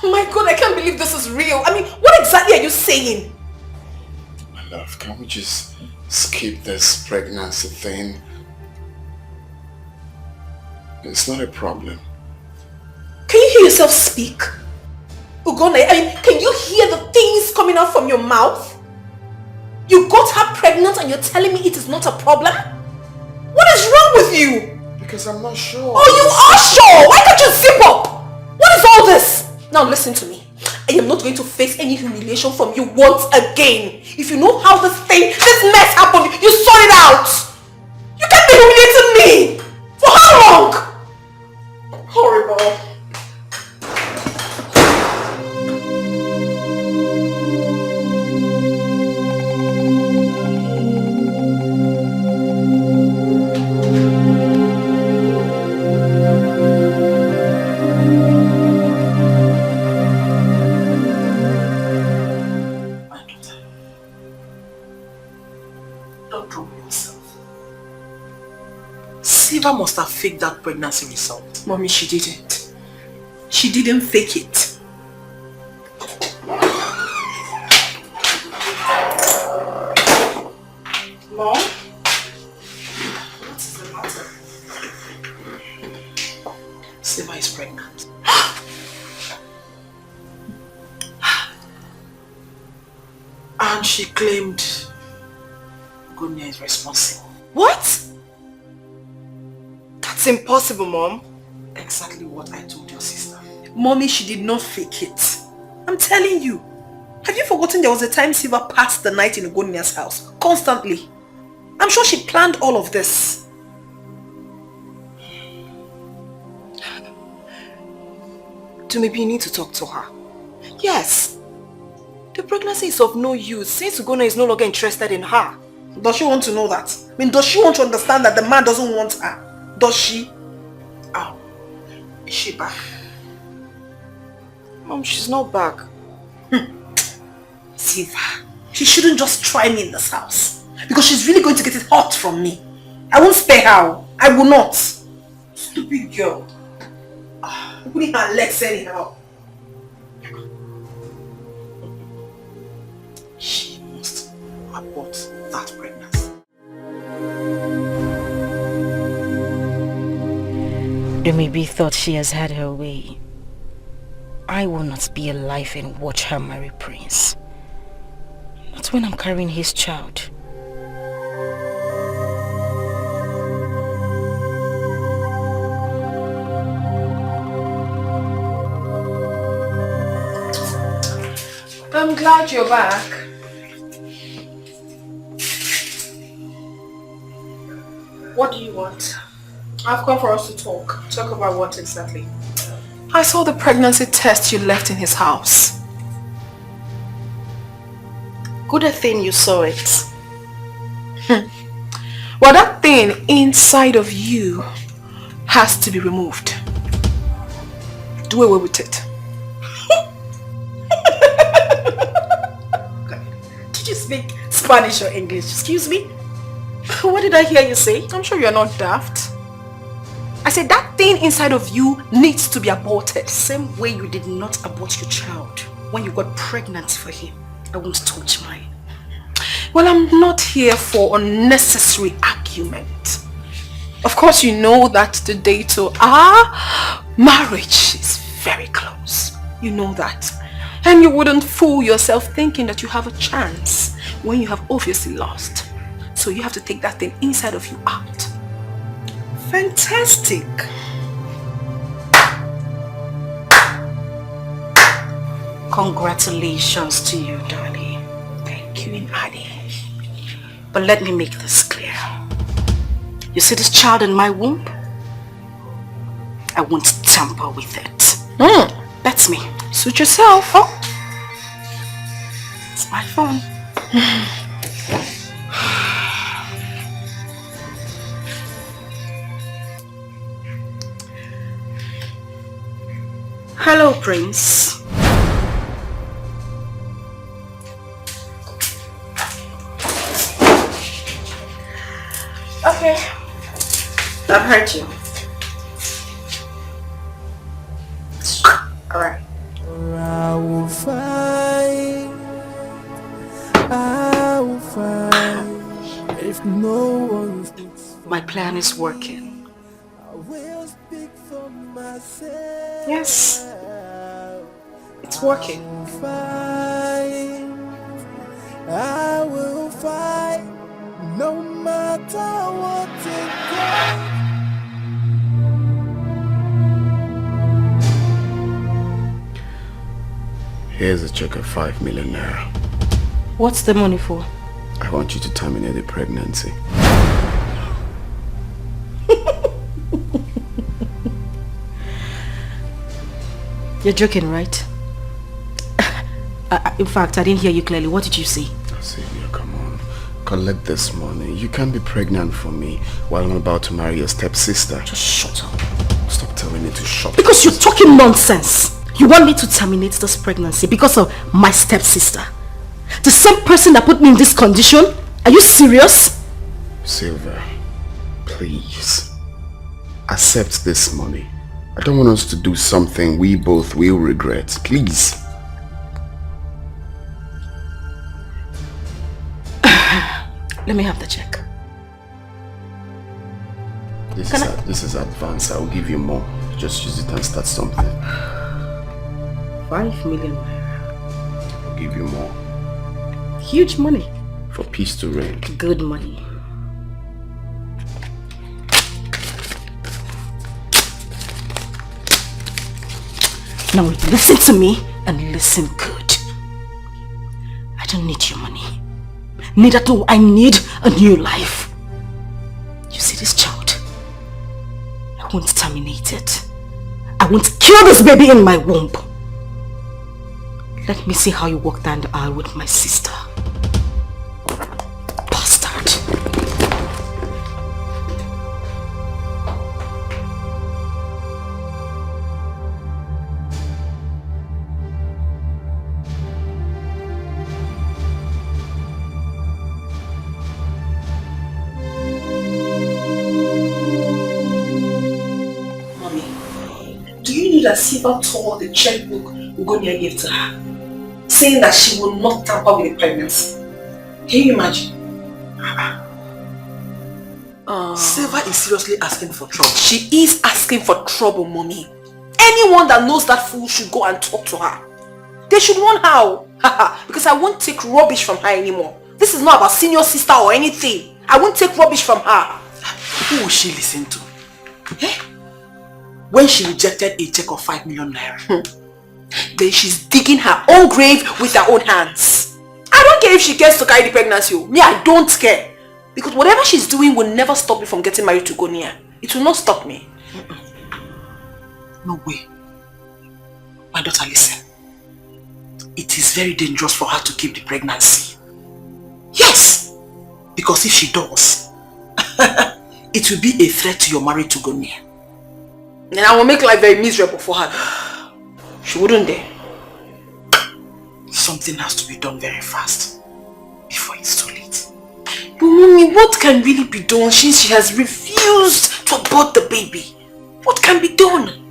Oh my God, I can't believe this is real. I mean, what exactly are you saying? My love, can we just skip this pregnancy thing? It's not a problem. Can you hear yourself speak? Ugone, I mean, can you hear the things coming out from your mouth? You got her pregnant and you're telling me it is not a problem? What is wrong with you? Because I'm not sure. Oh, you are sure? Why can't you zip up? What is all this? Now listen to me. I am not going to face any humiliation from you once again. If you know how this mess happened, you sort it out. You can't be humiliating me. For how long? Horrible. Silva must have faked that pregnancy result. Mommy, she didn't. She didn't fake it. Mom? What is the matter? Silva is pregnant. And she claimed Gonia is responsible. What? That's impossible, Mom. Exactly what I told your sister. Mommy, she did not fake it. I'm telling you. Have you forgotten there was a time Silva passed the night in Ogonia's house? Constantly. I'm sure she planned all of this. Maybe you need to talk to her. Yes. The pregnancy is of no use since Ugona is no longer interested in her. Does she want to know that? I mean, does she want to understand that the man doesn't want her? Does she? Oh, is she back? Mom, she's not back. Silva, she shouldn't just try me in this house. Because she's really going to get it hot from me. I won't spare her. I will not. Stupid girl. Putting her legs anyhow. She must abort that pregnancy. Dumebi thought she has had her way. I will not be alive and watch her marry Prince. Not when I'm carrying his child. I'm glad you're back. What do you want? I've come for us to talk. Talk about what exactly? I saw the pregnancy test you left in his house. Good thing you saw it. Well, that thing inside of you has to be removed. Do away with it. Did you speak Spanish or English? Excuse me? What did I hear you say? I'm sure you're not daft. I said that thing inside of you needs to be aborted. Same way you did not abort your child when you got pregnant for him. I won't touch mine. Well, I'm not here for unnecessary argument. Of course, you know that the day to our marriage is very close. You know that. And you wouldn't fool yourself thinking that you have a chance when you have obviously lost. So you have to take that thing inside of you out. Fantastic. Congratulations to you, darling. Thank you, Inadi. But let me make this clear. You see this child in my womb? I won't tamper with it. That's me. Suit yourself. Oh. It's my phone. Hello, Prince. Okay. I've heard you. Alright. I will find if no one speaks. My plan is working. I will speak for myself. Yes. It's working. I will fight no matter what it takes. Here's a check of 5 million naira. What's the money for? I want you to terminate the pregnancy. You're joking, right? In fact, I didn't hear you clearly. What did you say? Sylvia, come on. Collect this money. You can't be pregnant for me while I'm about to marry your stepsister. Just shut up. Stop telling me to shut up. Because you're talking nonsense. You want me to terminate this pregnancy because of my stepsister? The same person that put me in this condition? Are you serious? Silver, please. Accept this money. I don't want us to do something we both will regret. Please. Let me have the check. This is advance. I'll give you more. Just use it and start something. 5 million. I'll give you more. Huge money. For peace to reign. Good money. Now listen to me and listen good. I don't need your money. Neither do I need a new life. You see this child? I won't terminate it. I won't kill this baby in my womb. Let me see how you walk down the aisle with my sister. Bastard. Mommy, do you know that Siva tore the checkbook Ugonia gave to her, saying that she will not tamper with the pregnancy? Can you imagine? Silva is seriously asking for trouble. She is asking for trouble, Mommy. Anyone that knows that fool should go and talk to her. They should warn her. Because I won't take rubbish from her anymore. This is not about senior sister or anything. I won't take rubbish from her. Who will she listen to? Eh? When she rejected a check of 5 million naira. Then she's digging her own grave with her own hands. I don't care if she cares to carry the pregnancy. Me, I don't care. Because whatever she's doing will never stop me from getting married to Gonia. It will not stop me. No way. My daughter, listen. It is very dangerous for her to keep the pregnancy. Yes! Because if she does, it will be a threat to your marriage to Gonia. And I will make life very miserable for her. She wouldn't dare. Something has to be done very fast before it's too late. But Mommy, what can really be done since she has refused to abort the baby? What can be done?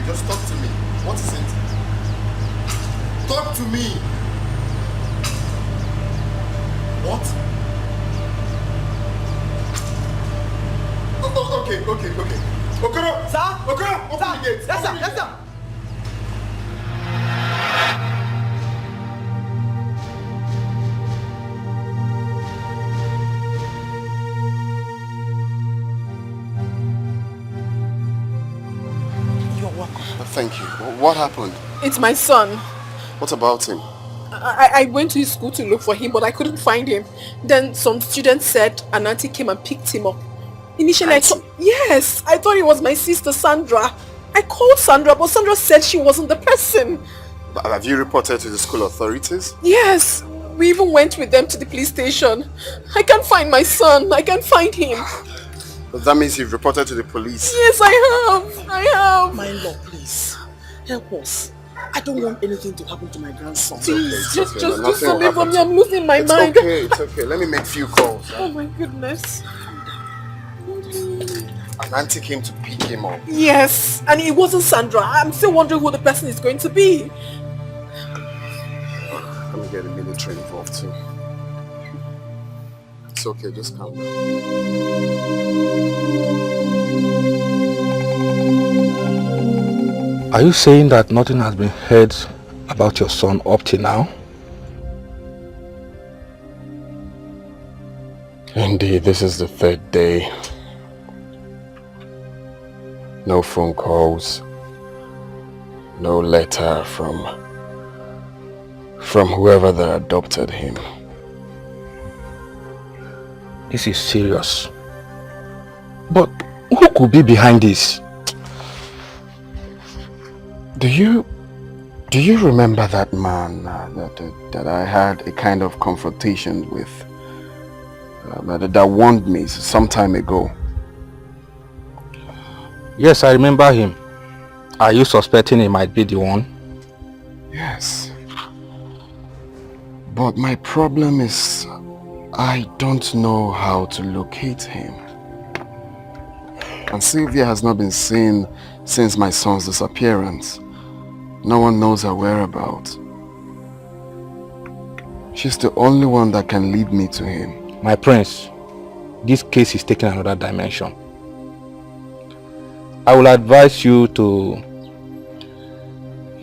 Just talk to me. What is it? Talk to me. What? Okay. Okoro! Sir? Okoro! Open the gate! Yes, sir. You're welcome. Thank you. What happened? It's my son. What about him? I went to his school to look for him, but I couldn't find him. Then some students said an auntie came and picked him up. Initially, I thought it was my sister Sandra. I called Sandra, but Sandra said she wasn't the person. Have you reported to the school authorities? Yes, we even went with them to the police station. I can't find my son. I can't find him. That means you've reported to the police? Yes, I have. My lord, please. Help us. I don't want anything to happen to my grandson. Please, just do something for me. I'm losing my mind. It's okay. Let me make few calls. Oh my goodness. An auntie came to pick him up. Yes, and it wasn't Sandra. I'm still wondering who the person is going to be. Let me get the military involved too. It's okay, just calm down. Are you saying that nothing has been heard about your son up till now? Indeed, this is the third day. No phone calls, no letter from whoever that adopted him. This is serious. But who could be behind this? Do you remember that man that I had a kind of confrontation with? That warned me some time ago. Yes, I remember him. Are you suspecting he might be the one? Yes. But my problem is I don't know how to locate him. And Sylvia has not been seen since my son's disappearance. No one knows her whereabouts. She's the only one that can lead me to him. My prince, this case is taking another dimension. I will advise you to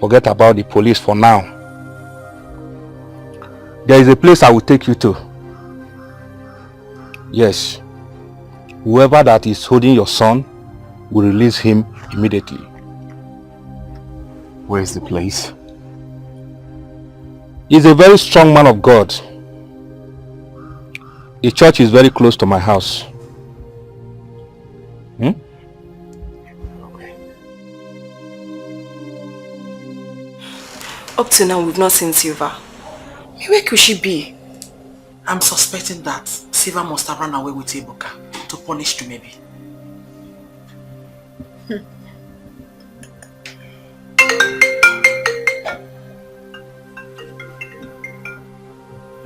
forget about the police for now. There is a place I will take you to. Yes, whoever that is holding your son will release him immediately. Where is the place? He's a very strong man of God. The church is very close to my house. Up to now, we've not seen Silva. Where could she be? I'm suspecting that Silva must have run away with Ebuka to punish you, maybe.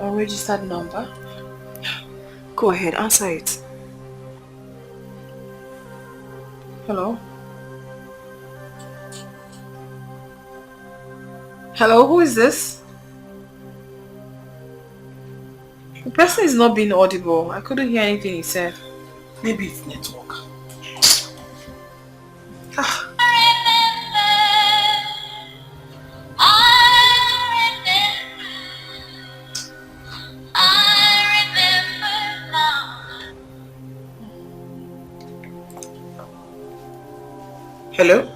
A registered number? Go ahead, answer it. Hello? Hello, who is this? The person is not being audible. I couldn't hear anything he said. Maybe it's network. Hello?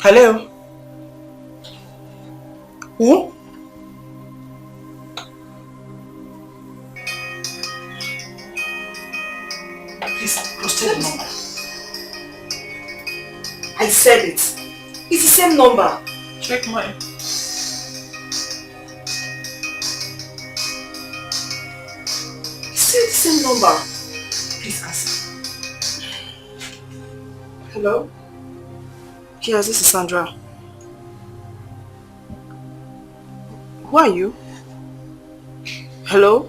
Hello? Who? Please, proceed the number. I said it. It's the same number. Check mine. It's still the same number. Please answer. Hello? Yes, this is Sandra. Who are you? Hello?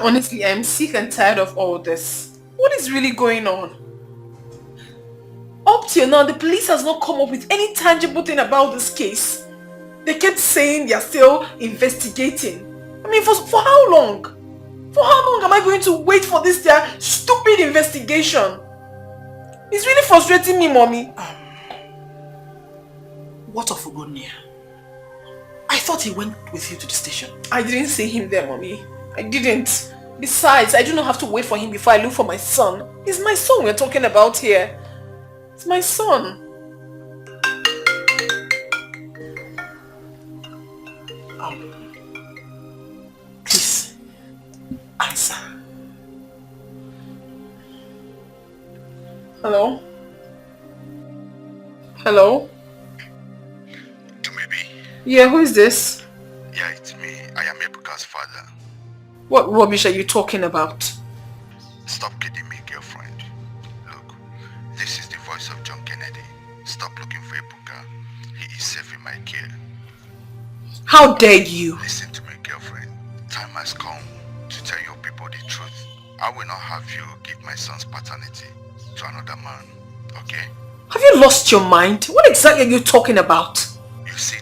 Honestly, I'm sick and tired of all this. What is really going on? Up till now, the police has not come up with any tangible thing about this case. They kept saying they are still investigating. I mean, for how long? For how long am I going to wait for this their stupid investigation? It's really frustrating me, Mommy. What of Ugonia? I thought he went with you to the station. I didn't see him there, Mommy. I didn't. Besides, I do not have to wait for him before I look for my son. It's my son we're talking about here. It's my son. Please, answer. Hello? Hello? Yeah, who is this? Yeah, it's me. I am Ebuka's father. What rubbish are you talking about? Stop kidding me, girlfriend. Look, this is the voice of John Kennedy. Stop looking for Ebuka. He is safe in my care. How dare you? Listen to me, girlfriend. Time has come to tell your people the truth. I will not have you give my son's paternity to another man, okay? Have you lost your mind? What exactly are you talking about? You see,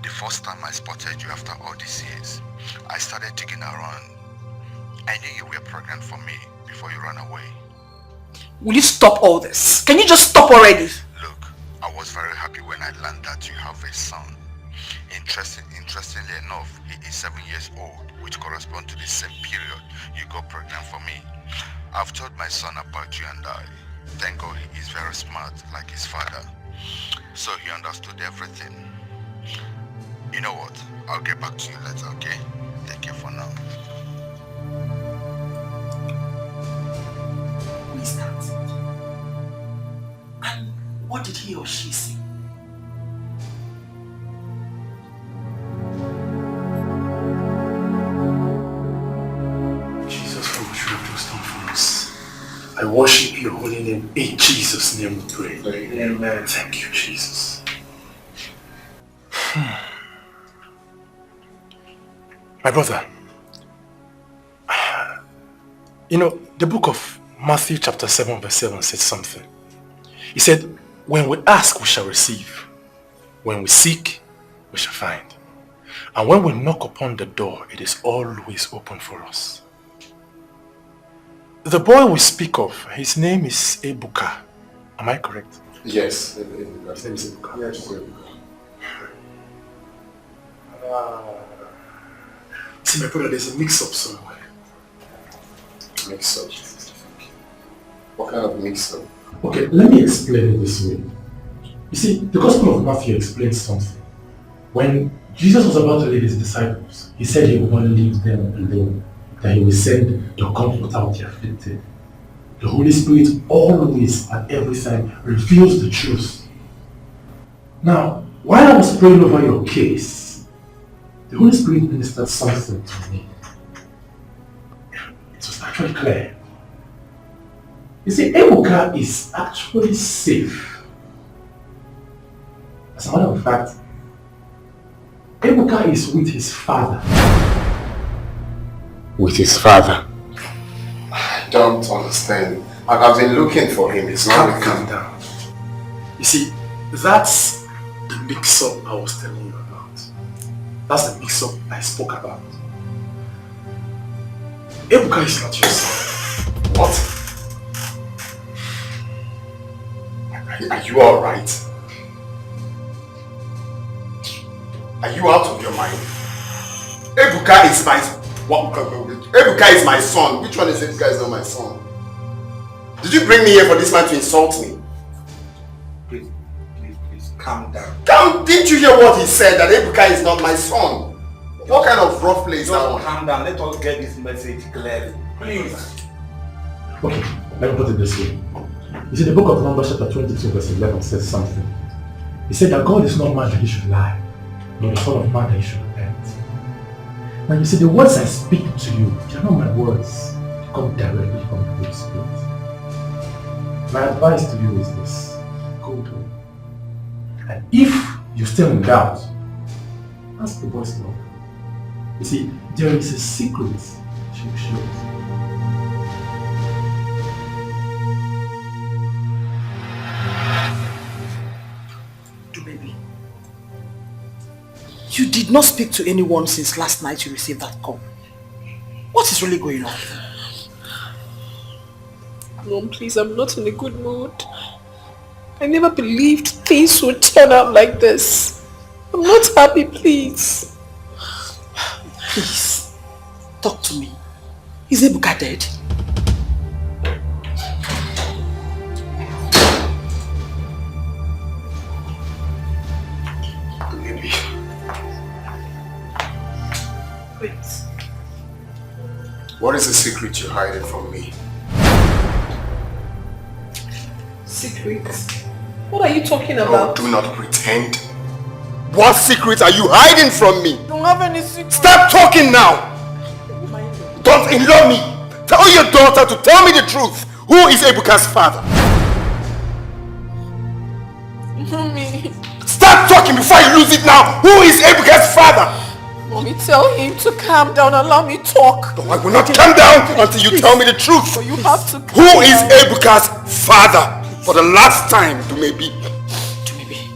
the first time I spotted you after all these years, I started digging around. I knew you were pregnant for me before you ran away. Will you stop all this? Can you just stop already? Look, I was very happy when I learned that you have a son. Interestingly enough, he is 7 years old, which corresponds to the same period you got pregnant for me. I've told my son about you and I. Thank God he is very smart like his father. So he understood everything. You know what? I'll get back to you later, okay? Take care for now. Who is that? And what did he or she say? Jesus, for what you have just done for us. I worship your holy name. In Jesus' name we pray. Amen. Thank you, Jesus. My brother, you know, the book of Matthew chapter 7 verse 7 said something. He said, when we ask, we shall receive. When we seek, we shall find. And when we knock upon the door, it is always open for us. The boy we speak of, his name is Ebuka. Am I correct? Yes, his name is Ebuka. Yes, See, my brother, there's a mix-up somewhere. Mix-up? What kind of mix-up? Okay, let me explain it this way. You see, the Gospel of Matthew explains something. When Jesus was about to leave his disciples, he said he would not leave them alone, that he will send the Comforter of the afflicted. The Holy Spirit always, at every time, reveals the truth. Now, while I was praying over your case, the Holy Spirit ministered something to me. It was actually clear. You see, Ebuka is actually safe. As a matter of fact, Ebuka is with his father. With his father? I don't understand. I've been looking for him. He's not with him. Calm down. You see, that's the mix-up I was telling you about. That's the mix-up I spoke about. Ebuka is not your son. What? Are you alright? Are you out of your mind? Ebuka is my... What? Ebuka is my son. Which one is Ebuka is not my son? Did you bring me here for this man to insult me? Please, calm down. Didn't you hear what he said? That Ebuka is not my son? What kind of rough play is that one? Calm down. Let us get this message clearly. Please. Okay, let me put it this way. You see, the book of Numbers chapter 22 verse 11 says something. He said that God is not man that he should lie, nor the son of man that he should repent. Now you see, the words I speak to you, they are not my words. They come directly from the Holy Spirit. My advice to you is this. Go to it. And if you're still in doubt, ask the boy's love. You see, there is a secret she will show us. You did not speak to anyone since last night you received that call. What is really going on? Mom, please, I'm not in a good mood. I never believed things would turn out like this. I'm not happy, please. Please, talk to me. Is Ebuka dead? Maybe. Wait. What is the secret you're hiding from me? Secrets? What are you talking Oh, about? do not pretend. What secret are you hiding from me? I don't have any secrets. Stop talking now! Don't in-law me! Tell your daughter to tell me the truth! Who is Ebuka's father? Mommy. Stop talking before you lose it now! Who is Ebuka's father? Mommy, tell him to calm down. Allow me talk. No, I will not calm down until you tell me the truth. So you have to calm Who is down. Ebuka's father? For the last time, Dumebi.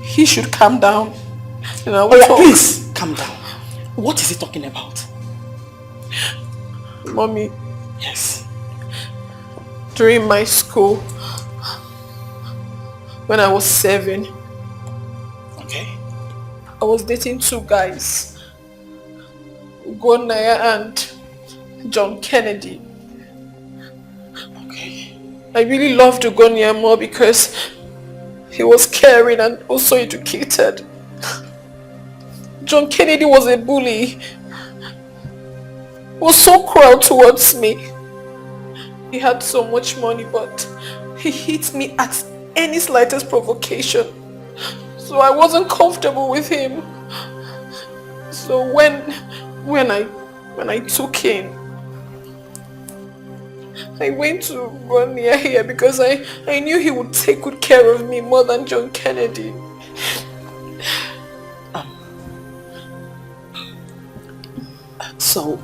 He should calm down. And I will Oh yeah, talk. please, calm down. What is he talking about? Mommy. Yes. During my school, when I was 7, okay, I was dating 2 guys, Ugonaya and John Kennedy. Okay. I really loved Ugonaya more because he was caring and also educated. John Kennedy was a bully. He was so cruel towards me. He had so much money, but he hit me at any slightest provocation. So I wasn't comfortable with him. So when I took him, I went to go near here because I knew he would take good care of me more than John Kennedy. So,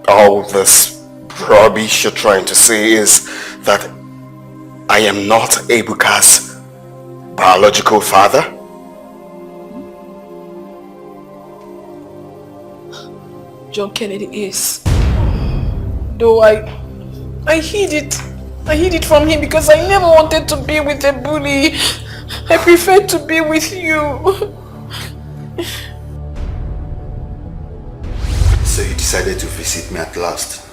all this rubbish you're trying to say is that I am not Ebuka's biological father? John Kennedy is. Though I hid it from him because I never wanted to be with a bully. I preferred to be with you. So you decided to visit me at last?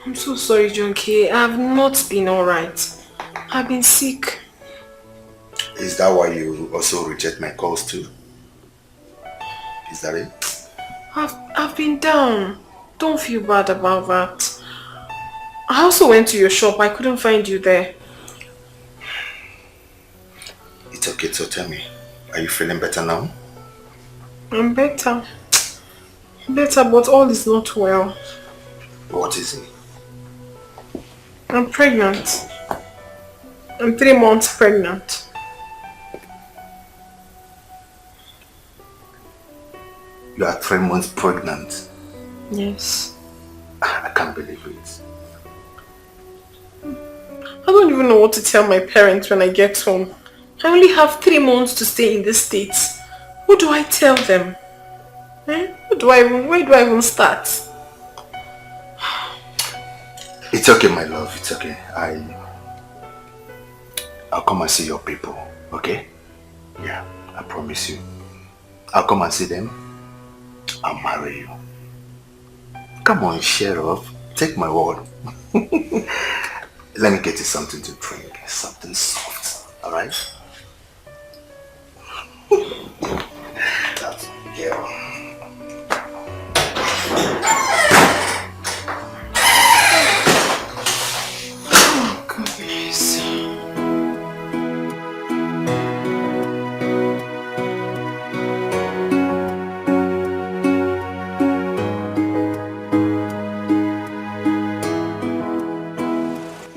I'm so sorry, John K. I have not been alright. I've been sick. Is that why you also reject my calls too? Is that it? I've been down. Don't feel bad about that. I also went to your shop. I couldn't find you there. It's okay, so tell me, are you feeling better now? I'm better. Better, but all is not well. What is it? I'm pregnant. I'm 3 months pregnant. You are 3 months pregnant. Yes. I can't believe it. I don't even know what to tell my parents when I get home. I only have 3 months to stay in the States. What do I tell them? Where do I even start? It's okay, my love, it's okay. I'll come and see your people, okay? Yeah, I promise you. I'll come and see them. I'll marry you. Come on, Sheriff. Take my word. Let me get you something to drink. Something soft. Alright? That's my girl. Oh, goodness.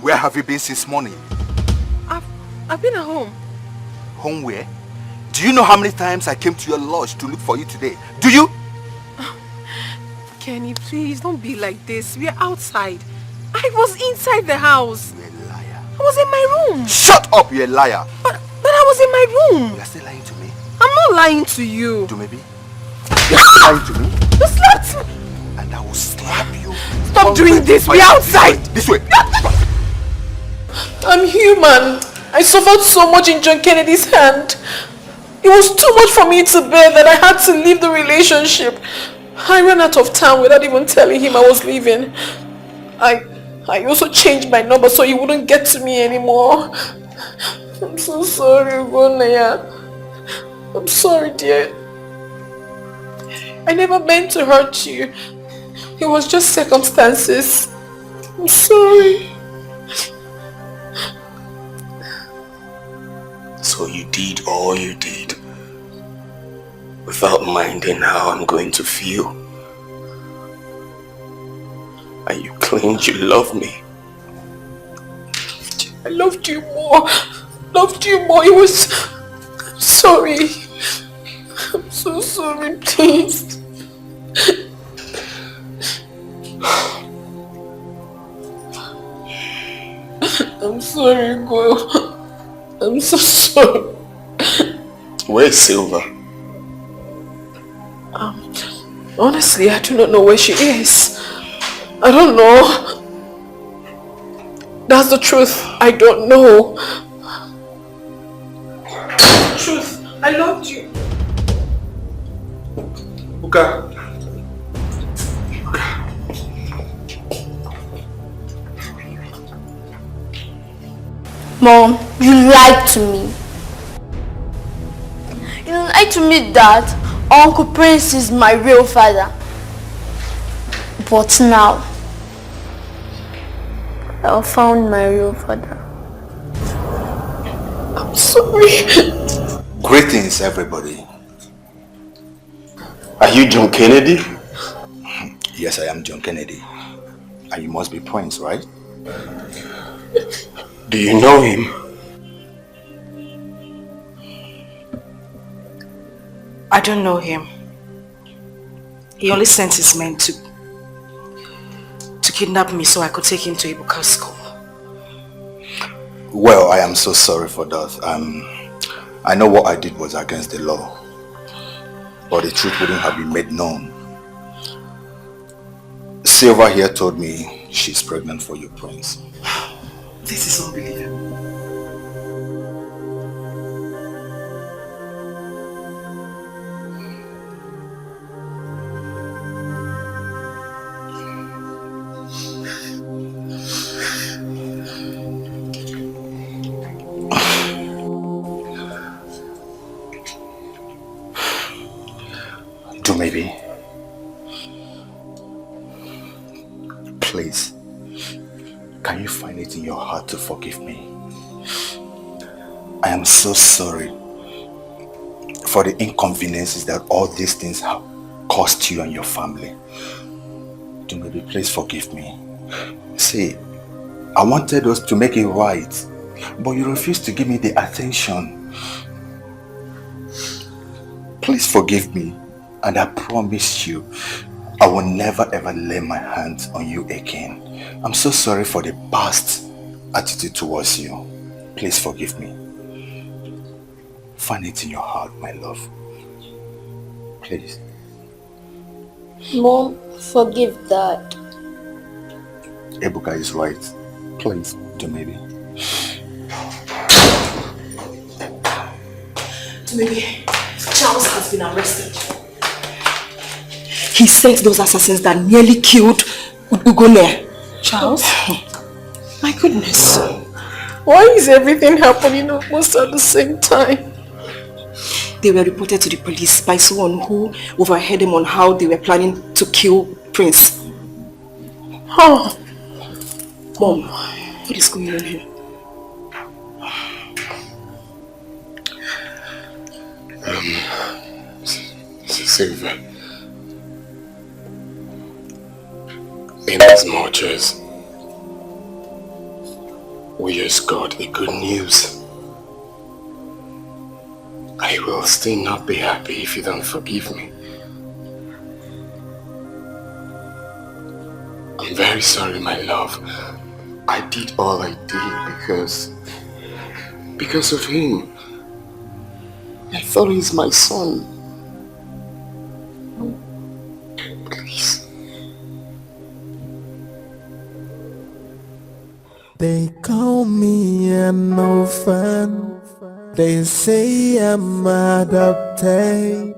Where have you been since morning? I've been at home. Home where? Do you know how many times I came to your lodge to look for you today? Do you? Kenny, please don't be like this. We're outside. I was inside the house. You're a liar. I was in my room. Shut up, you're a liar. But I was in my room. You're still lying to me. I'm not lying to you. Do maybe? You're still lying to me. You slapped me. And I will slap you. Stop doing this. We're outside. This way. I'm human. I suffered so much in John Kennedy's hand. It was too much for me to bear that I had to leave the relationship. I ran out of town without even telling him I was leaving. I also changed my number so he wouldn't get to me anymore. I'm so sorry, Gonaya. I'm sorry, dear. I never meant to hurt you. It was just circumstances. I'm sorry. So you did all you did without minding how I'm going to feel. And you claimed you love me. I loved you more. Loved you more. It was... I'm sorry. I'm so sorry, please. I'm sorry, girl. I'm so sorry. Where's Silver? Honestly, I do not know where she is. I don't know. That's the truth. I don't know. Truth. I loved you. Okay. Mom, you lied to me. You lied to me that Uncle Prince is my real father. But now, I have found my real father. I'm sorry. Greetings, everybody. Are you John Kennedy? Yes, I am John Kennedy. And you must be Prince, right? Do you know him? I don't know him. He only sent his men to kidnap me so I could take him to Ebuka's school. Well, I am so sorry for that. I know what I did was against the law, but the truth wouldn't have been made known. Silva here told me she's pregnant for you, Prince. This is unbelievable. Do maybe. Please. Can you find it in your heart to forgive me? I am so sorry for the inconveniences that all these things have cost you and your family. Do maybe please forgive me. See, I wanted us to make it right, but you refused to give me the attention. Please forgive me, and I promise you, I will never ever lay my hands on you again. I'm so sorry for the past attitude towards you. Please forgive me. Find it in your heart, my love. Please. Mom, forgive Dad. Ebuka is right. Please, do maybe. Maybe Charles has been arrested. He sent those assassins that nearly killed Ugone. Charles? My goodness. Why is everything happening almost at the same time? They were reported to the police by someone who overheard them on how they were planning to kill Prince. Oh. Mom, what is going on here? Silver. In as much as we just got the good news, I I will still not be happy if you don't forgive me. I'm very sorry, my love. I did all I did because of him. I thought he's my son. Please. They call me an orphan. They say I'm adopted.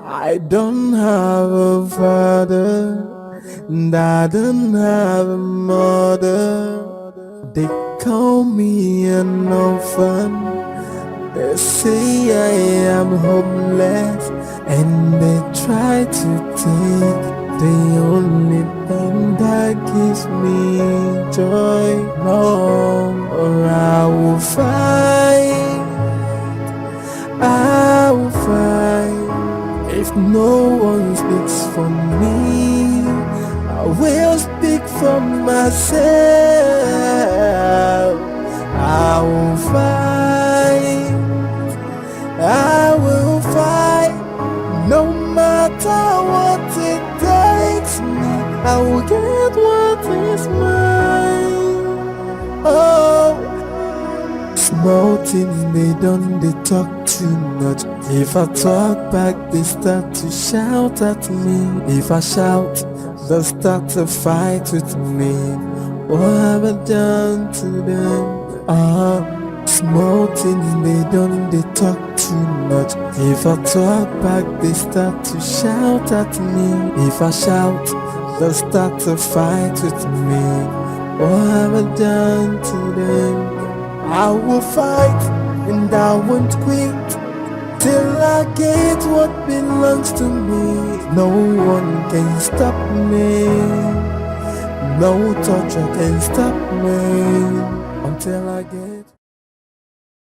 I don't have a father, and I don't have a mother. They call me an orphan. They say I am homeless, and they try to take the only thing that gives me joy. No, or I will fight. I will fight. If no one speaks for me, I will speak for myself. I will fight. I will fight. No matter what it takes me, I will get what is mine. Oh, small thing they talk too much. If I talk back, they start to shout at me. If I shout, they'll start to fight with me. What have I done to them? Small thing they talk too much. If I talk back, they start to shout at me. If I shout, they'll start to fight with me. What have I done to them? I will fight and I won't quit till I get what belongs to me. No one can stop me. No torture can stop me until I get